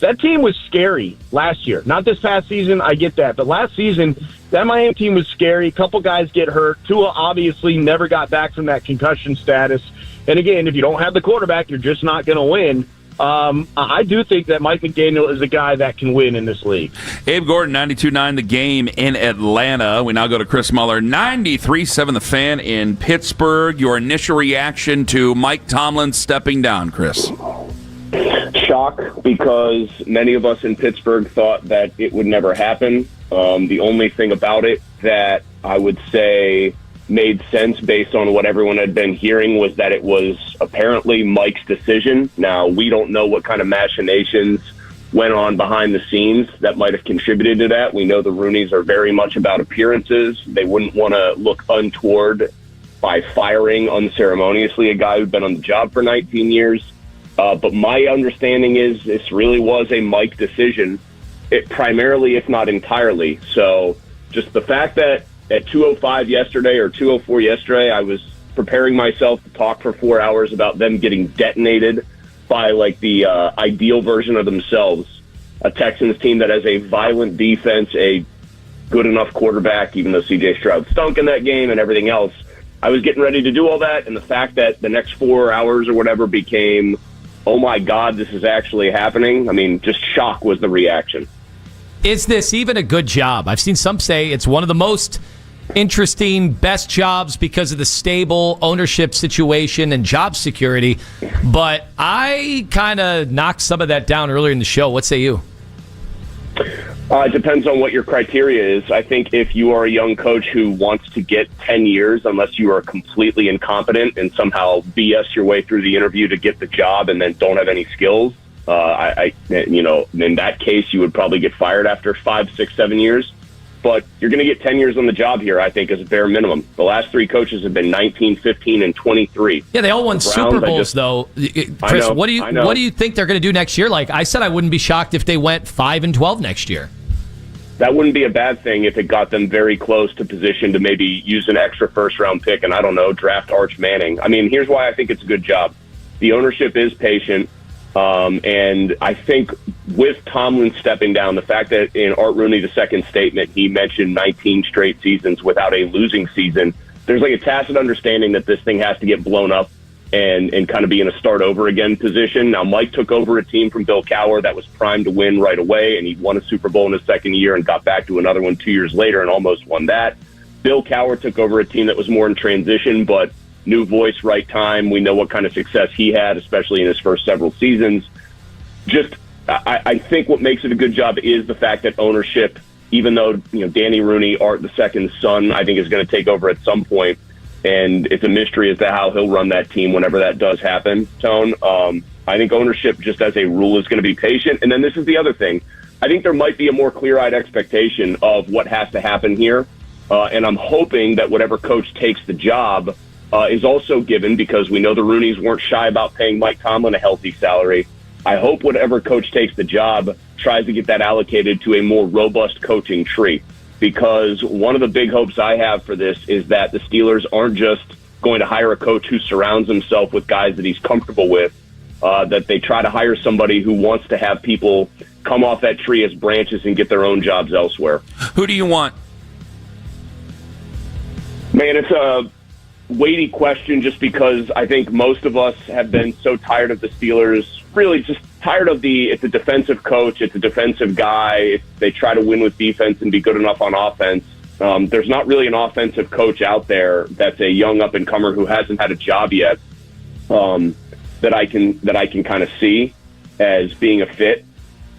that team was scary last year. Not this past season, I get that. But last season, that Miami team was scary. A couple guys get hurt. Tua obviously never got back from that concussion status. And again, if you don't have the quarterback, you're just not going to win. I do think that Mike McDaniel is a guy that can win in this league. Abe Gordon, 92.9 The Game in Atlanta. We now go to Chris Muller, 93.7 The Fan in Pittsburgh. Your initial reaction to Mike Tomlin stepping down, Chris? shock because many of us in Pittsburgh thought that it would never happen. The only thing about it that I would say made sense based on what everyone had been hearing was that it was apparently Mike's decision. Now, we don't know what kind of machinations went on behind the scenes that might have contributed to that. We know the Rooneys are very much about appearances. They wouldn't want to look untoward by firing unceremoniously a guy who'd been on the job for 19 years. But my understanding is this really was a Mike decision, primarily, if not entirely. So just the fact that at 2:05 yesterday or 2:04 yesterday, I was preparing myself to talk for 4 hours about them getting detonated by like the ideal version of themselves, a Texans team that has a violent defense, a good enough quarterback, even though C.J. Stroud stunk in that game and everything else. I was getting ready to do all that, and the fact that the next 4 hours or whatever became, oh my God, this is actually happening. I mean, just shock was the reaction. Is this even a good job? I've seen some say it's one of the most interesting, best jobs because of the stable ownership situation and job security. But I kind of knocked some of that down earlier in the show. What say you? It depends on what your criteria is. I think if you are a young coach who wants to get 10 years, unless you are completely incompetent and somehow BS your way through the interview to get the job and then don't have any skills, in that case, you would probably get fired after 5, 6, 7 years. But you're going to get 10 years on the job here, I think, as a bare minimum. The last three coaches have been 19, 15, and 23. Yeah, they all won Super Bowls, though. Chris, what do you think they're going to do next year? Like I said, I wouldn't be shocked if they went 5-12 next year. That wouldn't be a bad thing if it got them very close to position to maybe use an extra first-round pick and, I don't know, draft Arch Manning. I mean, here's why I think it's a good job. The ownership is patient. And I think with Tomlin stepping down, the fact that in Art Rooney II's statement, he mentioned 19 straight seasons without a losing season, there's like a tacit understanding that this thing has to get blown up and kind of be in a start over again position. Now, Mike took over a team from Bill Cowher that was primed to win right away, and he won a Super Bowl in his second year and got back to another one 2 years later and almost won that. Bill Cowher took over a team that was more in transition, but new voice, right time. We know what kind of success he had, especially in his first several seasons. I think what makes it a good job is the fact that ownership, even though Danny Rooney, Art II's son, I think is going to take over at some point, and it's a mystery as to how he'll run that team whenever that does happen, Tone. I think ownership, just as a rule, is going to be patient. And then this is the other thing. I think there might be a more clear-eyed expectation of what has to happen here, and I'm hoping that whatever coach takes the job is also given, because we know the Rooneys weren't shy about paying Mike Tomlin a healthy salary. I hope whatever coach takes the job tries to get that allocated to a more robust coaching tree, because one of the big hopes I have for this is that the Steelers aren't just going to hire a coach who surrounds himself with guys that he's comfortable with, that they try to hire somebody who wants to have people come off that tree as branches and get their own jobs elsewhere. Who do you want? Man, it's a weighty question, just because I think most of us have been so tired of the Steelers, really just tired of it's a defensive coach, it's a defensive guy, they try to win with defense and be good enough on offense. There's not really an offensive coach out there that's a young up-and-comer who hasn't had a job yet that I can kind of see as being a fit.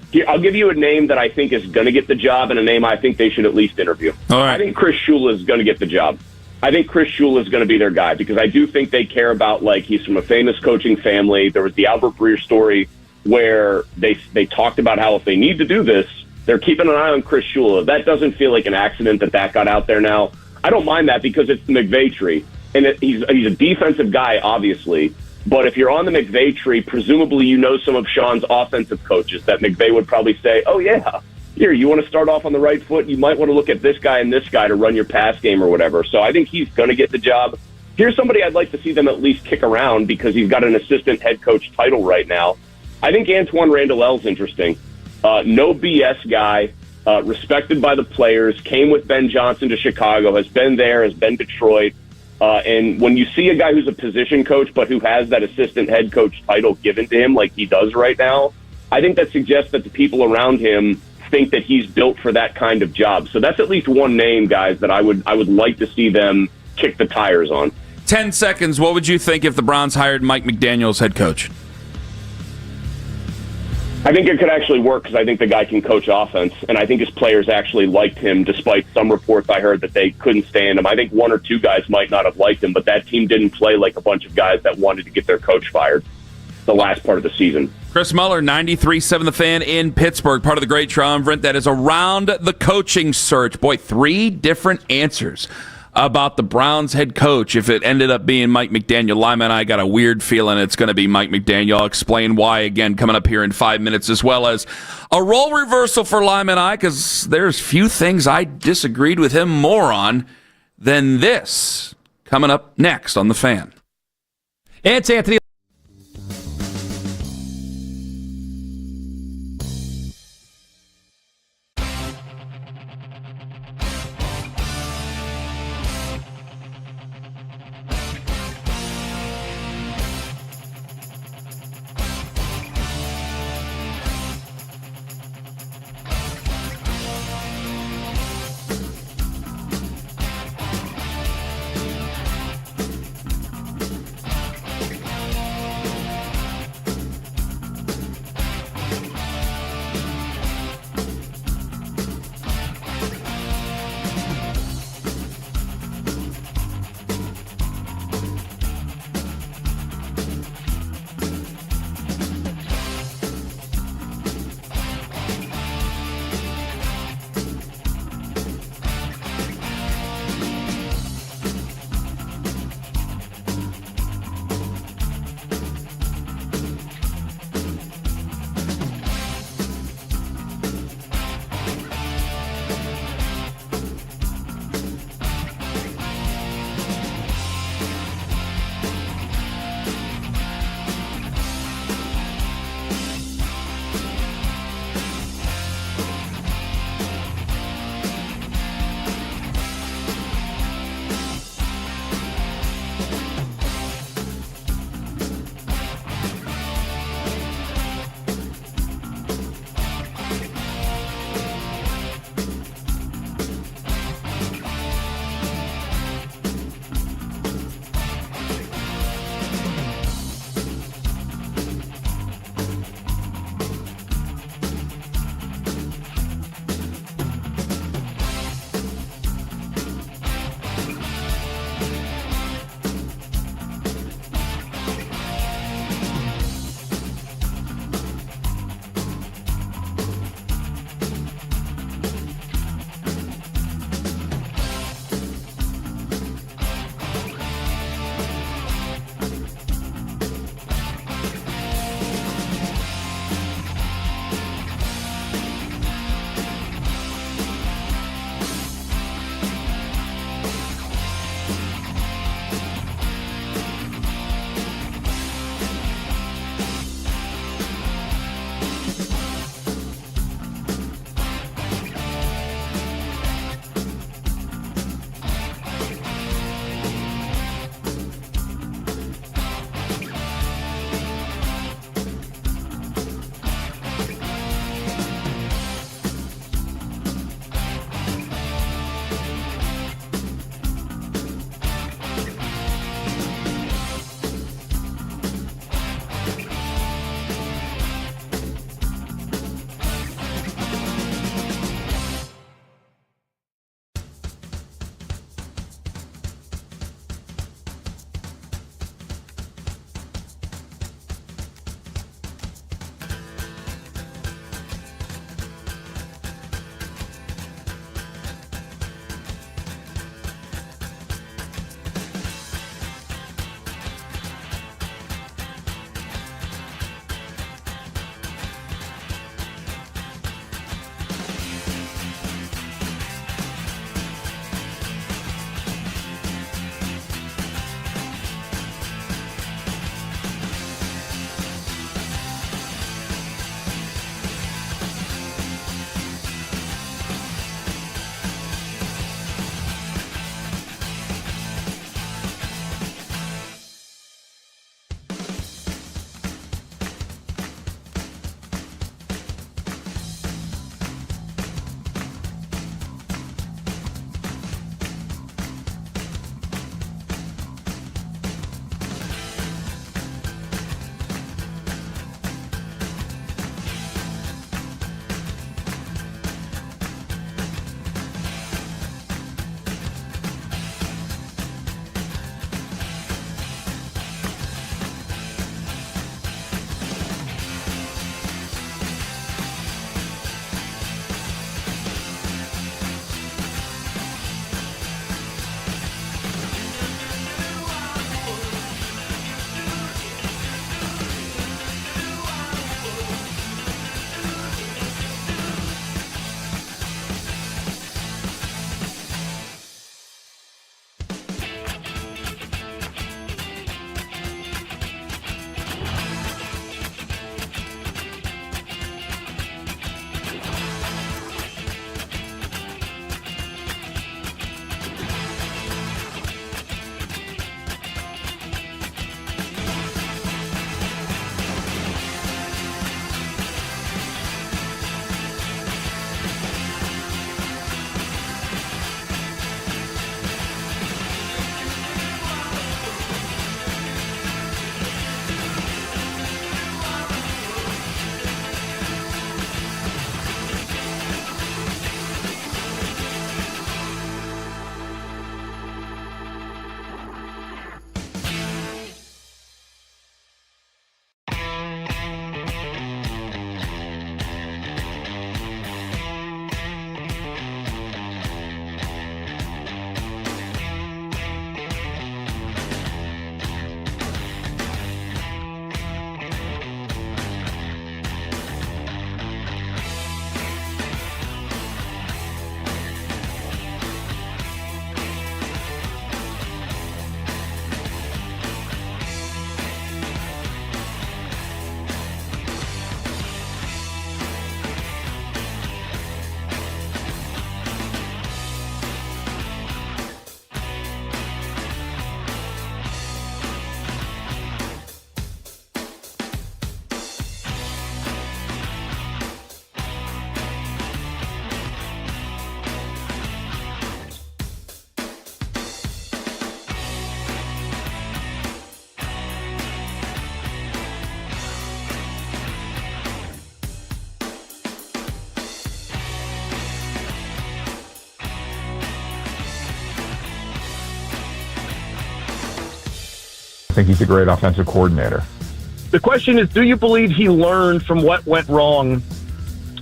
Here, I'll give you a name that I think is going to get the job and a name I think they should at least interview. All right. I think Chris Shula is going to get the job. I think Chris Shula is going to be their guy, because I do think they care about, like, he's from a famous coaching family. There was the Albert Breer story where they talked about how if they need to do this, they're keeping an eye on Chris Shula. That doesn't feel like an accident that got out there now. I don't mind that, because it's the McVay tree. And he's a defensive guy, obviously. But if you're on the McVay tree, presumably you know some of Sean's offensive coaches that McVay would probably say, oh, yeah, here, you want to start off on the right foot? You might want to look at this guy and this guy to run your pass game or whatever. So I think he's going to get the job. Here's somebody I'd like to see them at least kick around, because he's got an assistant head coach title right now. I think Antoine Randall's interesting. No BS guy, respected by the players, came with Ben Johnson to Chicago, has been there, has been Detroit. And when you see a guy who's a position coach but who has that assistant head coach title given to him like he does right now, I think that suggests that the people around him think that he's built for that kind of job. So that's at least one name, guys, that I would like to see them kick the tires on. 10 seconds. What would you think if the Browns hired Mike McDaniel as head coach? I think it could actually work because I think the guy can coach offense, and I think his players actually liked him, despite some reports I heard that they couldn't stand him. I think one or two guys might not have liked him, but that team didn't play like a bunch of guys that wanted to get their coach fired the last part of the season. Chris Muller, 93.7 The Fan in Pittsburgh, part of the great triumvirate that is around the coaching search. Boy, 3 different answers about the Browns head coach. If it ended up being Mike McDaniel, Lima and I got a weird feeling it's going to be Mike McDaniel. I'll explain why, again, coming up here in 5 minutes, as well as a role reversal for Lima and I, because there's few things I disagreed with him more on than this. Coming up next on The Fan. It's Anthony. I think he's a great offensive coordinator. The question is, do you believe he learned from what went wrong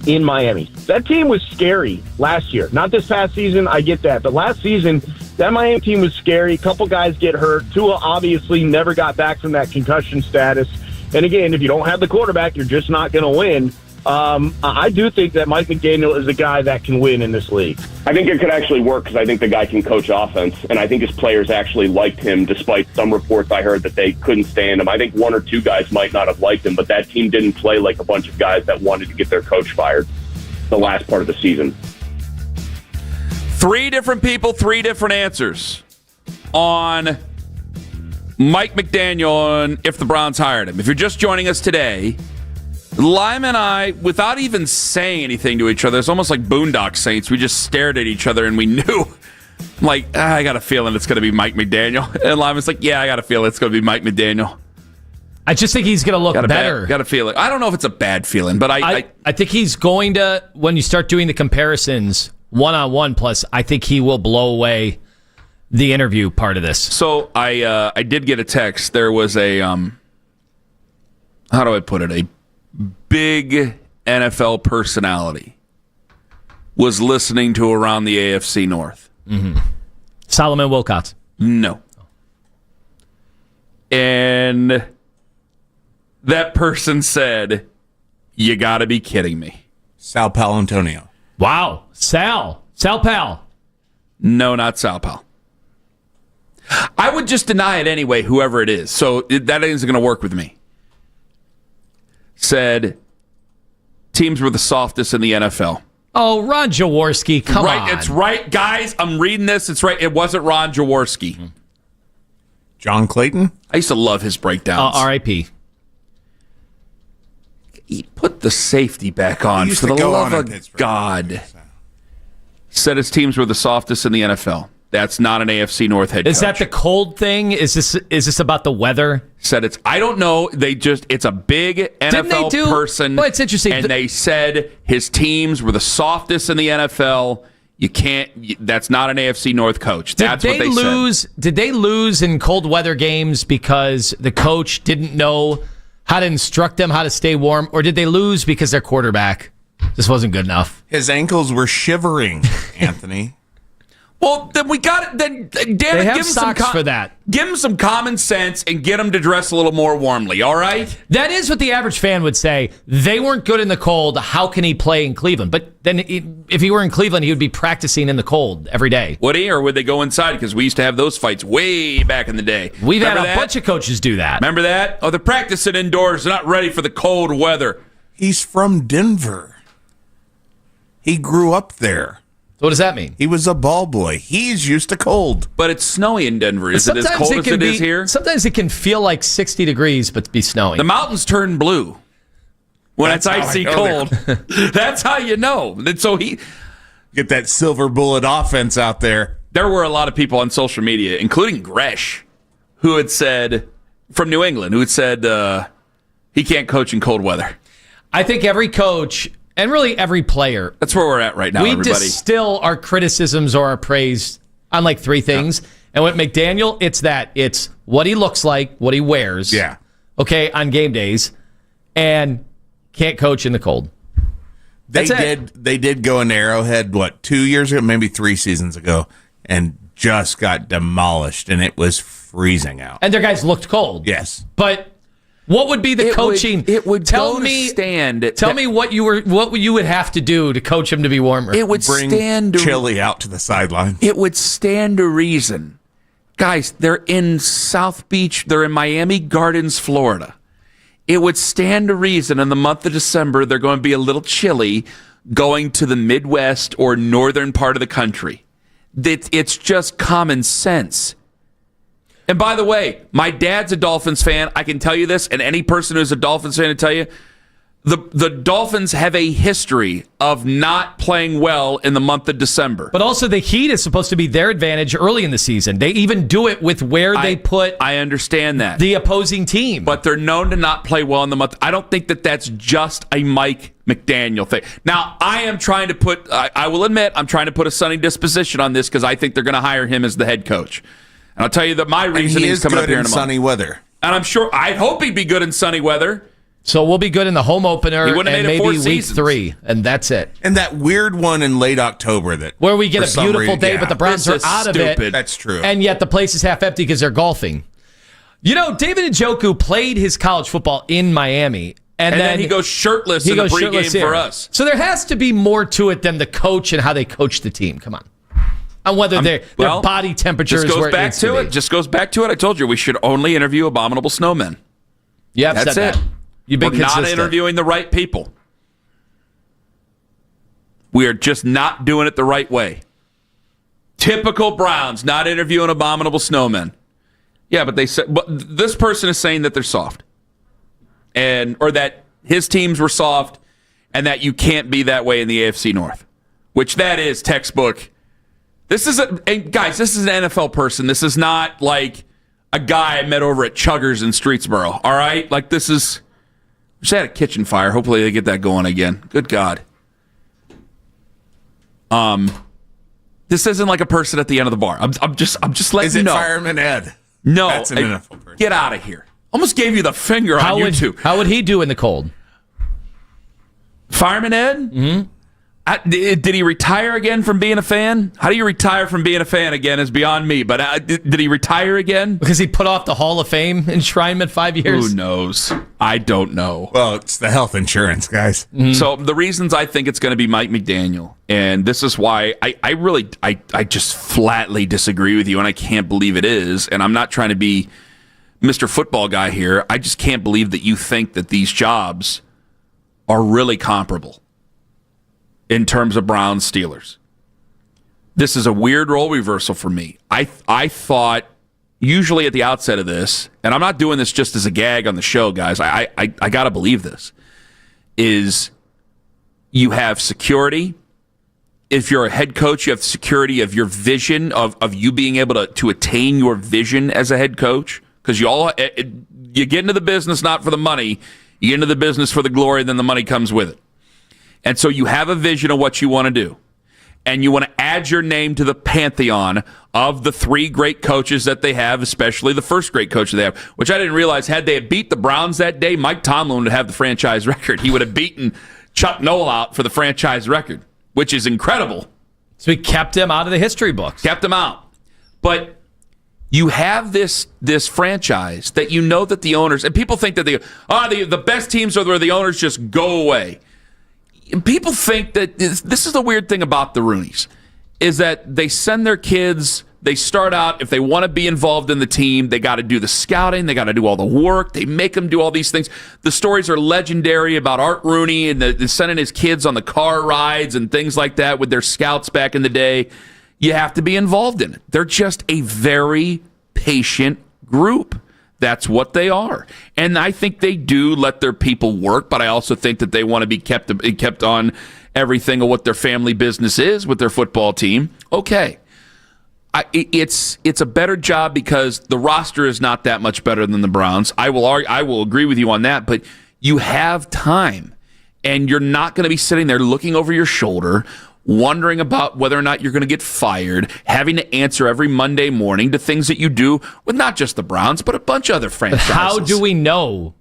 in Miami? That team was scary last year. Not this past season, I get that. But last season, that Miami team was scary. A couple guys get hurt. Tua obviously never got back from that concussion status. And again, if you don't have the quarterback, you're just not going to win. I do think that Mike McDaniel is a guy that can win in this league. I think it could actually work because I think the guy can coach offense, and I think his players actually liked him, despite some reports I heard that they couldn't stand him. I think one or two guys might not have liked him, but that team didn't play like a bunch of guys that wanted to get their coach fired the last part of the season. 3 different people, 3 different answers on Mike McDaniel and if the Browns hired him. If you're just joining us today, Lima and I, without even saying anything to each other, it's almost like Boondock Saints. We just stared at each other and we knew. I'm like, I got a feeling it's going to be Mike McDaniel. And Lima's like, yeah, I got a feeling it's going to be Mike McDaniel. I just think he's going to look better. Got a feeling. I don't know if it's a bad feeling, but I think he's going to, when you start doing the comparisons one-on-one, plus I think he will blow away the interview part of this. So I did get a text. There was a, how do I put it, a big NFL personality was listening to Around the AFC North. Mm-hmm. Solomon Wilcots. No. And that person said, you got to be kidding me. Sal Paolantonio. Wow. Sal Pal. No, not Sal Pal. I would just deny it anyway, whoever it is. So that isn't going to work with me. Said teams were the softest in the NFL. Oh, Ron Jaworski, come on. It's right, guys. I'm reading this. It's right. It wasn't Ron Jaworski. Mm-hmm. John Clayton? I used to love his breakdowns. R.I.P. He put the safety back on, for the love of God. Said his teams were the softest in the NFL. That's not an AFC North head coach. Is that the cold thing? Is this about the weather? Said I don't know. It's a big NFL person. Well, it's interesting. And they said his teams were the softest in the NFL. That's not an AFC North coach. That's what they said. Did they lose in cold weather games because the coach didn't know how to instruct them how to stay warm? Or did they lose because their quarterback just wasn't good enough? His ankles were shivering, Anthony. Well, then we got it. Then, damn they it, have give him socks for that. Give him some common sense and get him to dress a little more warmly. All right. That is what the average fan would say. They weren't good in the cold. How can he play in Cleveland? But then, if he were in Cleveland, he would be practicing in the cold every day. Would he, or would they go inside? Because we used to have those fights way back in the day. We've had a bunch of coaches do that. Remember that? Oh, they're practicing indoors. They're not ready for the cold weather. He's from Denver. He grew up there. What does that mean? He was a ball boy. He's used to cold. But it's snowy in Denver. Is it as cold as it is here? Sometimes it can feel like 60 degrees, but be snowing. The mountains turn blue when it's icy cold. That's how you know. And so he get that silver bullet offense out there. There were a lot of people on social media, including Gresh, who had said, from New England, who had said he can't coach in cold weather. I think every coach... And really every player. That's where we're at right now, everybody. We distill our criticisms or our praise on like 3 things. Yeah. And with McDaniel, it's what he looks like, what he wears. Yeah. Okay, on game days. And can't coach in the cold. They did go into Arrowhead, 2 years ago, maybe 3 seasons ago, and just got demolished, and it was freezing out. And their guys looked cold. Yes. But what would be the coaching? Tell me what you would have to do to coach him to be warmer. It would bring chili out to the sideline. It would stand to reason. Guys, they're in South Beach. They're in Miami Gardens, Florida. It would stand to reason in the month of December they're going to be a little chilly going to the Midwest or northern part of the country. It's just common sense. And by the way, my dad's a Dolphins fan. I can tell you this, and any person who's a Dolphins fan can tell you, the Dolphins have a history of not playing well in the month of December. But also the heat is supposed to be their advantage early in the season. They even do it with where they put I understand that. The opposing team. But they're known to not play well in the month. I don't think that's just a Mike McDaniel thing. Now, I am trying to put, I will admit, I'm trying to put a sunny disposition on this because I think they're going to hire him as the head coach. And I'll tell you that my reasoning is coming up good here in in a sunny moment. weather. And I'm sure, I'd hope he'd be good in sunny weather. So we'll be good in the home opener He and wouldn't have made it maybe 4 week seasons. 3, and that's it. And that weird one in late October where we get a beautiful day, but the Browns are This is out of stupid. it. That's true. And yet the place is half empty because they're golfing. You know, David Njoku played his college football in Miami. And then he goes shirtless in the pregame for us. So there has to be more to it than the coach and how they coach the team. Come on. And whether their body temperature is where it needs to be. Just goes back to it. I told you we should only interview abominable snowmen. Yeah, that's said it. That. You've been We're not consistent. interviewing the right people. We are just not doing it the right way. Typical Browns, not interviewing abominable snowmen. Yeah, but this person is saying that they're soft, or that his teams were soft, and that you can't be that way in the AFC North, which that is textbook. This is guys. This is an NFL person. This is not like a guy I met over at Chuggers in Streetsboro. All right, like this is. Just had a kitchen fire. Hopefully they get that going again. Good God. This isn't like a person at the end of the bar. I'm just letting you know. Is it Fireman Ed? No, That's an NFL person. Get out of here. Almost gave you the finger on YouTube. How would he do in the cold? Fireman Ed? Mm-hmm. Did he retire again from being a fan? How do you retire from being a fan again is beyond me. But did he retire again? Because he put off the Hall of Fame enshrinement 5 years? Who knows? I don't know. Well, it's the health insurance, guys. Mm-hmm. So the reasons I think it's going to be Mike McDaniel, and this is why I just flatly disagree with you, and I can't believe it is. And I'm not trying to be Mr. Football Guy here. I just can't believe that you think that these jobs are really comparable in terms of Browns Steelers. This is a weird role reversal for me. I thought usually at the outset of this, and I'm not doing this just as a gag on the show, guys. I got to believe this, is you have security. If you're a head coach, you have security of your vision, of you being able to attain your vision as a head coach. Because you get into the business not for the money, you get into the business for the glory, then the money comes with it. And so you have a vision of what you want to do. And you want to add your name to the pantheon of the 3 great coaches that they have, especially the first great coach that they have, which I didn't realize had they beat the Browns that day, Mike Tomlin would have the franchise record. He would have beaten Chuck Noll out for the franchise record, which is incredible. So we kept him out of the history books. Kept him out. But you have this franchise that you know that the owners, and people think that the best teams are where the owners just go away. People think that this is the weird thing about the Rooneys, is that they send their kids, they start out, if they want to be involved in the team, they got to do the scouting, they got to do all the work, they make them do all these things. The stories are legendary about Art Rooney and the sending his kids on the car rides and things like that with their scouts back in the day. You have to be involved in it. They're just a very patient group. That's what they are. And I think they do let their people work, but I also think that they want to be kept on everything of what their family business is with their football team. Okay. It's a better job because the roster is not that much better than the Browns. I will agree with you on that, but you have time, and you're not going to be sitting there looking over your shoulder wondering about whether or not you're going to get fired, having to answer every Monday morning to things that you do with not just the Browns, but a bunch of other franchises. How do we know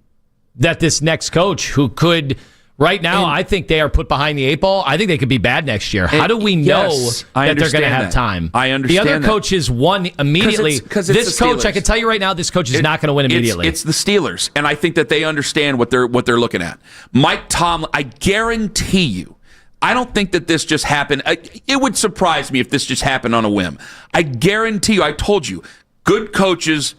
that this next coach who could, right now, I think they are put behind the 8 ball. I think they could be bad next year. How do we know that they're going to have time? I understand the other coaches won immediately. Because this coach, I can tell you right now, this coach is not going to win immediately. It's the Steelers, and I think that they understand what they're looking at. Mike Tomlin, I guarantee you, I don't think that this just happened. It would surprise me if this just happened on a whim. I guarantee you, I told you, good coaches,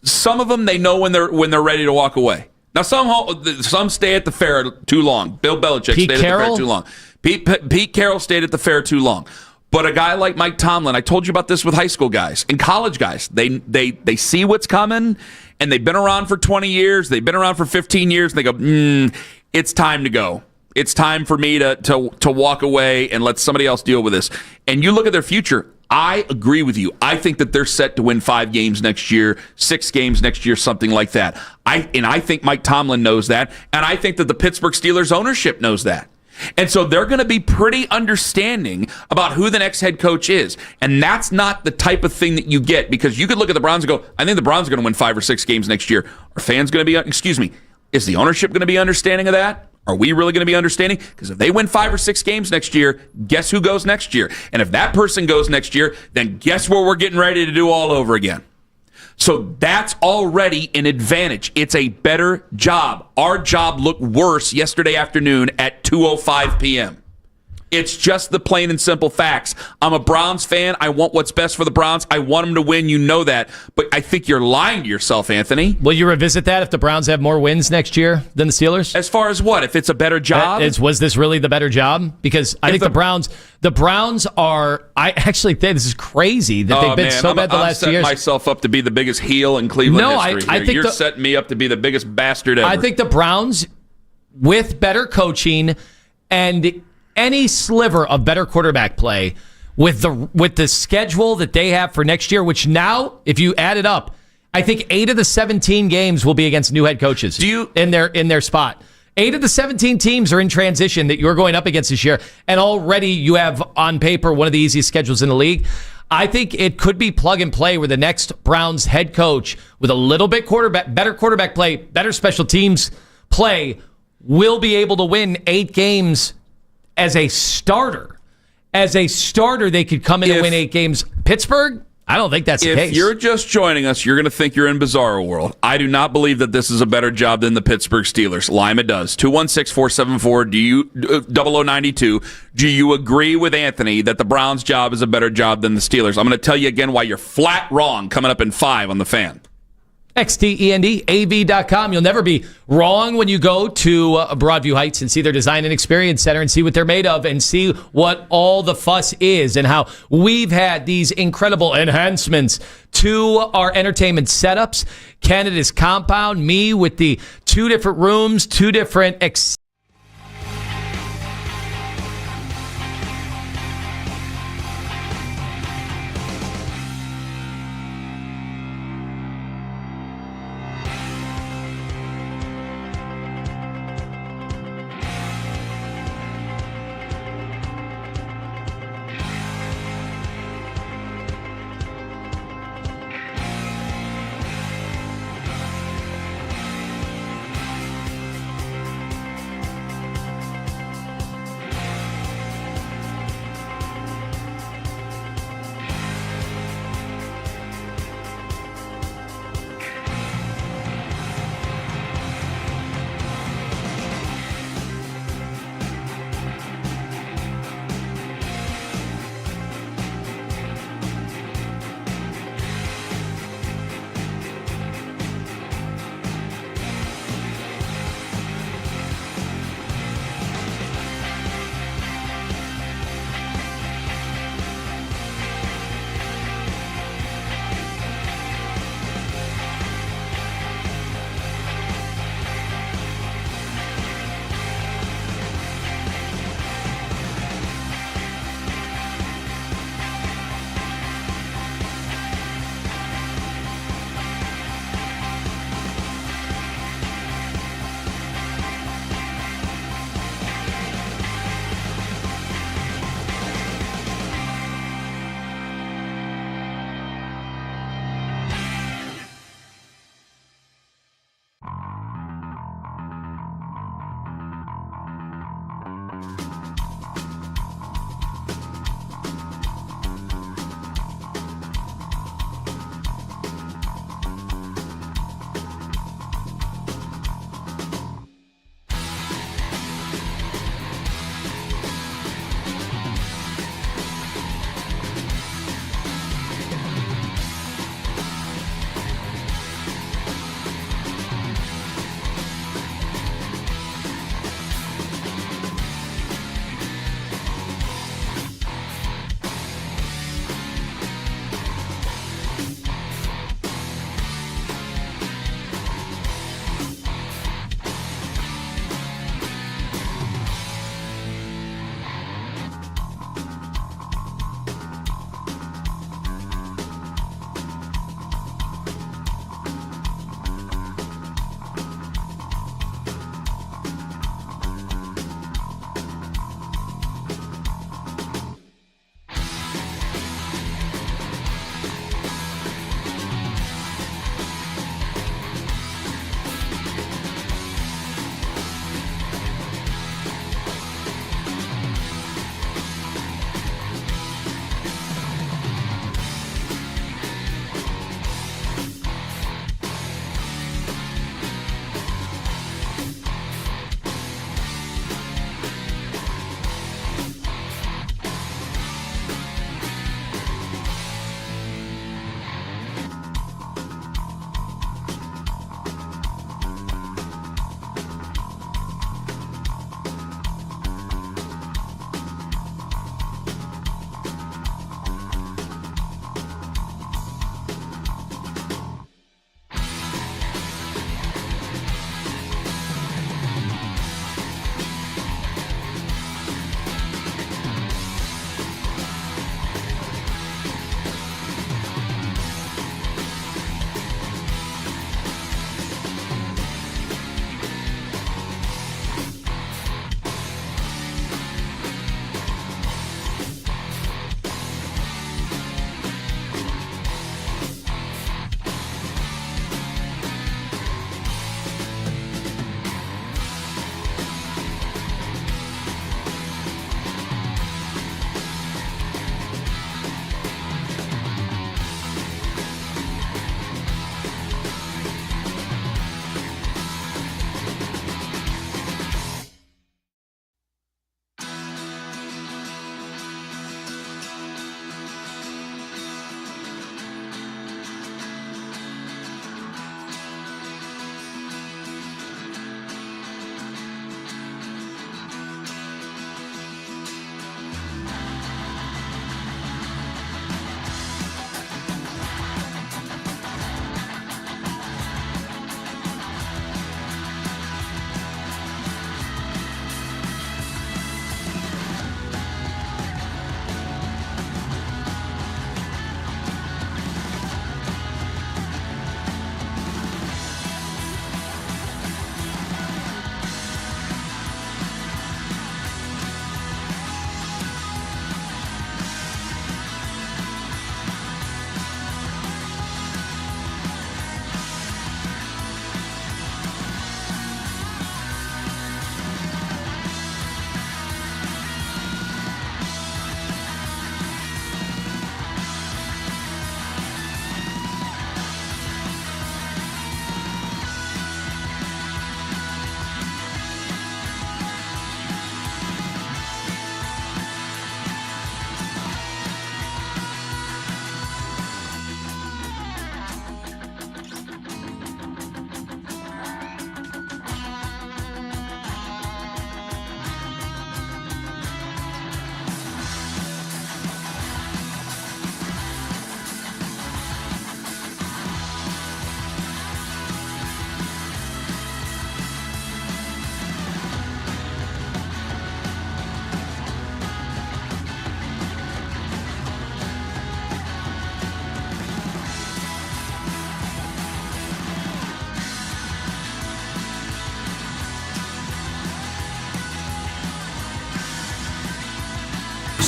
some of them, they know when they're ready to walk away. Now, some stay at the fair too long. Bill Belichick stayed at the fair too long. Pete Carroll stayed at the fair too long. But a guy like Mike Tomlin, I told you about this with high school guys and college guys. They see what's coming, and they've been around for 20 years. They've been around for 15 years, and they go, it's time to go. It's time for me to walk away and let somebody else deal with this. And you look at their future, I agree with you. I think that they're set to win 5 games next year, 6 games next year, something like that. I think Mike Tomlin knows that, and I think that the Pittsburgh Steelers ownership knows that. And so they're going to be pretty understanding about who the next head coach is. And that's not the type of thing that you get, because you could look at the Browns and go, I think the Browns are going to win 5 or 6 games next year. Are fans going to be, is the ownership going to be understanding of that? Are we really going to be understanding? Because if they win 5 or 6 games next year, guess who goes next year? And if that person goes next year, then guess what we're getting ready to do all over again? So that's already an advantage. It's a better job. Our job looked worse yesterday afternoon at 2:05 p.m. It's just the plain and simple facts. I'm a Browns fan. I want what's best for the Browns. I want them to win. You know that. But I think you're lying to yourself, Anthony. Will you revisit that if the Browns have more wins next year than the Steelers? As far as what? If it's a better job? Was this really the better job? Because I think the Browns are, I actually think this is crazy that they've been so bad the last 2 years. I'm setting myself up to be the biggest heel in Cleveland history. I think you're setting me up to be the biggest bastard ever. I think the Browns, with better coaching and any sliver of better quarterback play, with the schedule that they have for next year, which now, if you add it up, I think 8 of the 17 games will be against new head coaches. In their spot? 8 of the 17 teams are in transition that you're going up against this year, and already you have on paper one of the easiest schedules in the league. I think it could be plug and play where the next Browns head coach with a little bit better quarterback play, better special teams play, will be able to win 8 games as a starter. As a starter, they could come in and win 8 games. Pittsburgh? I don't think that's the case. If you're just joining us, you're going to think you're in Bizarro World. I do not believe that this is a better job than the Pittsburgh Steelers. Lima does. 216-474-0092. Do you agree with Anthony that the Browns job is a better job than the Steelers? I'm going to tell you again why you're flat wrong coming up in 5 on the Fan. XTENDAV.com. You'll never be wrong when you go to Broadview Heights and see their design and experience center and see what they're made of and see what all the fuss is and how we've had these incredible enhancements to our entertainment setups. Canada's compound, me with the 2 different rooms, 2 different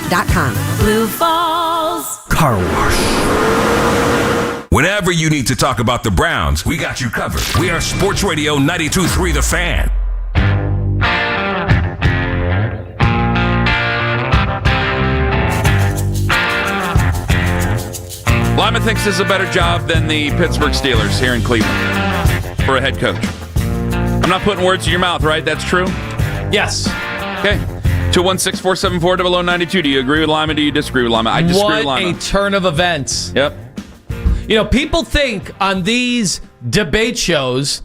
BlueFalls.com. Blue Falls Car wash. Whenever you need to talk about the Browns, we got you covered. We are Sports Radio 92.3 The Fan. Lima thinks this is a better job than the Pittsburgh Steelers here in Cleveland for a head coach. I'm not putting words in your mouth, right? That's true? Yes. Okay. 216-474-0092. Do you agree with Lima? Do you disagree with Lima? I disagree with Lima. What a turn of events. Yep. You know, people think on these debate shows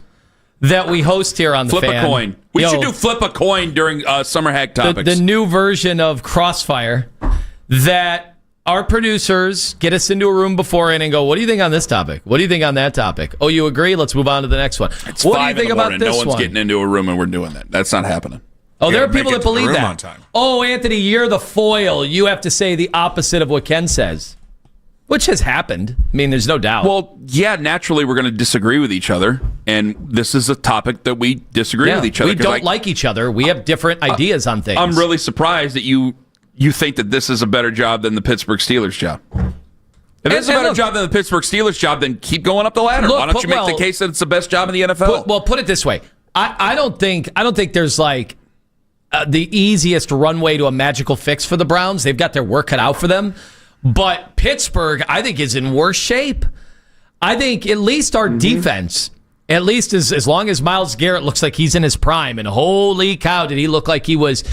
that we host here on the Flip Fan. a coin. We should do flip a coin during Summer Hack Topics. The new version of Crossfire that our producers get us into a room beforehand and go, what do you think on this topic? What do you think on that topic? Oh, you agree? Let's move on to the next one. It's what 5 do you think in the about morning. this No one's one? getting into a room and we're doing that. That's not happening. Oh, there are gotta people make that it to the believe room that. on time. Oh, Anthony, you're the foil. You have to say the opposite of what Ken says, which has happened. I mean, there's no doubt. Well, yeah, naturally we're going to disagree with each other, and this is a topic that we disagree with each other. We don't like each other. We have different ideas on things. I'm really surprised that you think that this is a better job than the Pittsburgh Steelers job. If it's a better job than the Pittsburgh Steelers job, then keep going up the ladder. Why don't you make the case that it's the best job in the NFL? Put it this way. I don't think there's like the easiest runway to a magical fix for the Browns. They've got their work cut out for them. But Pittsburgh, I think, is in worse shape. I think at least our defense, at least as long as Myles Garrett looks like he's in his prime, and holy cow, did he look like he was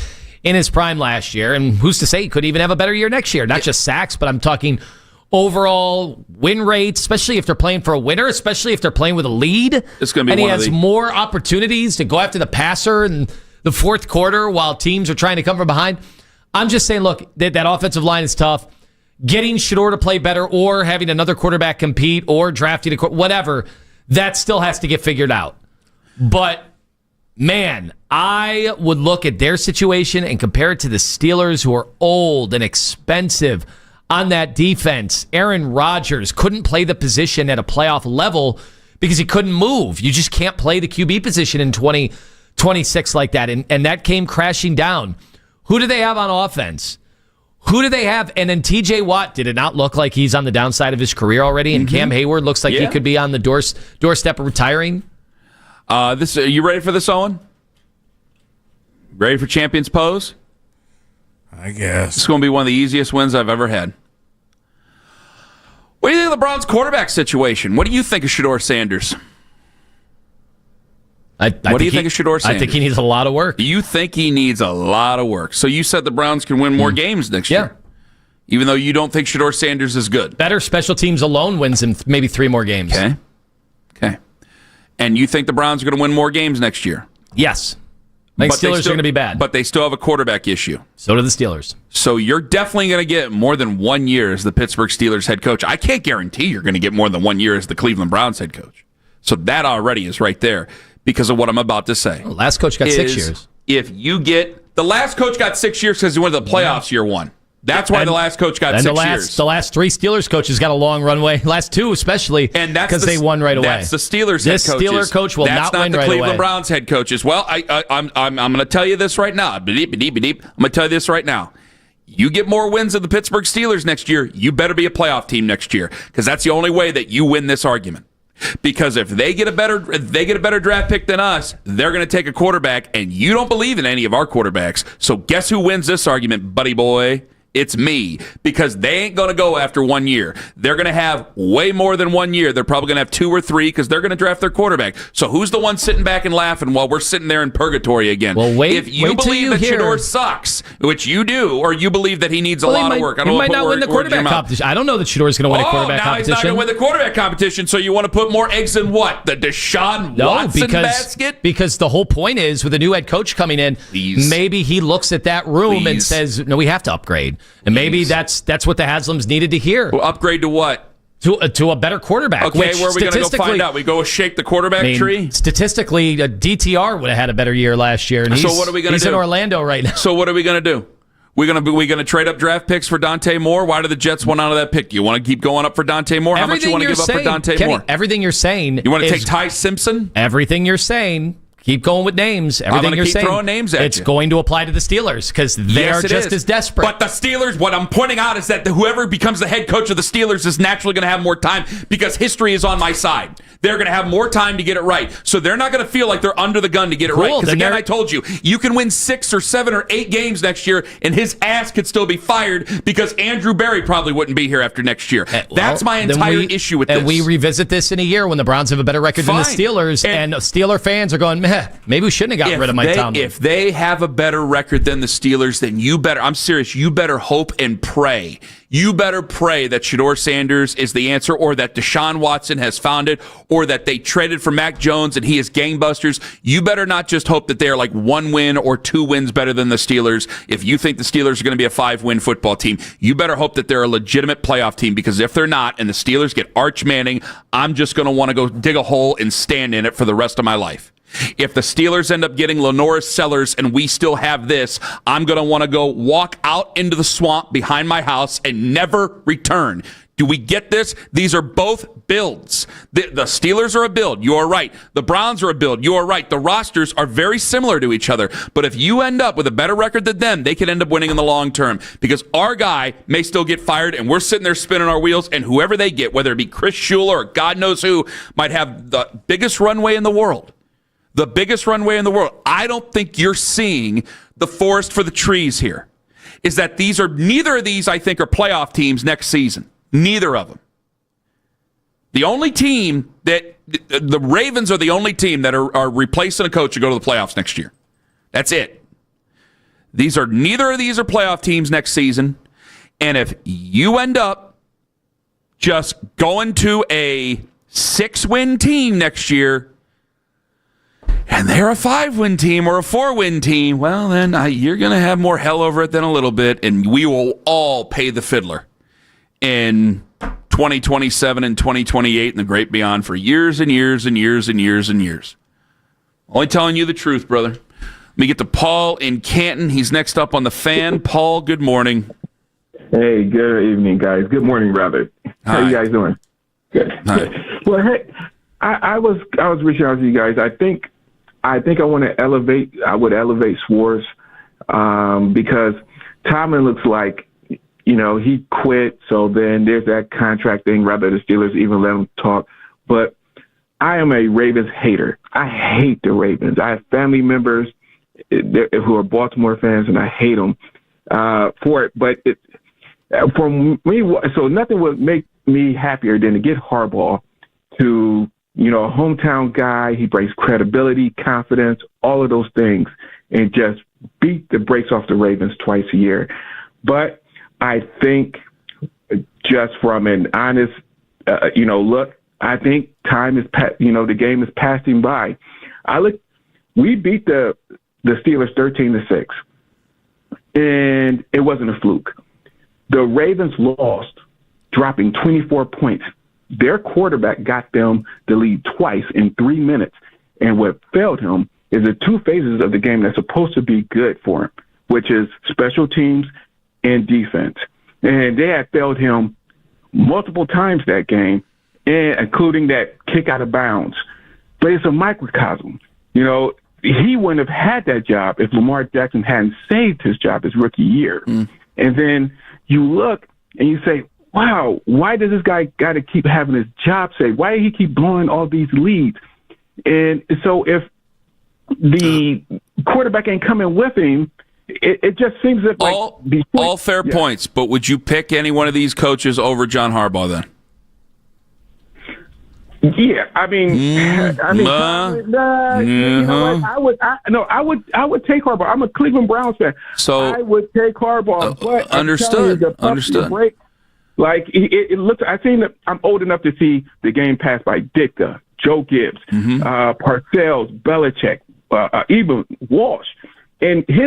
in his prime last year. And who's to say he could even have a better year next year? Not just sacks, but I'm talking overall win rates, especially if they're playing for a winner, especially if they're playing with a lead. It's going to be and one he of has more opportunities to go after the passer in the fourth quarter while teams are trying to come from behind. I'm just saying, look, that offensive line is tough. Getting Shador to play better or having another quarterback compete or drafting whatever, that still has to get figured out. But, man, I would look at their situation and compare it to the Steelers, who are old and expensive on that defense. Aaron Rodgers couldn't play the position at a playoff level because he couldn't move. You just can't play the QB position in 2026 like that. And that came crashing down. Who do they have on offense? Who do they have? And then TJ Watt, did it not look like he's on the downside of his career already? And Cam Hayward looks like he could be on the doorstep of retiring. Are you ready for this, Owen? Ready for Champions Pose? I guess. It's going to be one of the easiest wins I've ever had. What do you think of the Browns' quarterback situation? What do you think of Shador Sanders? What do you think of Shador Sanders? I think he needs a lot of work. You think he needs a lot of work. So you said the Browns can win more games next year. Even though you don't think Shador Sanders is good. Better special teams alone wins him maybe 3 more games. Okay. And you think the Browns are going to win more games next year? Yes. I think Steelers are going to be bad. But they still have a quarterback issue. So do the Steelers. So you're definitely going to get more than 1 year as the Pittsburgh Steelers head coach. I can't guarantee you're going to get more than 1 year as the Cleveland Browns head coach. So that already is right there because of what I'm about to say. Well, last coach got 6 years. If you get... The last coach got 6 years because he went to the playoffs year one. That's why the last coach got 6 years. The last 3 Steelers coaches got a long runway. Last 2 especially, and that's because they won right away. That's the Steelers head coaches. This Steeler coach will not win right away. That's not the Cleveland Browns head coaches. Well, I'm going to tell you this right now. I'm going to tell you this right now. You get more wins than the Pittsburgh Steelers next year, you better be a playoff team next year, because that's the only way that you win this argument. Because if they get a better draft pick than us, they're going to take a quarterback, and you don't believe in any of our quarterbacks. So guess who wins this argument, buddy boy? It's me, because they ain't going to go after 1 year. They're going to have way more than 1 year. They're probably going to have 2 or 3 because they're going to draft their quarterback. So who's the one sitting back and laughing while we're sitting there in purgatory again? Well, if you believe that Shador sucks, which you do, or you believe that he needs a lot of work, I don't he might not win the quarterback competition. I don't know that Shador's going to win a quarterback competition. Now he's not going to win the quarterback competition, so you want to put more eggs in what? The Deshaun Watson basket? Because the whole point is, with a new head coach coming in, maybe he looks at that room and says, no, we have to upgrade. And maybe that's what the Haslams needed to hear. Well, upgrade to what? To a better quarterback. Okay, where are we going to go find out? We go shake the quarterback tree? Statistically, DTR would have had a better year last year. And so what are we going to do? He's in Orlando right now. So what are we going to do? We going to trade up draft picks for Dante Moore? Why do the Jets want out of that pick? Do you want to keep going up for Dante Moore? How much you want to give up for Dante Moore? Everything you're saying. You want to take Ty Simpson? Everything you're saying. keep going with names. Everything you're saying, throwing names at it's you. going to apply to the Steelers because they are just as desperate. But the Steelers, what I'm pointing out is that whoever becomes the head coach of the Steelers is naturally going to have more time because history is on my side. They're going to have more time to get it right. So they're not going to feel like they're under the gun to get it right. Because again, I told you, you can win 6 or 7 or 8 games next year and his ass could still be fired because Andrew Berry probably wouldn't be here after next year. That's my entire issue with this. And we revisit this in a year when the Browns have a better record than the Steelers, and Steeler fans are going, meh, maybe we shouldn't have gotten rid of Mike Tomlin. If they have a better record than the Steelers, then I'm serious, you better hope and pray. You better pray that Shedeur Sanders is the answer, or that Deshaun Watson has found it, or that they traded for Mac Jones and he is gangbusters. You better not just hope that they are like 1 win or 2 wins better than the Steelers. If you think the Steelers are going to be a 5-win football team, you better hope that they're a legitimate playoff team, because if they're not and the Steelers get Arch Manning, I'm just going to want to go dig a hole and stand in it for the rest of my life. If the Steelers end up getting Lenoris Sellers and we still have this, I'm going to want to go walk out into the swamp behind my house and never return. Do we get this? These are both builds. The Steelers are a build. You are right. The Browns are a build. You are right. The rosters are very similar to each other. But if you end up with a better record than them, they could end up winning in the long term, because our guy may still get fired and we're sitting there spinning our wheels, and whoever they get, whether it be Chris Shula or God knows who, might have the biggest runway in the world. The biggest runway in the world. I don't think you're seeing the forest for the trees here. Is that neither of these, I think, are playoff teams next season. Neither of them. The only team the Ravens are the only team that are replacing a coach to go to the playoffs next year. That's it. Neither of these are playoff teams next season. And if you end up just going to a 6-win team next year, and they're a 5-win team or a 4-win team, well, then you're going to have more hell over it than a little bit, and we will all pay the fiddler in 2027 and 2028 and the great beyond for years and years and years and years and years. Only telling you the truth, brother. Let me get to Paul in Canton. He's next up on the Fan. Paul, good morning. Hey, good evening, guys. Good morning, rather. How you guys doing? Good. Hi. Well, hey, I was reaching out to you guys. I think I want to elevate. I would elevate Schwartz because Tomlin looks like, he quit. So then there's that contract thing. Rather, the Steelers even let him talk. But I am a Ravens hater. I hate the Ravens. I have family members who are Baltimore fans, and I hate them for it. But for me, so nothing would make me happier than to get Harbaugh to, a hometown guy. He brings credibility, confidence, all of those things, and just beat the brakes off the Ravens twice a year. But I think just from an honest, look, I think time is, the game is passing by. We beat the Steelers 13-6, and it wasn't a fluke. The Ravens lost, dropping 24 points. Their quarterback got them the lead twice in 3 minutes. And what failed him is the 2 phases of the game that's supposed to be good for him, which is special teams and defense. And they had failed him multiple times that game, and including that kick out of bounds. But it's a microcosm. He wouldn't have had that job if Lamar Jackson hadn't saved his job his rookie year. And then you look and you say, wow, why does this guy got to keep having his job saved? Why did he keep blowing all these leads? And so if the quarterback ain't coming with him, it just seems that all fair points. But would you pick any one of these coaches over John Harbaugh then? Yeah, I would take Harbaugh. I'm a Cleveland Browns fan, so I would take Harbaugh. But understood. Like it looks. I'm old enough to see the game passed by Ditka, Joe Gibbs, Parcells, Belichick, even Walsh, and he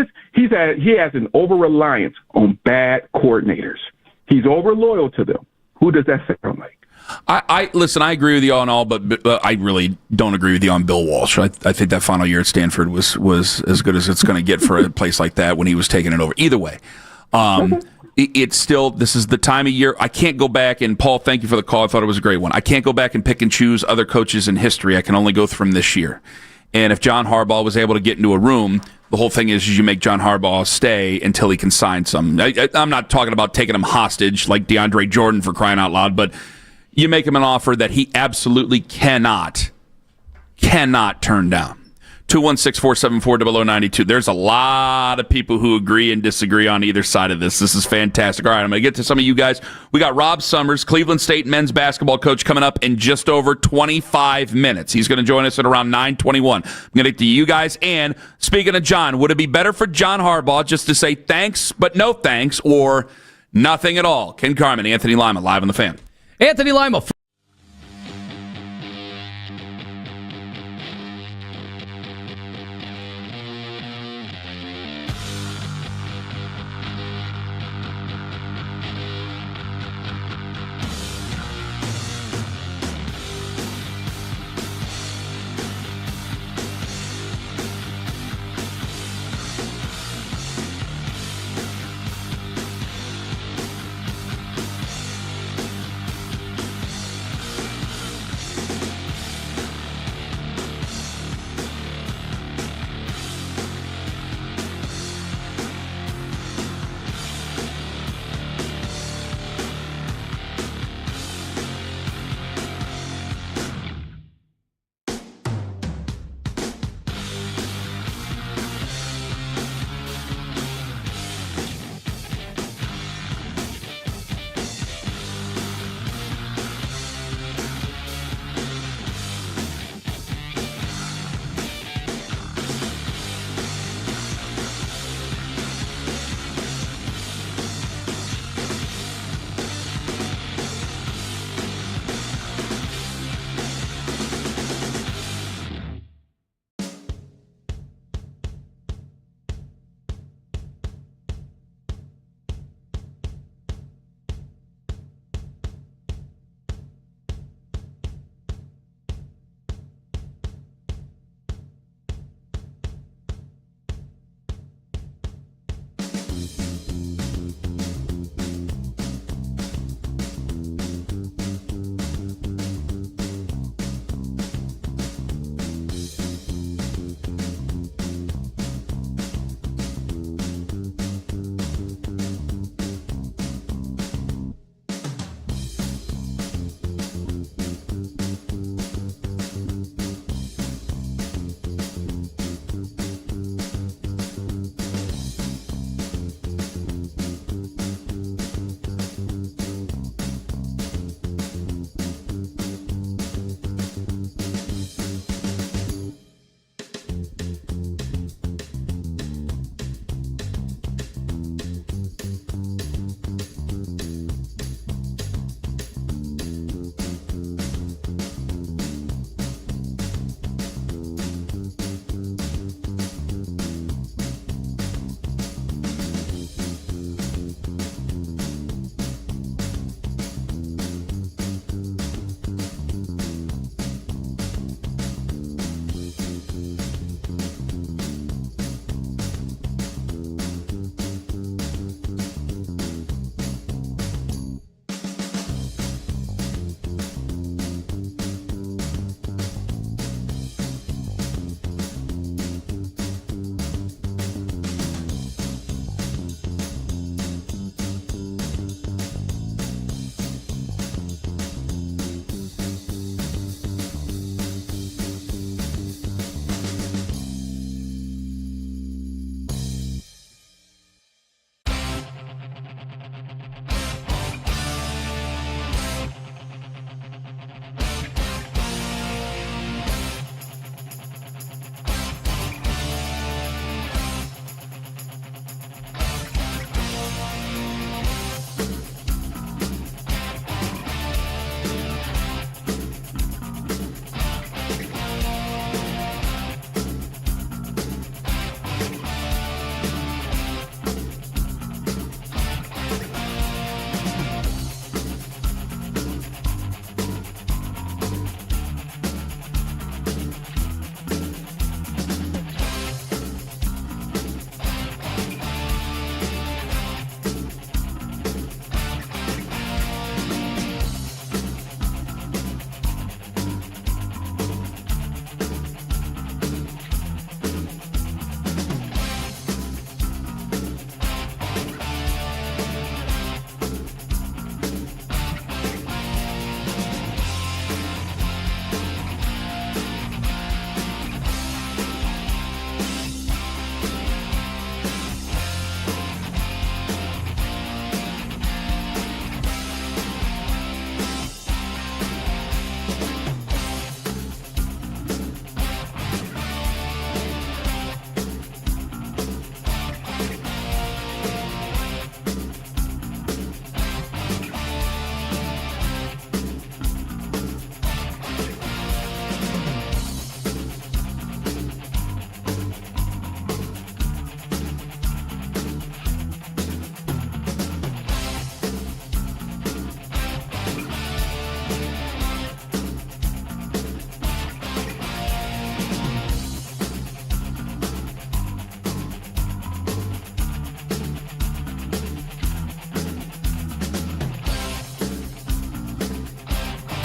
has an over-reliance on bad coordinators. He's over loyal to them. Who does that sound like? Listen, I agree with you on all, but I really don't agree with you on Bill Walsh. I think that final year at Stanford was as good as it's going to get for a place like that when he was taking it over. Either way, it's still, this is the time of year. I can't go back, and Paul, thank you for the call. I thought it was a great one. I can't go back and pick and choose other coaches in history. I can only go from this year. And if John Harbaugh was able to get into a room, the whole thing is you make John Harbaugh stay until he can sign some. I'm not talking about taking him hostage like DeAndre Jordan, for crying out loud, but you make him an offer that he absolutely cannot turn down. 216-474-0092. There's a lot of people who agree and disagree on either side of this. This is fantastic. All right, I'm going to get to some of you guys. We got Rob Summers, Cleveland State men's basketball coach, coming up in just over 25 minutes. He's going to join us at around 9:21. I'm going to get to you guys. And speaking of John, would it be better for John Harbaugh just to say thanks but no thanks, or nothing at all? Ken Carman, Anthony Lima, live on the Fan. Anthony Lima.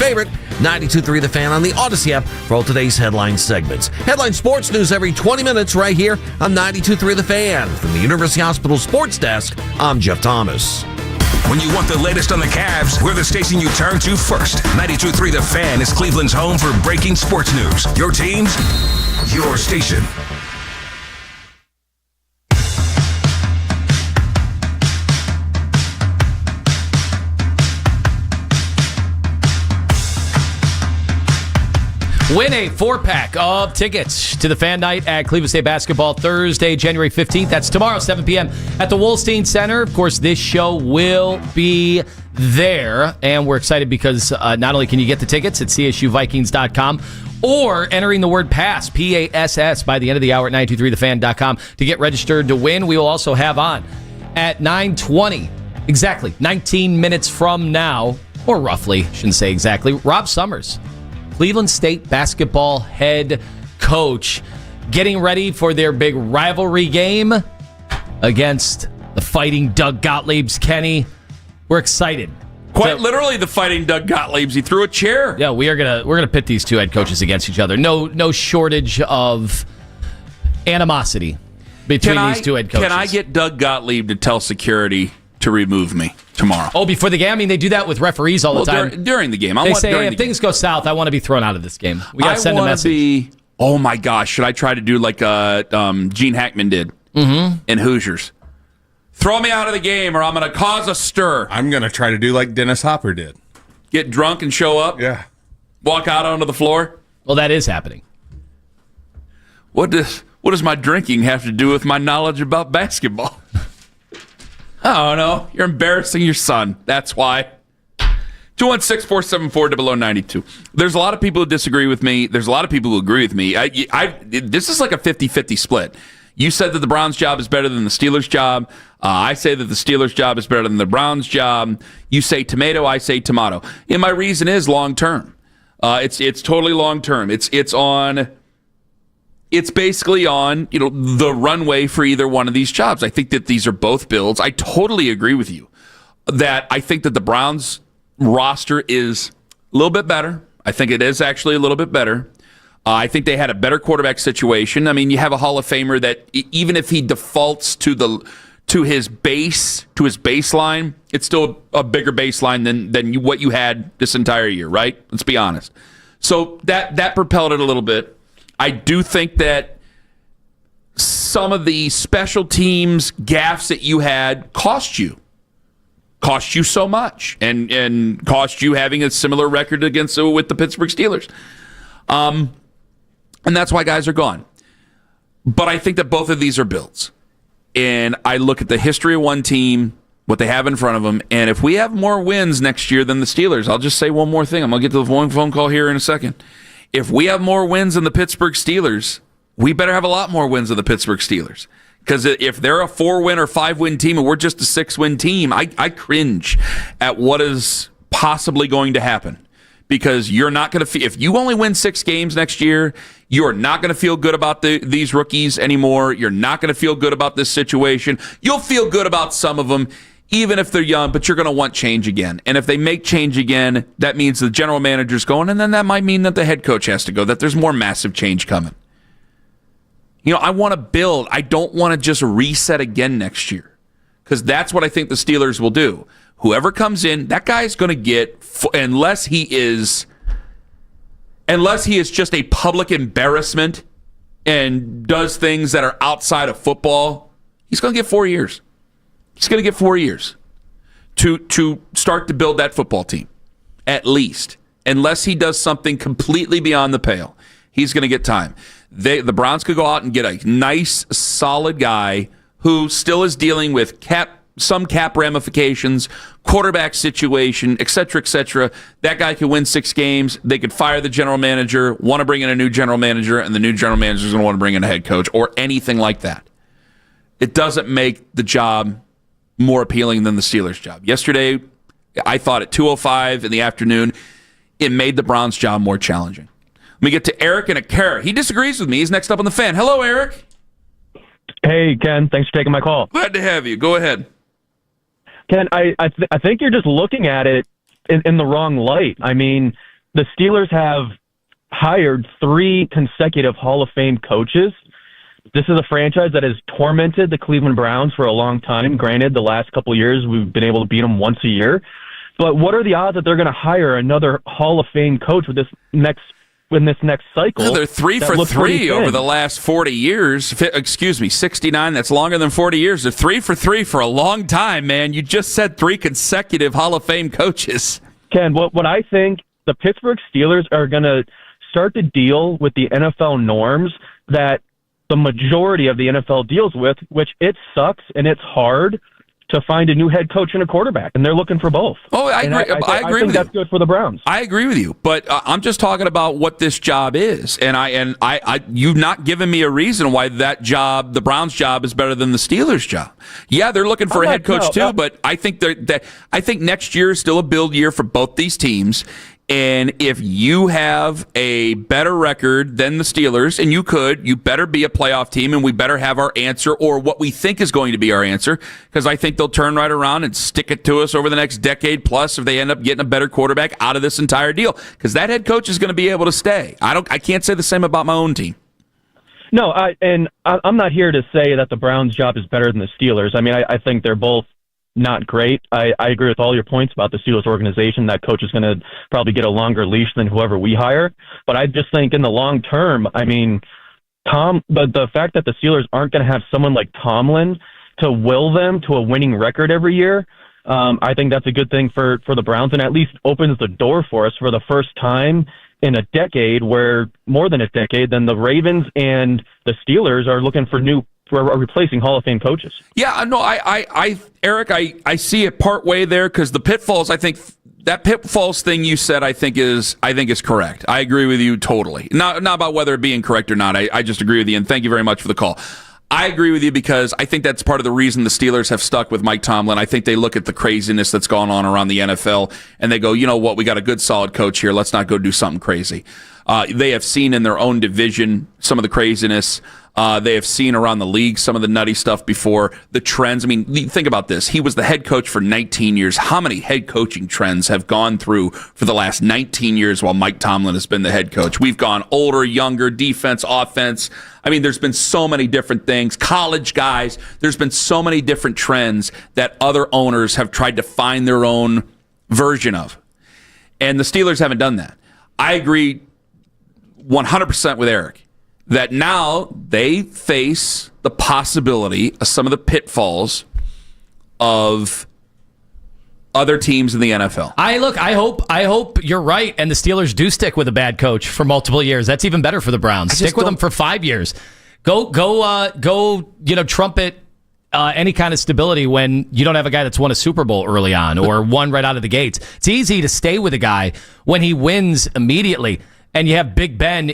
favorite, 92.3 The Fan on the Odyssey app for all today's headline segments. Headline sports news every 20 minutes right here on 92.3 The Fan. From the University Hospital Sports Desk, I'm Jeff Thomas. When you want the latest on the Cavs, we're the station you turn to first. 92.3 The Fan is Cleveland's home for breaking sports news. Your teams, your station. Win a 4-pack of tickets to the fan night at Cleveland State Basketball Thursday, January 15th. That's tomorrow, 7 p.m. at the Wolstein Center. Of course, this show will be there, and we're excited because not only can you get the tickets at csuvikings.com or entering the word PASS, P-A-S-S, by the end of the hour at 923thefan.com to get registered to win. We will also have on at 9:20, exactly 19 minutes from now, or roughly, shouldn't say exactly, Rob Summers, Cleveland State basketball head coach, getting ready for their big rivalry game against the Fighting Doug Gottlieb's. Kenny, we're excited. Quite literally, the Fighting Doug Gottlieb's. He threw a chair. Yeah, we're gonna pit these two head coaches against each other. No shortage of animosity between these two head coaches. Can I get Doug Gottlieb to tell security to remove me tomorrow? Oh, before the game? I mean, they do that with referees all the time. During the game. They say, hey, if things go south, I want to be thrown out of this game. We got to send a message. Oh, my gosh. Should I try to do like Gene Hackman did in Hoosiers? Throw me out of the game or I'm going to cause a stir. I'm going to try to do like Dennis Hopper did. Get drunk and show up? Yeah. Walk out onto the floor? Well, that is happening. What does my drinking have to do with my knowledge about basketball? I don't know. You're embarrassing your son. That's why. 216-474-0092. There's a lot of people who disagree with me. There's a lot of people who agree with me. This is like a 50-50 split. You said that the Browns' job is better than the Steelers' job. I say that the Steelers' job is better than the Browns' job. You say tomato. I say tomato. And my reason is long-term. It's totally long-term. It's basically on, the runway for either one of these jobs. I think that these are both builds. I totally agree with you that I think that the Browns roster is a little bit better. I think it is actually a little bit better. I think they had a better quarterback situation. I mean, you have a Hall of Famer that even if he defaults to his baseline, it's still a bigger baseline than what you had this entire year, right? Let's be honest. So that propelled it a little bit. I do think that some of the special teams gaffes that you had cost you so much and cost you having a similar record with the Pittsburgh Steelers. And that's why guys are gone. But I think that both of these are builds. And I look at the history of one team, what they have in front of them, and if we have more wins next year than the Steelers, I'll just say one more thing. I'm going to get to the phone call here in a second. If we have more wins than the Pittsburgh Steelers, we better have a lot more wins than the Pittsburgh Steelers. Because if they're a 4-win or 5-win team and we're just a 6-win team, I cringe at what is possibly going to happen. Because you're not going to if you only win 6 games next year, you are not going to feel good about these rookies anymore. You're not going to feel good about this situation. You'll feel good about some of them, even if they're young, but you're going to want change again. And if they make change again, that means the general manager's going, and then that might mean that the head coach has to go, that there's more massive change coming. I want to build. I don't want to just reset again next year, because that's what I think the Steelers will do. Whoever comes in, that guy's going to get, unless he is just a public embarrassment and does things that are outside of football, he's going to get 4 years. He's going to get 4 years to start to build that football team, at least. Unless he does something completely beyond the pale, he's going to get time. The Browns could go out and get a nice, solid guy who still is dealing with some cap ramifications, quarterback situation, et cetera, et cetera. That guy could win 6 games. They could fire the general manager, want to bring in a new general manager, and the new general manager is going to want to bring in a head coach or anything like that. It doesn't make the job more appealing than the Steelers' job. Yesterday, I thought at 2:05 in the afternoon, it made the Browns' job more challenging. Let me get to Eric in Akara. He disagrees with me. He's next up on the fan. Hello, Eric. Hey, Ken. Thanks for taking my call. Glad to have you. Go ahead. Ken, I think you're just looking at it in the wrong light. I mean, the Steelers have hired 3 consecutive Hall of Fame coaches. This is a franchise that has tormented the Cleveland Browns for a long time. Granted, the last couple of years we've been able to beat them once a year. But what are the odds that they're going to hire another Hall of Fame coach with this next cycle? No, they're 3 for 3 over the last 40 years. 69. That's longer than 40 years. They're 3 for 3 for a long time, man. You just said 3 consecutive Hall of Fame coaches. Ken, what I think, the Pittsburgh Steelers are going to start to deal with the NFL norms that the majority of the NFL deals with, which it sucks and it's hard to find a new head coach and a quarterback, and they're looking for both. Oh, I agree. I agree think that's good for the Browns. I agree with you, but I'm just talking about what this job is, and I you've not given me a reason why that job, the Browns job, is better than the Steelers job. Yeah, they're looking for a head coach too, but I think I think next year is still a build year for both these teams. And if you have a better record than the Steelers, and you better be a playoff team, and we better have our answer, or what we think is going to be our answer, because I think they'll turn right around and stick it to us over the next decade plus if they end up getting a better quarterback out of this entire deal, because that head coach is going to be able to stay. I can't say the same about my own team. No, I'm not here to say that the Browns job is better than the Steelers. I mean, I think they're both not great. I agree with all your points about the Steelers organization. That coach is going to probably get a longer leash than whoever we hire. But I just think in the long term, I mean, the fact that the Steelers aren't going to have someone like Tomlin to will them to a winning record every year, I think that's a good thing for the Browns, and at least opens the door for us for the first time in a decade, where more than a decade, then the Ravens and the Steelers are looking for replacing Hall of Fame coaches. Yeah, no, Eric, I see it part way there, because the pitfalls, I think that pitfalls thing you said, I think is correct. I agree with you totally. Not about whether it being correct or not. I just agree with you, and thank you very much for the call. I agree with you, because I think that's part of the reason the Steelers have stuck with Mike Tomlin. I think they look at the craziness that's gone on around the NFL, and they go, you know what, we got a good, solid coach here. Let's not go do something crazy. They have seen in their own division some of the craziness. They have seen around the league some of the nutty stuff before. The trends, I mean, think about this. He was the head coach for 19 years. How many head coaching trends have gone through for the last 19 years while Mike Tomlin has been the head coach? We've gone older, younger, defense, offense. I mean, there's been so many different things. College guys, there's been so many different trends that other owners have tried to find their own version of. And the Steelers haven't done that. I agree 100% with Eric that now they face the possibility of some of the pitfalls of other teams in the NFL. I hope you're right, and the Steelers do stick with a bad coach for multiple years. That's even better for the Browns. Stick with them for 5 years. Go. Trumpet any kind of stability when you don't have a guy that's won a Super Bowl early on or won right out of the gates. It's easy to stay with a guy when he wins immediately, and you have Big Ben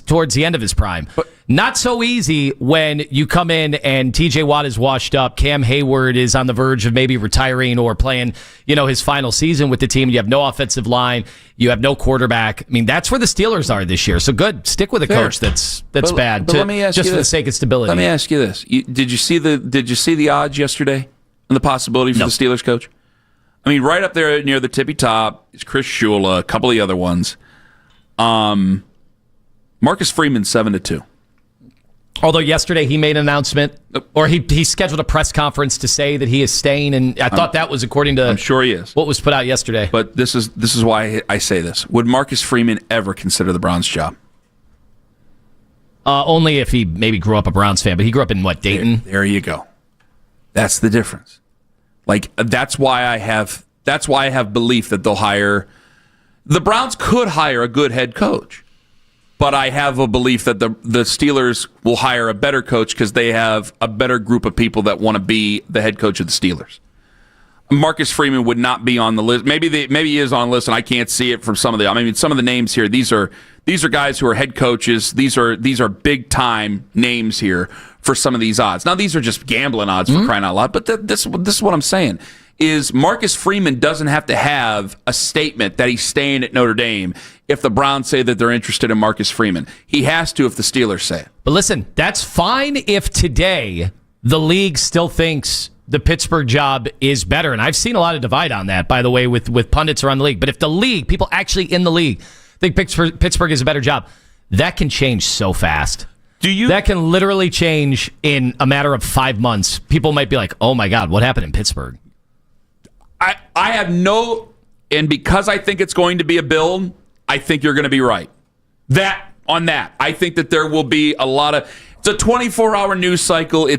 towards the end of his prime. But not so easy when you come in and TJ Watt is washed up, Cam Hayward is on the verge of maybe retiring or playing, his final season with the team. You have no offensive line, you have no quarterback. I mean, that's where the Steelers are this year. So good, stick with a coach that's bad. But let me ask just you for this. the sake of stability. Let me ask you this: Did you see the odds yesterday and the possibility for the Steelers coach? I mean, right up there near the tippy top is Chris Shula, a couple of the other ones. Marcus Freeman 7-2. Although yesterday he made an announcement, or he scheduled a press conference to say that he is staying, and I thought that was according to I'm sure he is. What was put out yesterday. But this is why I say this. Would Marcus Freeman ever consider the Browns job? Only if he maybe grew up a Browns fan, but he grew up in Dayton? There you go. That's the difference. That's why I have belief that they'll hire. The Browns could hire a good head coach, but I have a belief that the Steelers will hire a better coach because they have a better group of people that want to be the head coach of the Steelers. Marcus Freeman would not be on the list. Maybe he is on the list, and I can't see it from some of the names here. These are guys who are head coaches. These are big time names here for some of these odds. Now these are just gambling odds for crying out loud. But this is what I'm saying. Is Marcus Freeman doesn't have to have a statement that he's staying at Notre Dame if the Browns say that they're interested in Marcus Freeman. He has to if the Steelers say it. But listen, that's fine if today the league still thinks the Pittsburgh job is better. And I've seen a lot of divide on that, by the way, with pundits around the league. But if the league, people actually in the league, think Pittsburgh is a better job. That can change so fast. That can literally change in a matter of 5 months. People might be like, oh my God, what happened in Pittsburgh? I have and because I think it's going to be a build, I think you're going to be right. I think that there will be it's a 24-hour news cycle.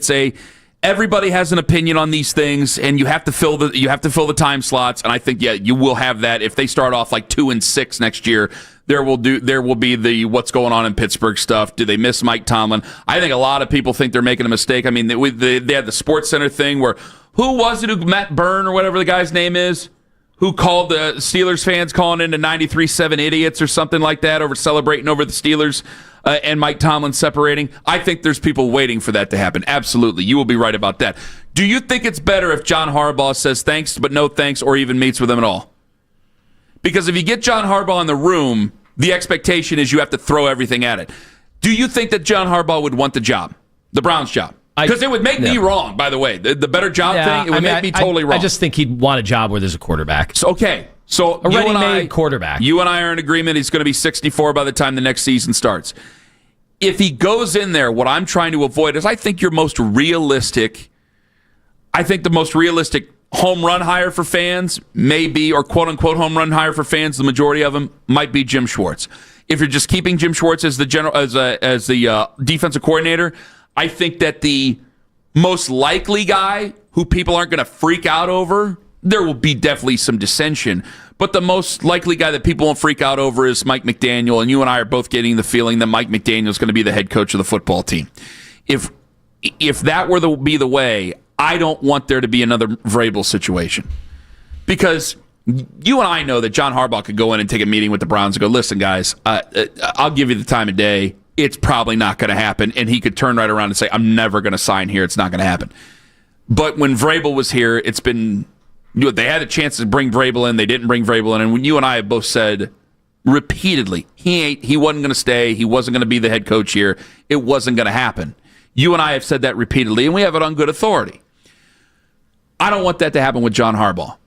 Everybody has an opinion on these things, and you have to fill the time slots. And I think, you will have that. If they start off like 2-6 next year, there will be the what's going on in Pittsburgh stuff. Do they miss Mike Tomlin? I think a lot of people think they're making a mistake. I mean, they had the Sports Center thing where who was it? Matt Byrne or whatever the guy's name is, who called the Steelers fans calling into 93.7 idiots or something like that over celebrating over the Steelers and Mike Tomlin separating. I think there's people waiting for that to happen. Absolutely. You will be right about that. Do you think it's better if John Harbaugh says thanks but no thanks or even meets with them at all? Because if you get John Harbaugh in the room, the expectation is you have to throw everything at it. Do you think that John Harbaugh would want the job, the Browns job? Because it would make me wrong, by the way. The better job thing, it would make me totally wrong. I just think he'd want a job where there's a quarterback. So a ready-made quarterback. You and I are in agreement he's going to be 64 by the time the next season starts. If he goes in there, what I'm trying to avoid is the most realistic home run hire for fans may be, or quote-unquote home run hire for fans, the majority of them might be Jim Schwartz. If you're just keeping Jim Schwartz as the defensive coordinator, I think that the most likely guy who people aren't going to freak out over, there will be definitely some dissension, but the most likely guy that people won't freak out over is Mike McDaniel, and you and I are both getting the feeling that Mike McDaniel is going to be the head coach of the football team. If that were to be the way, I don't want there to be another Vrabel situation, because you and I know that John Harbaugh could go in and take a meeting with the Browns and go, listen, guys, I'll give you the time of day. It's probably not going to happen. And he could turn right around and say, I'm never going to sign here. It's not going to happen. But when Vrabel was here, they had a chance to bring Vrabel in. They didn't bring Vrabel in. And when you and I have both said repeatedly, he wasn't going to stay. He wasn't going to be the head coach here. It wasn't going to happen. You and I have said that repeatedly, and we have it on good authority. I don't want that to happen with John Harbaugh.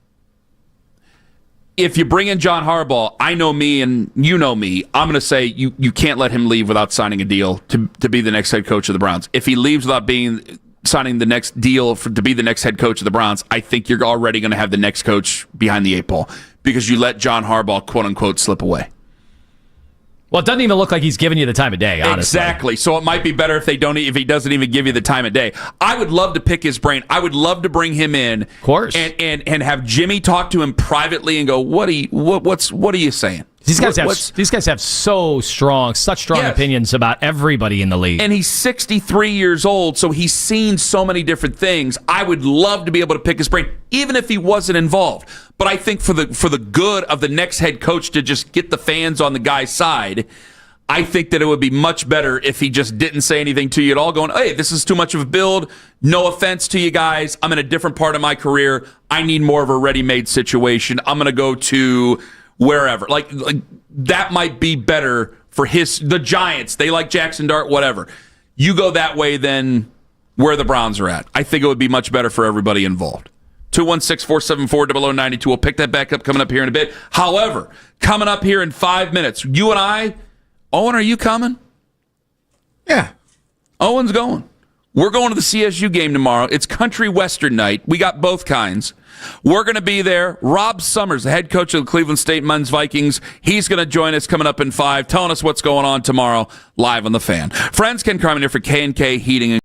If you bring in John Harbaugh, I know me and you know me, I'm going to say you can't let him leave without signing a deal to be the next head coach of the Browns. If he leaves without signing the next deal to be the next head coach of the Browns, I think you're already going to have the next coach behind the 8 ball because you let John Harbaugh, quote unquote, slip away. Well, it doesn't even look like he's giving you the time of day, honestly. Exactly. So it might be better if he doesn't even give you the time of day. I would love to pick his brain. I would love to bring him in, of course, and have Jimmy talk to him privately and go, what are you saying? These guys have such strong opinions about everybody in the league. And he's 63 years old, so he's seen so many different things. I would love to be able to pick his brain, even if he wasn't involved. But I think for the good of the next head coach to just get the fans on the guy's side, I think that it would be much better if he just didn't say anything to you at all, going, hey, this is too much of a build. No offense to you guys. I'm in a different part of my career. I need more of a ready-made situation. I'm going to go to wherever. Like that might be better for the Giants. They like Jackson Dart, whatever. You go that way than where the Browns are at. I think it would be much better for everybody involved. 216-474-0092. We'll pick that back up coming up here in a bit. However, coming up here in 5 minutes, you and I, Owen, are you coming? Yeah. Owen's going. We're going to the CSU game tomorrow. It's country western night. We got both kinds. We're going to be there. Rob Summers, the head coach of the Cleveland State Men's Vikings, he's going to join us coming up in 5, telling us what's going on tomorrow live on The Fan. Friends, Ken Carman here for K&K Heating and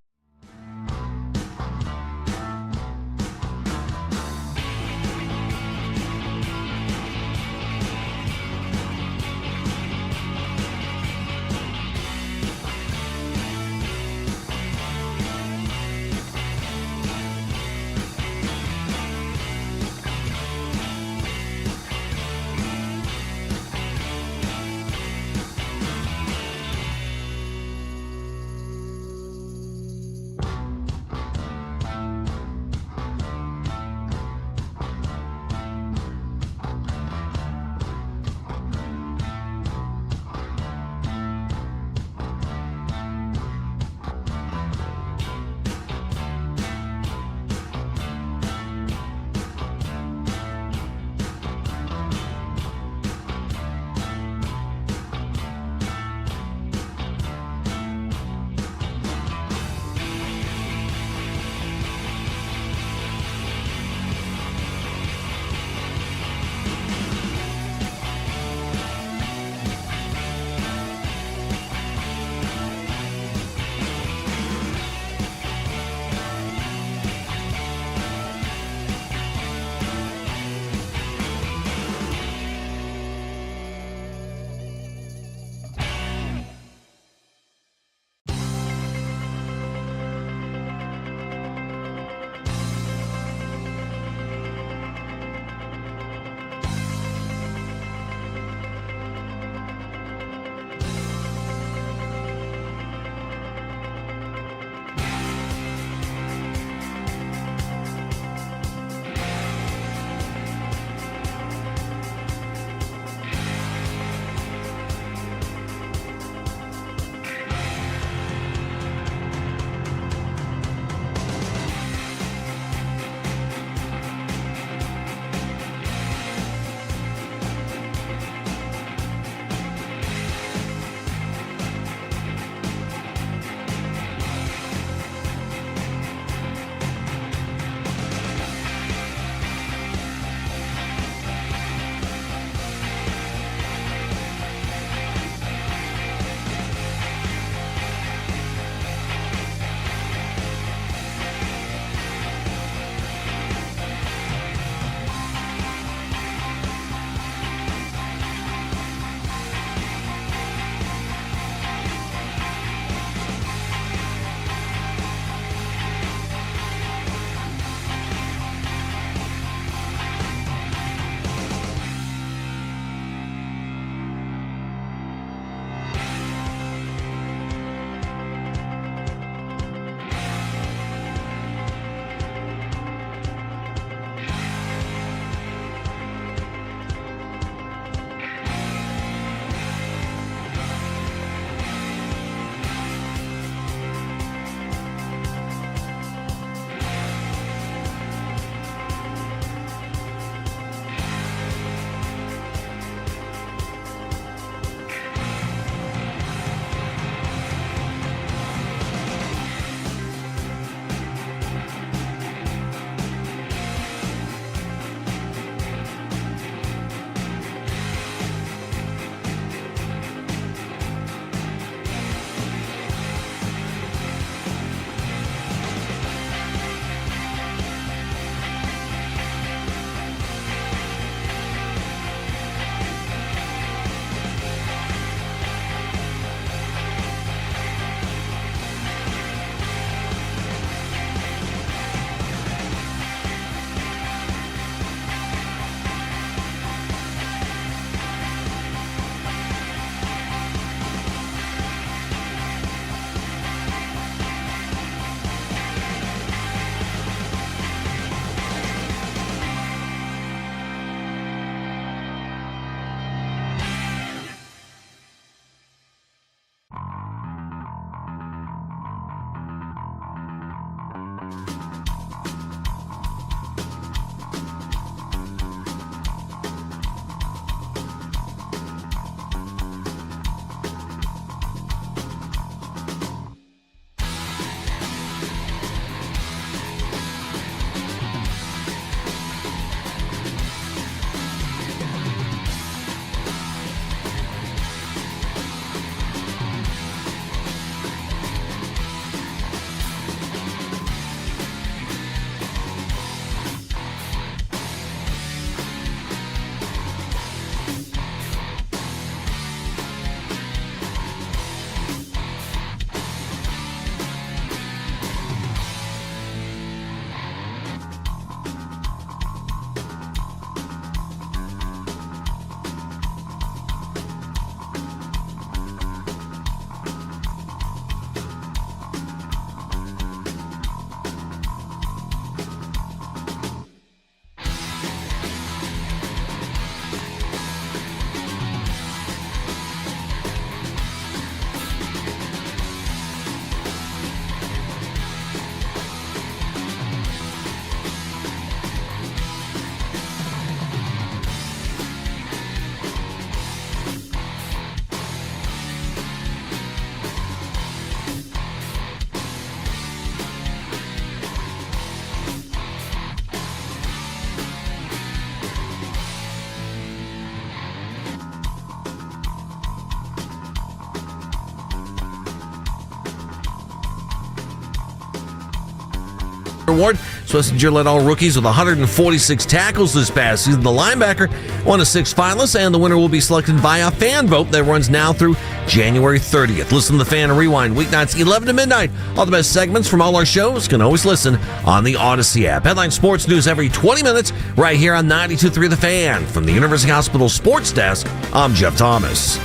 Award. Schlesinger led all rookies with 146 tackles this past season. The linebacker, one of 6 finalists, and the winner will be selected via a fan vote that runs now through January 30th. Listen to the Fan and Rewind weeknights 11 to midnight. All the best segments from all our shows can always listen on the Odyssey app. Headline sports news every 20 minutes right here on 92.3 The Fan. From the University Hospital Sports Desk, I'm Jeff Thomas.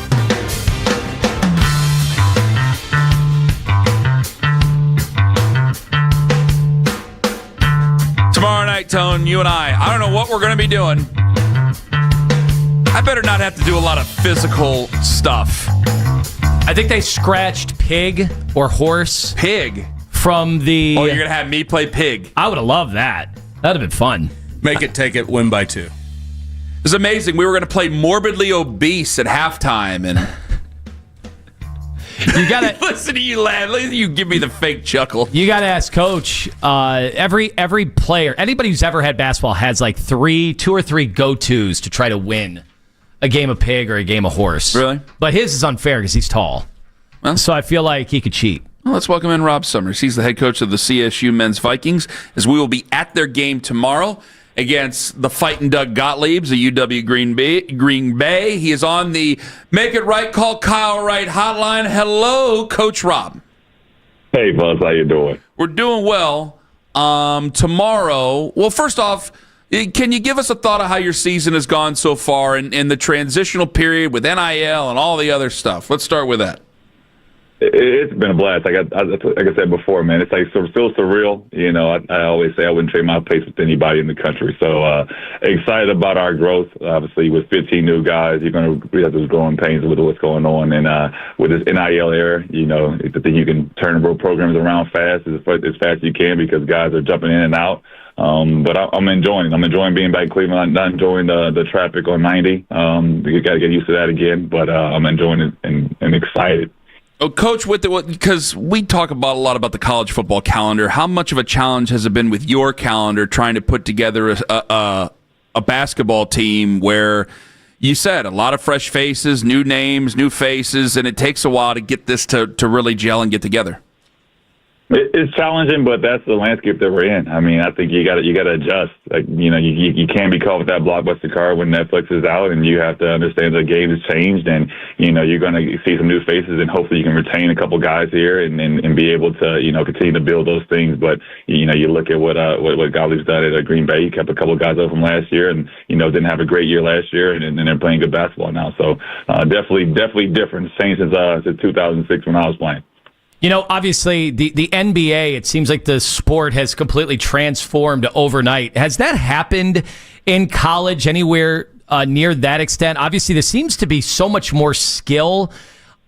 Tomorrow night, Tone, you and I don't know what we're going to be doing. I better not have to do a lot of physical stuff. I think they scratched pig or horse. Pig? From the... Oh, you're going to have me play pig? I would have loved that. That would have been fun. Make it, take it, win by 2. It's amazing. We were going to play Morbidly Obese at halftime, and... You gotta listen to you, lad. You give me the fake chuckle. You gotta ask Coach. Every player, anybody who's ever had basketball has like 2 or 3 go-tos to try to win a game of pig or a game of horse. Really? But his is unfair because he's tall. Well, so I feel like he could cheat. Well, let's welcome in Rob Summers. He's the head coach of the CSU men's Vikings, as we will be at their game tomorrow against the Fightin' Doug Gottliebs, the UW Green Bay. He is on the Make It Right, Call Kyle Wright hotline. Hello, Coach Rob. Hey, Buzz. How you doing? We're doing well. Tomorrow, well, first off, can you give us a thought of how your season has gone so far in the transitional period with NIL and all the other stuff? Let's start with that. It's been a blast. Like I said before, man, it's like still surreal. You know, I always say I wouldn't trade my place with anybody in the country. So excited about our growth. Obviously, with 15 new guys, we have those growing pains with what's going on. And with this NIL era, you know, I think you can turn road programs around fast as fast as you can because guys are jumping in and out. But I'm enjoying it. I'm enjoying being back in Cleveland. I'm not enjoying the traffic on 90. You got to get used to that again. But I'm enjoying it and excited. Oh, Coach, because we talk a lot about the college football calendar, how much of a challenge has it been with your calendar trying to put together a basketball team where you said a lot of fresh faces, new names, new faces, and it takes a while to get this to really gel and get together? It's challenging, but that's the landscape that we're in. I mean, I think you got to adjust. Like, you know, you can't be caught with that blockbuster car when Netflix is out, and you have to understand the game has changed, and you know you're going to see some new faces, and hopefully you can retain a couple guys here and be able to continue to build those things. But you look at what Gottlieb's done at Green Bay. He kept a couple guys up from last year, and didn't have a great year last year, and they're playing good basketball now. So definitely different. It's changed since 2006 when I was playing. You know, obviously, the NBA, it seems like the sport has completely transformed overnight. Has that happened in college anywhere near that extent? Obviously, there seems to be so much more skill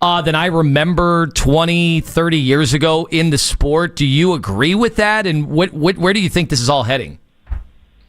than I remember 20, 30 years ago in the sport. Do you agree with that? And where do you think this is all heading?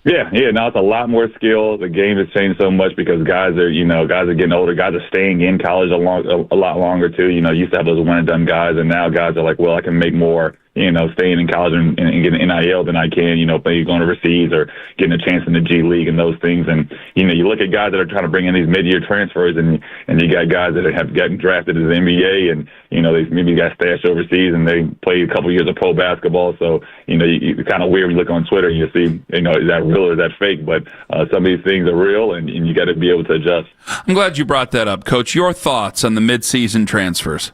Yeah. Now it's a lot more skill. The game has changed so much because guys are getting older. Guys are staying in college a lot longer too. You used to have those one and done guys, and now guys are like, well, I can make more, staying in college and getting NIL than I can, maybe going overseas or getting a chance in the G League and those things. And, you look at guys that are trying to bring in these mid-year transfers and you got guys that have gotten drafted to the NBA and, they maybe got stashed overseas and they played a couple years of pro basketball. So, it's kind of weird when you look on Twitter and you see, is that real or is that fake? But some of these things are real and you got to be able to adjust. I'm glad you brought that up, Coach. Your thoughts on the mid-season transfers?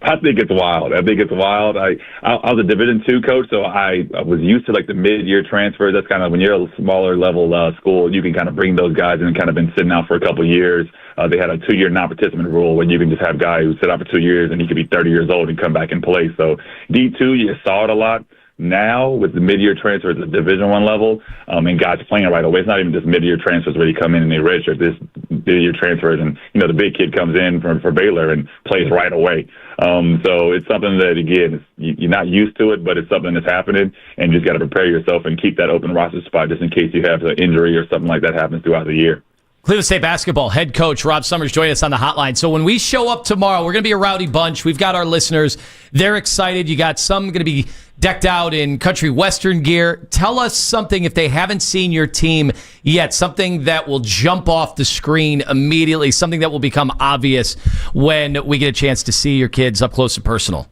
I think it's wild. I was a Division II coach, so I was used to like the mid-year transfers. That's kind of when you're a smaller level school, you can kind of bring those guys in and kind of been sitting out for a couple of years. They had a 2-year non-participant rule where you can just have guys who sit out for 2 years and he could be 30 years old and come back and play. So D2, you saw it a lot. Now with the mid-year transfers at Division I level, and guys playing right away, it's not even just mid-year transfers where you come in and they redshirt. This mid-year transfers, and the big kid comes in for Baylor and plays right away. So it's something that again you're not used to it, but it's something that's happening, and you just got to prepare yourself and keep that open roster spot just in case you have an injury or something like that happens throughout the year. Cleveland State basketball head coach Rob Summers joining us on the hotline. So when we show up tomorrow, we're going to be a rowdy bunch. We've got our listeners. They're excited. You got some going to be decked out in country western gear. Tell us something, if they haven't seen your team yet, something that will jump off the screen immediately, something that will become obvious when we get a chance to see your kids up close and personal.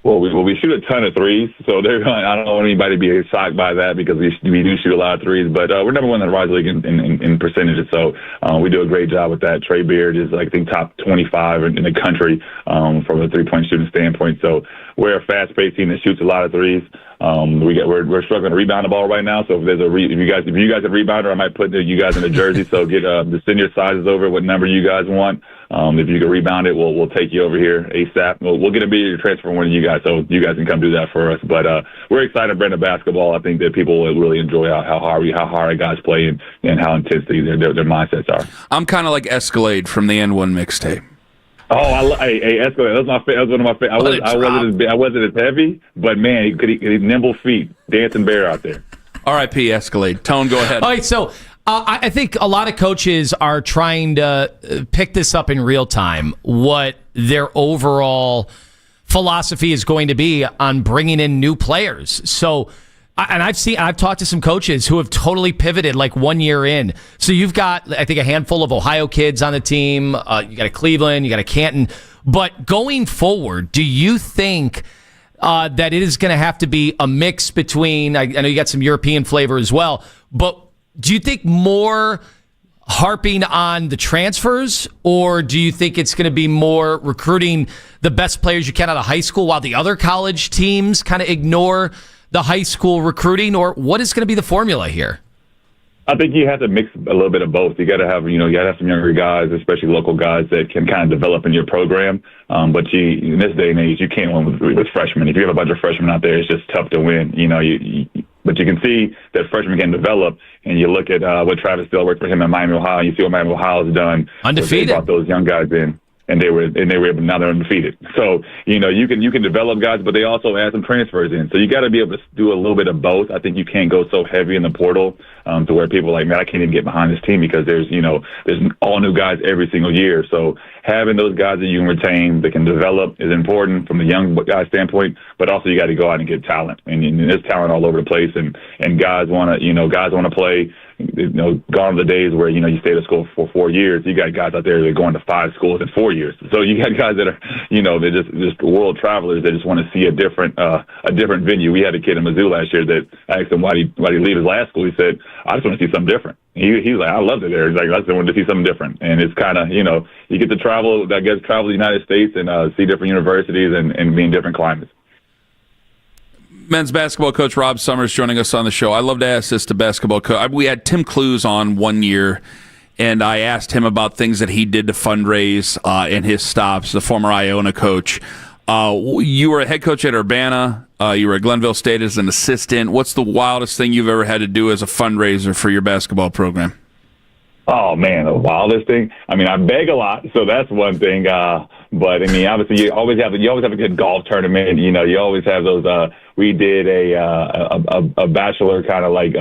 Well, we shoot a ton of threes, so I don't want anybody to be shocked by that because we do shoot a lot of threes. But we're number one in the Rise League in percentages, so we do a great job with that. Trey Beard is, I think, top 25 in the country from a three-point shooting standpoint. So we're a fast-paced team that shoots a lot of threes. We're struggling to rebound the ball right now. So if there's if you guys have rebounder, I might put you guys in a jersey. So get just send your sizes over, what number you guys want. If you can rebound it, we'll take you over here ASAP. We'll get a big transfer from one of you guys, so you guys can come do that for us. But we're excited to bring the basketball. I think that people will really enjoy how hard our guys play and how intense their mindsets are. I'm kind of like Escalade from the N1 mixtape. Oh, hey, Escalade. That was one of my favorites. I wasn't as heavy, but man, he nimble feet, dancing bear out there. R.I.P. Escalade. Tone, go ahead. All right, so I think a lot of coaches are trying to pick this up in real time, what their overall philosophy is going to be on bringing in new players. So, and I've talked to some coaches who have totally pivoted like 1 year in. So you've got, I think, a handful of Ohio kids on the team. You got a Cleveland, you got a Canton. But going forward, do you think that it is going to have to be a mix between, I know you got some European flavor as well, but do you think more harping on the transfers, or do you think it's going to be more recruiting the best players you can out of high school while the other college teams kind of ignore the high school recruiting, or what is going to be the formula here? I think you have to mix a little bit of both. You got to have, you got to have some younger guys, especially local guys that can kind of develop in your program. But in this day and age, you can't win with freshmen. If you have a bunch of freshmen out there, it's just tough to win. But you can see that freshmen can develop, and you look at what Travis Steele worked for him at Miami, Ohio. You see what Miami, Ohio has done. Undefeated. They brought those young guys in. And they were able, now they're undefeated. So, you can develop guys, but they also add some transfers in. So you got to be able to do a little bit of both. I think you can't go so heavy in the portal to where people are like, man, I can't even get behind this team because there's all new guys every single year. So having those guys that you can retain, that can develop, is important from the young guy standpoint, but also you got to go out and get talent. And there's talent all over the place, and guys want to play. Gone are the days where, you stay at school for 4 years. You got guys out there that are going to 5 schools in 4 years. So you got guys that are, they're just world travelers that just want to see a different venue. We had a kid in Mizzou last year that I asked him why did he leave his last school. He said, I just want to see something different. He's like, I loved it there. He's like, I just wanted to see something different. And it's kind of, you get to travel the United States and see different universities and be in different climates. Men's basketball coach Rob Summers joining us on the show. I love to ask this to basketball coach. We had Tim Clues on 1 year, and I asked him about things that he did to fundraise in his stops, the former Iona coach. You were a head coach at Urbana. You were at Glenville State as an assistant. What's the wildest thing you've ever had to do as a fundraiser for your basketball program? Oh, man, the wildest thing? I mean, I beg a lot, so that's one thing. But I mean, obviously, you always have a good golf tournament. You know, you always have those. We did a bachelor kind of like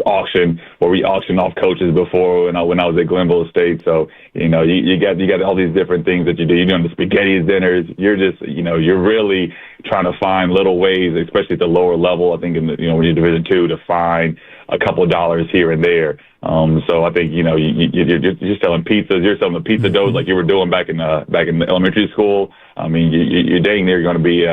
auction where we auctioned off coaches before when I was at Glenville State. So you know, you got all these different things that you do. You're doing the spaghetti dinners. You're just, you know, you're really trying to find little ways, especially at the lower level. I think when you're Division II, to find a couple of dollars here and there. So I think, you know, you're selling pizzas. You're selling the pizza doughs like you were doing back in elementary school. I mean, you're dang near going to be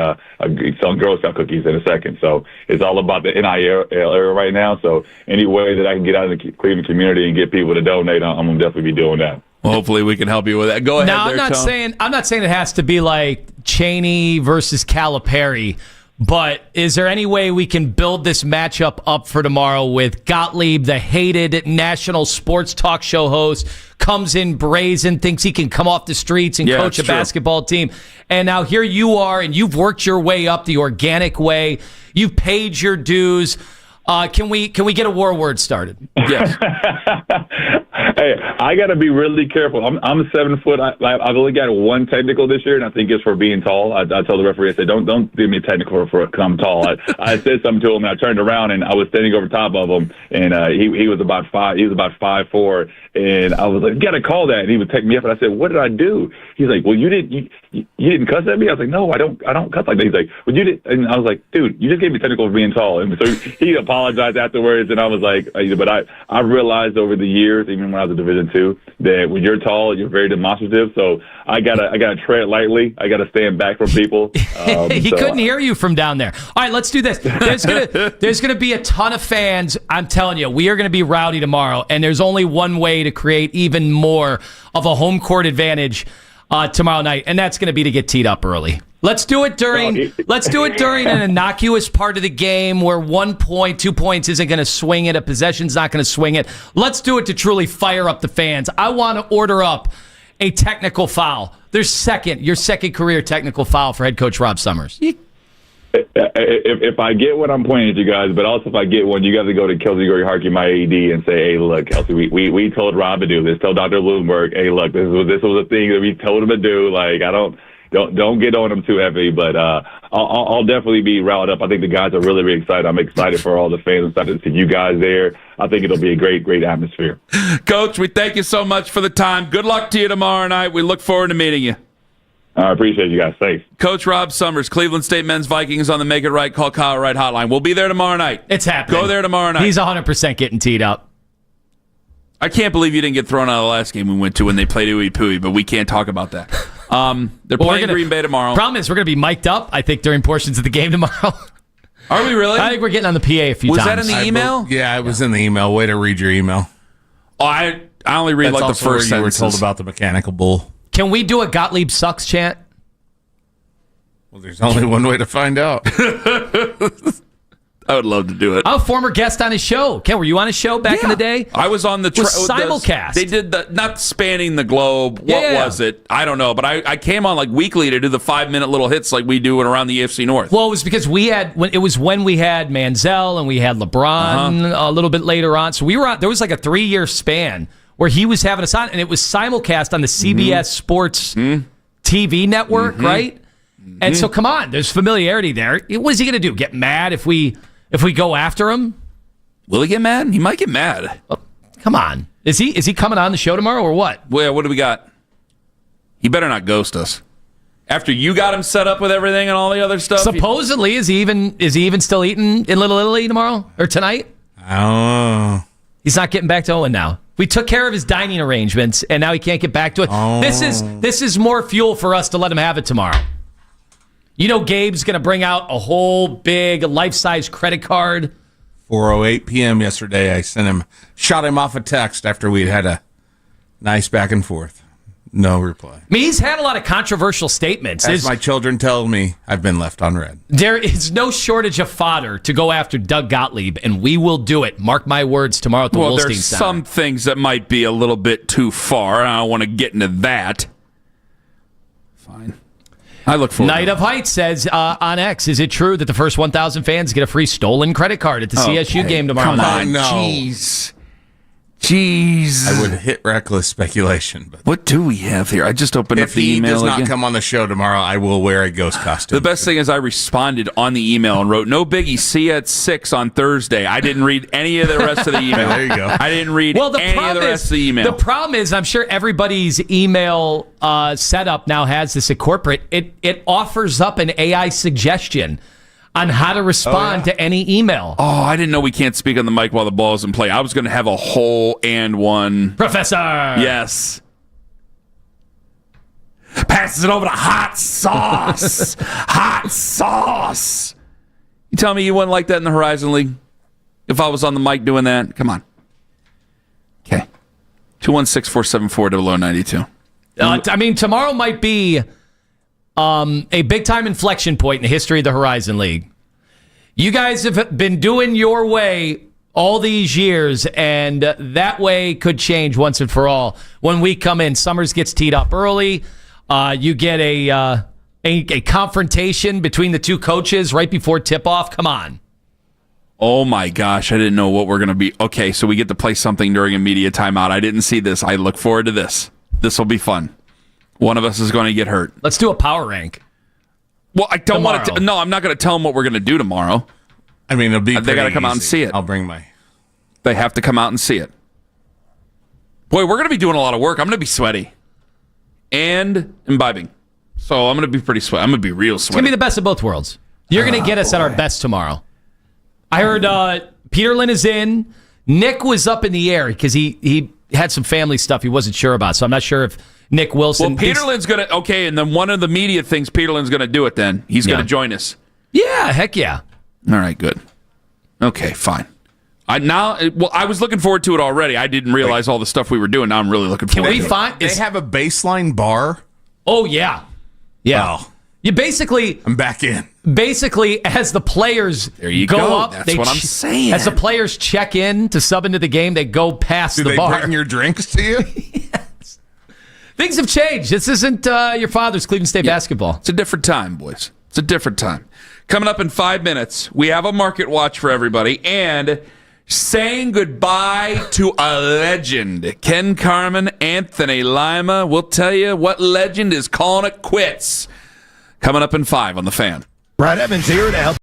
selling Girl Scout cookies in a second. So it's all about the NIL era right now. So any way that I can get out of the Cleveland community and get people to donate, I'm going to definitely be doing that. Well, hopefully we can help you with that. Go ahead. Now, I'm not saying it has to be like Cheney versus Calipari. But is there any way we can build this matchup up for tomorrow with Gottlieb, the hated national sports talk show host, comes in brazen, thinks he can come off the streets and coach a basketball team. And now here you are, and you've worked your way up the organic way. You've paid your dues. Can we get a war word started? Yes. Hey, I got to be really careful. I'm 7 foot. I've only got one technical this year, and I think it's for being tall. I told the referee, I said, don't give me a technical because I'm tall. I said something to him, and I turned around, and I was standing over top of him, and he was about 5'4", and I was like, you got to call that. And he would take me up, and I said, what did I do? He's like, well, you didn't cuss at me? I was like, no, I don't cuss like that. He's like, well, you did. And I was like, dude, you just gave me technical for being tall. And so he apologized afterwards, and I was like, but I realized over the years, even when I was in Division II, that when you're tall, you're very demonstrative. So I gotta tread lightly. I gotta stand back from people. He couldn't hear you from down there. All right, let's do this. There's gonna be a ton of fans. I'm telling you, we are gonna be rowdy tomorrow, and there's only one way to create even more of a home court advantage tomorrow night, and that's gonna be to get teed up early. Let's do it during an innocuous part of the game where 1 point, 2 points isn't going to swing it, a possession's not going to swing it. Let's do it to truly fire up the fans. I want to order up a technical foul. Your second career technical foul for head coach Rob Summers. If I get one, I'm pointing at you guys, but also if I get one, you got to go to Kelsey Gray Harkey, my AD, and say, hey, look, Kelsey, we told Rob to do this. Tell Dr. Bloomberg, hey, look, this was a thing that we told him to do. Like, Don't get on them too heavy, but I'll definitely be riled up. I think the guys are really, really excited. I'm excited for all the fans. Excited to see you guys there. I think it'll be a great, great atmosphere. Coach, we thank you so much for the time. Good luck to you tomorrow night. We look forward to meeting you. I appreciate you guys. Thanks. Coach Rob Summers, Cleveland State men's Vikings on the Make It Right, Call Kyle Wright hotline. We'll be there tomorrow night. It's happening. Go there tomorrow night. He's 100% getting teed up. I can't believe you didn't get thrown out of the last game we went to when they played Ooey Pooey, but we can't talk about that. They're playing Green Bay tomorrow. Problem is, we're going to be mic'd up, I think, during portions of the game tomorrow. Are we really? I think we're getting on the PA a few times. Was that in the email? Yeah, it was in the email. Way to read your email. Oh, I only read That's like the first where you sentence. were told about the mechanical bull. Can we do a Gottlieb sucks chant? Well, there's only one way to find out. I would love to do it. I'm a former guest on his show. Ken, were you on his show back in the day? I was on the simulcast. They did not spanning the globe. What was it? I don't know, but I came on like weekly to do the 5-minute little hits like we do around the AFC North. Well, it was because when we had Manziel and we had LeBron a little bit later on. So we were on. There was like a 3-year span where he was having us on, and it was simulcast on the CBS Sports TV network, right? And so, come on, there's familiarity there. What is he going to do? Get mad if we go after him? Will he get mad? He might get mad. Oh, come on. Is he coming on the show tomorrow or what? Well, what do we got? He better not ghost us. After you got him set up with everything and all the other stuff. Supposedly, is he even still eating in Little Italy tomorrow or tonight? I don't know. He's not getting back to Owen now. We took care of his dining arrangements, and now he can't get back to it. Oh. This is more fuel for us to let him have it tomorrow. You know Gabe's going to bring out a whole big life-size credit card. 4:08 p.m. yesterday, I shot him off a text after we'd had a nice back and forth. No reply. I mean, he's had a lot of controversial statements. As my children tell me, I've been left on red. There is no shortage of fodder to go after Doug Gottlieb, and we will do it. Mark my words tomorrow at the Wolstein there's Center. some things that might be a little bit too far. I don't want to get into that. Fine. I look forward Night of Heights says on X, is it true that the first 1,000 fans get a free stolen credit card at the CSU game tomorrow night? Come on, jeez. Jeez. I would hit reckless speculation. But what do we have here? I just opened up the email. If he does not again. come on the show tomorrow, I will wear a ghost costume. The best thing is I responded on the email and wrote, "No biggie, see you at 6 on Thursday." I didn't read any of the rest of the email. There you go. I didn't read any of the rest of the email. The problem is, I'm sure everybody's email setup now has this at corporate. It offers up an AI suggestion on how to respond to any email. Oh, I didn't know we can't speak on the mic while the ball is in play. I was going to have a whole and one. Professor! Yes. Passes it over to Hot Sauce. Hot Sauce. You tell me you wouldn't like that in the Horizon League? If I was on the mic doing that? Come on. Okay. 216-474-0092. I mean, tomorrow might be a big-time inflection point in the history of the Horizon League. You guys have been doing your way all these years, and that way could change once and for all. When we come in, Summers gets teed up early. You get a confrontation between the two coaches right before tip-off. Come on. Oh, my gosh. I didn't know what we're going to be. Okay, so we get to play something during a media timeout. I didn't see this. I look forward to this. This will be fun. One of us is going to get hurt. Let's do a power rank. Well, I don't want to. No, I'm not going to tell them what we're going to do tomorrow. I mean, it'll be. They got to come out and see it. I'll bring my. They have to come out and see it. Boy, we're going to be doing a lot of work. I'm going to be sweaty and imbibing, so I'm going to be pretty sweaty. I'm going to be real sweaty. It's going to be the best of both worlds. You're going to get us at our best tomorrow. I heard Peterlin is in. Nick was up in the air because he had some family stuff he wasn't sure about, so I'm not sure if Nick Wilson. Well, Peterlin's going to, okay, and then one of the media thinks Peterlin's going to do it then. He's going to join us. Yeah, heck yeah. All right, good. Okay, fine. I was looking forward to it already. I didn't realize all the stuff we were doing. Now I'm really looking forward to it. They have a baseline bar? Oh, yeah. Yeah. Wow. You basically... I'm back in. Basically, as the players go up... That's what I'm saying. As the players check in to sub into the game, they go past the bar. Do they bring your drinks to you? Yes. Things have changed. This isn't your father's Cleveland State basketball. It's a different time, boys. It's a different time. Coming up in 5 minutes, we have a market watch for everybody and saying goodbye to a legend. Ken Carman, Anthony Lima. We'll tell you what legend is calling it quits. Coming up in 5 on The Fan. Brad Evans here to help.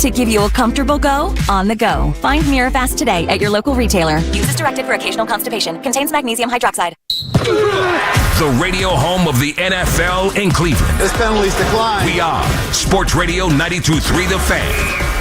to give you a comfortable go on the go. Find MiraFast today at your local retailer. Use as directed for occasional constipation. Contains magnesium hydroxide. The radio home of the NFL in Cleveland. This penalty's declined. We are Sports Radio 92.3 The Fan.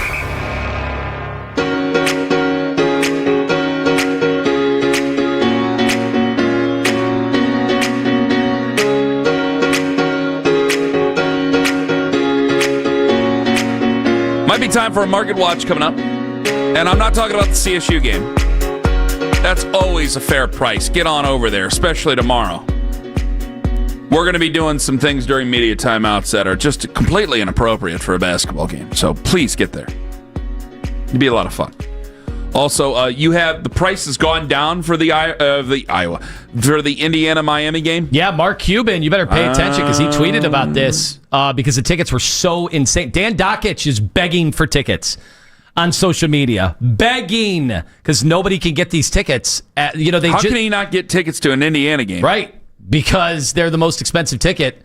Might be time for a market watch coming up. And I'm not talking about the CSU game. That's always a fair price. Get on over there, especially tomorrow. We're going to be doing some things during media timeouts that are just completely inappropriate for a basketball game. So please get there. It'd be a lot of fun. Also, you have the price has gone down for the Indiana-Miami game. Yeah, Mark Cuban, you better pay attention because he tweeted about this because the tickets were so insane. Dan Dockich is begging for tickets on social media, begging because nobody can get these tickets. How can he not get tickets to an Indiana game? Right, because they're the most expensive ticket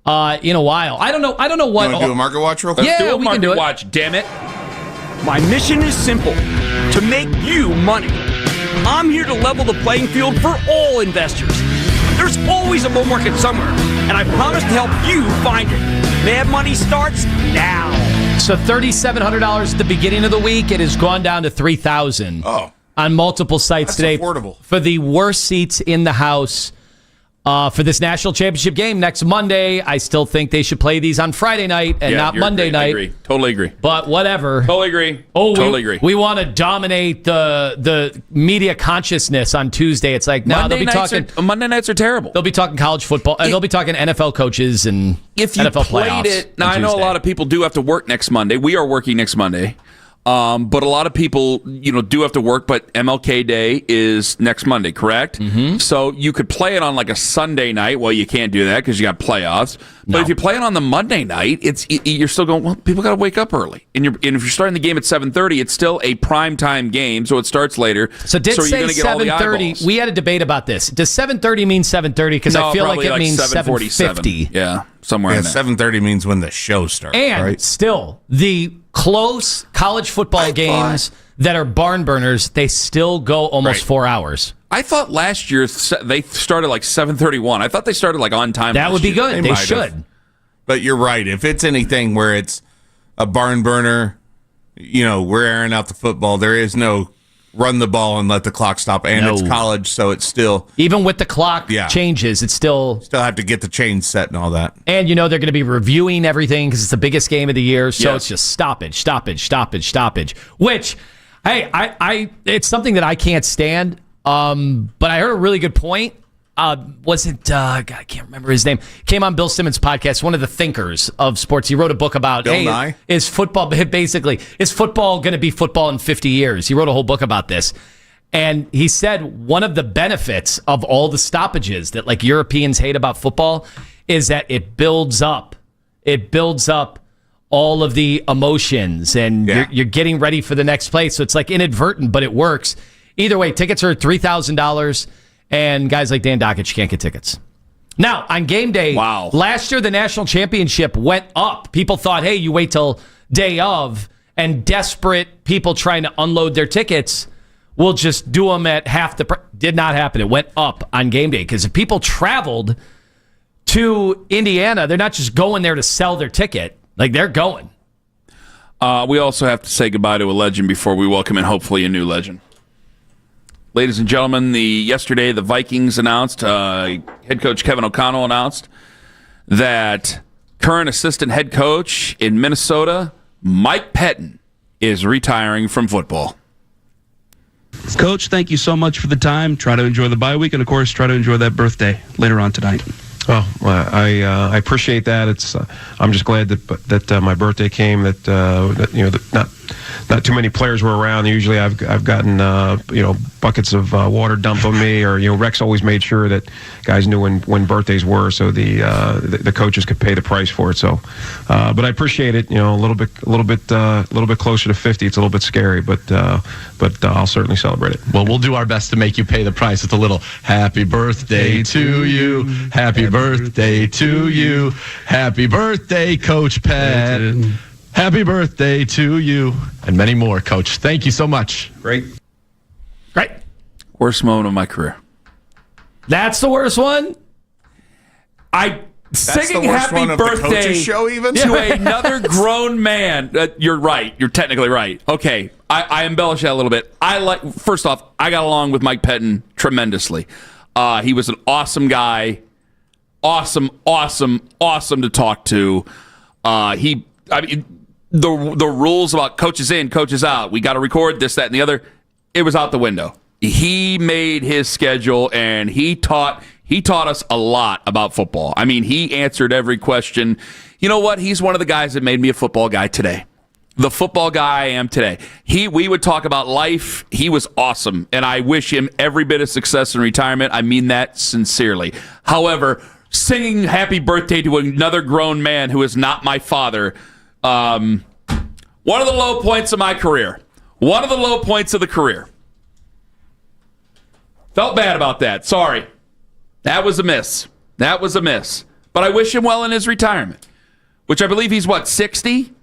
in a while. I don't know what. You want to do a market watch real quick? Yeah, Let's do a we market can do it. watch. Damn it. My mission is simple, to make you money. I'm here to level the playing field for all investors. There's always a bull market somewhere, and I promise to help you find it. Mad Money starts now. So $3,700 at the beginning of the week. It has gone down to $3,000. Oh. On multiple sites today. Affordable. For the worst seats in the house. For this national championship game next Monday, I still think they should play these on Friday night and not Monday night. I agree. Totally agree. But whatever. Totally agree. Totally agree. We want to dominate the media consciousness on Tuesday. It's like, no, they'll be talking. Monday nights are terrible. They'll be talking college football, and they'll be talking NFL coaches and if you NFL played playoffs. It, now I know a lot of people do have to work next Monday. We are working next Monday. But a lot of people, do have to work, but MLK Day is next Monday, correct? Mm-hmm. So you could play it on like a Sunday night. Well, you can't do that because you got playoffs. But if you play it on the Monday night, you're still going, well, people got to wake up early. And if you're starting the game at 7:30, it's still a primetime game, so it starts later. So say 7:30. We had a debate about this. Does 7:30 mean 7:30? Because I feel like it means 7:50. Yeah, somewhere in there. 7:30 means when the show starts, and right? Still, the close college football games that are barn burners, they still go almost 4 hours. I thought last year they started like 7:31. I thought they started like on time. That would be good. They should. Have. But you're right. If it's anything where it's a barn burner, we're airing out the football. There is no run the ball and let the clock stop. And it's college, so it's still... Even with the clock changes, it's still... Still have to get the chains set and all that. And they're going to be reviewing everything because it's the biggest game of the year. So it's just stoppage. Which, hey, I it's something that I can't stand. But I heard a really good point. Was it, I can't remember his name. Came on Bill Simmons' podcast, one of the thinkers of sports. He wrote a book about, is football going to be football in 50 years? He wrote a whole book about this. And he said one of the benefits of all the stoppages that like Europeans hate about football is that it builds up. It builds up all of the emotions and you're getting ready for the next play. So it's like inadvertent, but it works. Either way, tickets are $3,000. And guys like Dan Dockich can't get tickets. Now, on game day, last year the national championship went up. People thought, hey, you wait till day of, and desperate people trying to unload their tickets will just do them at half the price. Did not happen. It went up on game day because if people traveled to Indiana, they're not just going there to sell their ticket. Like, they're going. We also have to say goodbye to a legend before we welcome in, hopefully, a new legend. Ladies and gentlemen, yesterday the Vikings announced, head coach Kevin O'Connell announced that current assistant head coach in Minnesota, Mike Pettin, is retiring from football. Coach, thank you so much for the time. Try to enjoy the bye week, and of course, try to enjoy that birthday later on tonight. Oh, well, I appreciate that. I'm just glad that my birthday came. That not too many players were around. Usually, I've gotten buckets of water dumped on me, or Rex always made sure that guys knew when birthdays were, so the coaches could pay the price for it. So, but I appreciate it. A little bit closer to 50. It's a little bit scary, but I'll certainly celebrate it. Well, we'll do our best to make you pay the price with a little happy birthday to you, happy birthday to you, happy birthday, Coach Pat. Happy birthday to you and many more, Coach. Thank you so much. Great. Worst moment of my career. That's the worst one? Singing the worst happy one of the birthday coach's show even? to another grown man. You're right. You're technically right. Okay. I embellish that a little bit. First off, I got along with Mike Pettin tremendously. He was an awesome guy. Awesome to talk to. The rules about coaches in, coaches out. We got to record this, that, and the other. It was out the window. He made his schedule, and he taught us a lot about football. I mean, he answered every question. You know what? He's one of the guys that made me a football guy today. The football guy I am today. We would talk about life. He was awesome, and I wish him every bit of success in retirement. I mean that sincerely. However, singing happy birthday to another grown man who is not my father, one of the low points of my career. One of the low points of the career. Felt bad about that. Sorry. That was a miss. But I wish him well in his retirement, which I believe he's, 60?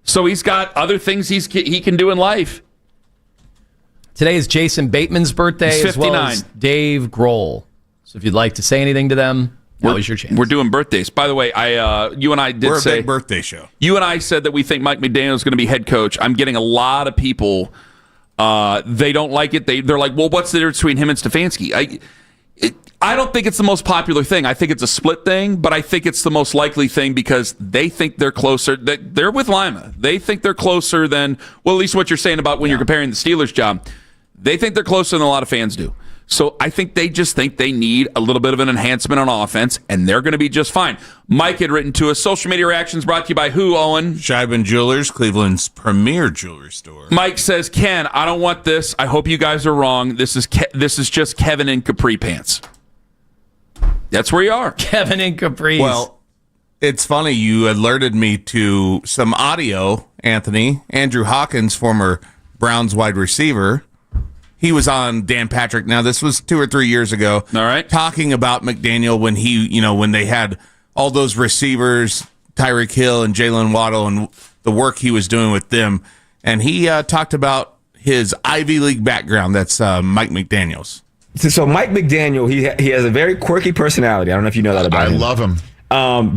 So he's got other things he can do in life. Today is Jason Bateman's birthday, He's as well 59. as Dave Grohl. So if you'd like to say anything to them, now is your chance. We're doing birthdays. By the way, you and I did We're a say big birthday show. You and I said that we think Mike McDaniel is going to be head coach. I'm getting a lot of people. They don't like it. They're like, well, what's the difference between him and Stefanski? I don't think it's the most popular thing. I think it's a split thing, but I think it's the most likely thing because they think they're closer. They're with Lima. They think they're closer than, well, at least what you're saying about when you're comparing the Steelers' job. They think they're closer than a lot of fans do. So I think they just think they need a little bit of an enhancement on offense, and they're going to be just fine. Mike had written to us, social media reactions brought to you by who, Owen? Scheibin Jewelers, Cleveland's premier jewelry store. Mike says, Ken, I don't want this. I hope you guys are wrong. This is just Kevin in capri pants. That's where you are. Kevin in capris. Well, it's funny. You alerted me to some audio, Anthony. Andrew Hawkins, former Browns wide receiver. He was on Dan Patrick. Now, this was 2 or 3 years ago. All right. Talking about McDaniel when they had all those receivers, Tyreek Hill and Jalen Waddle, and the work he was doing with them. And he talked about his Ivy League background. That's Mike McDaniel's. So Mike McDaniel, he has a very quirky personality. I don't know if you know that about him. I love him.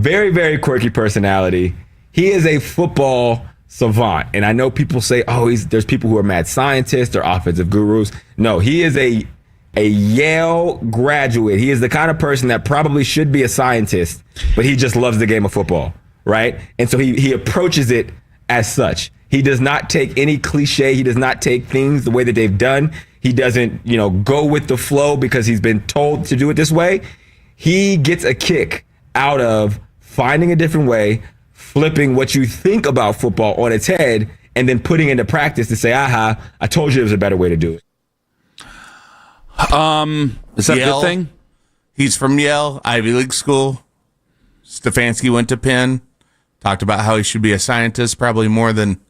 Very, very quirky personality. He is a football savant. And I know people say, there's people who are mad scientists or offensive gurus. No, he is a Yale graduate. He is the kind of person that probably should be a scientist, but he just loves the game of football, right? And so he approaches it as such. He does not take any cliche. He does not take things the way that they've done. He doesn't, go with the flow because he's been told to do it this way. He gets a kick out of finding a different way, flipping what you think about football on its head, and then putting into practice to say, I told you there was a better way to do it. Is that Yale, a good thing? He's from Yale, Ivy League school. Stefanski went to Penn. Talked about how he should be a scientist, probably more than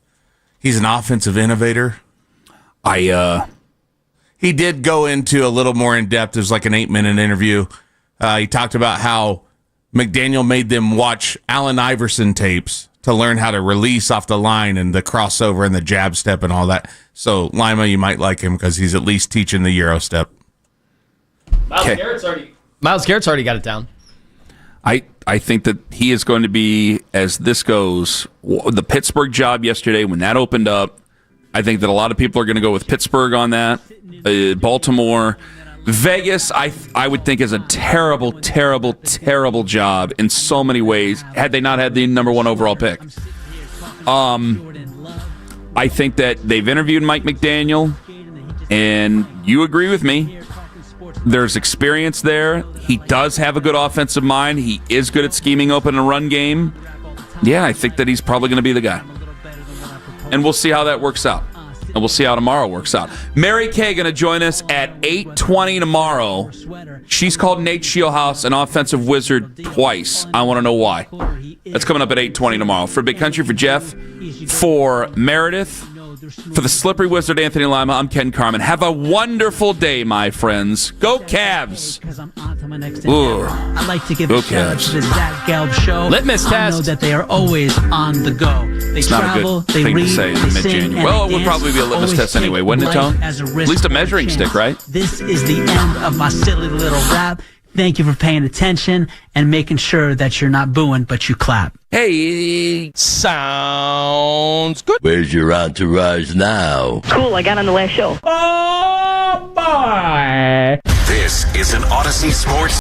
he's an offensive innovator. He did go into a little more in depth. It was like an 8-minute interview. He talked about how McDaniel made them watch Allen Iverson tapes to learn how to release off the line and the crossover and the jab step and all that. So, Lima, you might like him because he's at least teaching the Euro step. Myles Garrett's already got it down. I think that he is going to be, as this goes, the Pittsburgh job yesterday, when that opened up, I think that a lot of people are going to go with Pittsburgh on that. Baltimore. Vegas, I would think, is a terrible, terrible, terrible job in so many ways, had they not had the number 1 overall pick. I think that they've interviewed Mike McDaniel, and you agree with me. There's experience there. He does have a good offensive mind. He is good at scheming open a run game. Yeah, I think that he's probably going to be the guy. And we'll see how that works out. And we'll see how tomorrow works out. Mary Kay going to join us at 8:20 tomorrow. She's called Nate Shieldhouse an offensive wizard twice. I want to know why. That's coming up at 8:20 tomorrow. For Big Country, for Jeff, for Meredith, For the Slippery Wizard, Anthony Lima, I'm Ken Carman. Have a wonderful day, my friends. Go Cavs! Ooh. I'd like to give Go a shout out Cavs. to the Zach Gelb Show. Litmus I test. know that they are always on the go. They It's not travel, a good they thing read, to say in they sing, mid-January. and Well, it they would dance. probably be a litmus Always test anyway, take wouldn't it, life Tone? as a At risk least a for measuring chance. stick, right? This is the end of my silly little rap. Thank you for paying attention and making sure that you're not booing, but you clap. Hey, sounds good. Where's your entourage now? Cool, I got on the last show. Oh, boy. This is an Odyssey Sports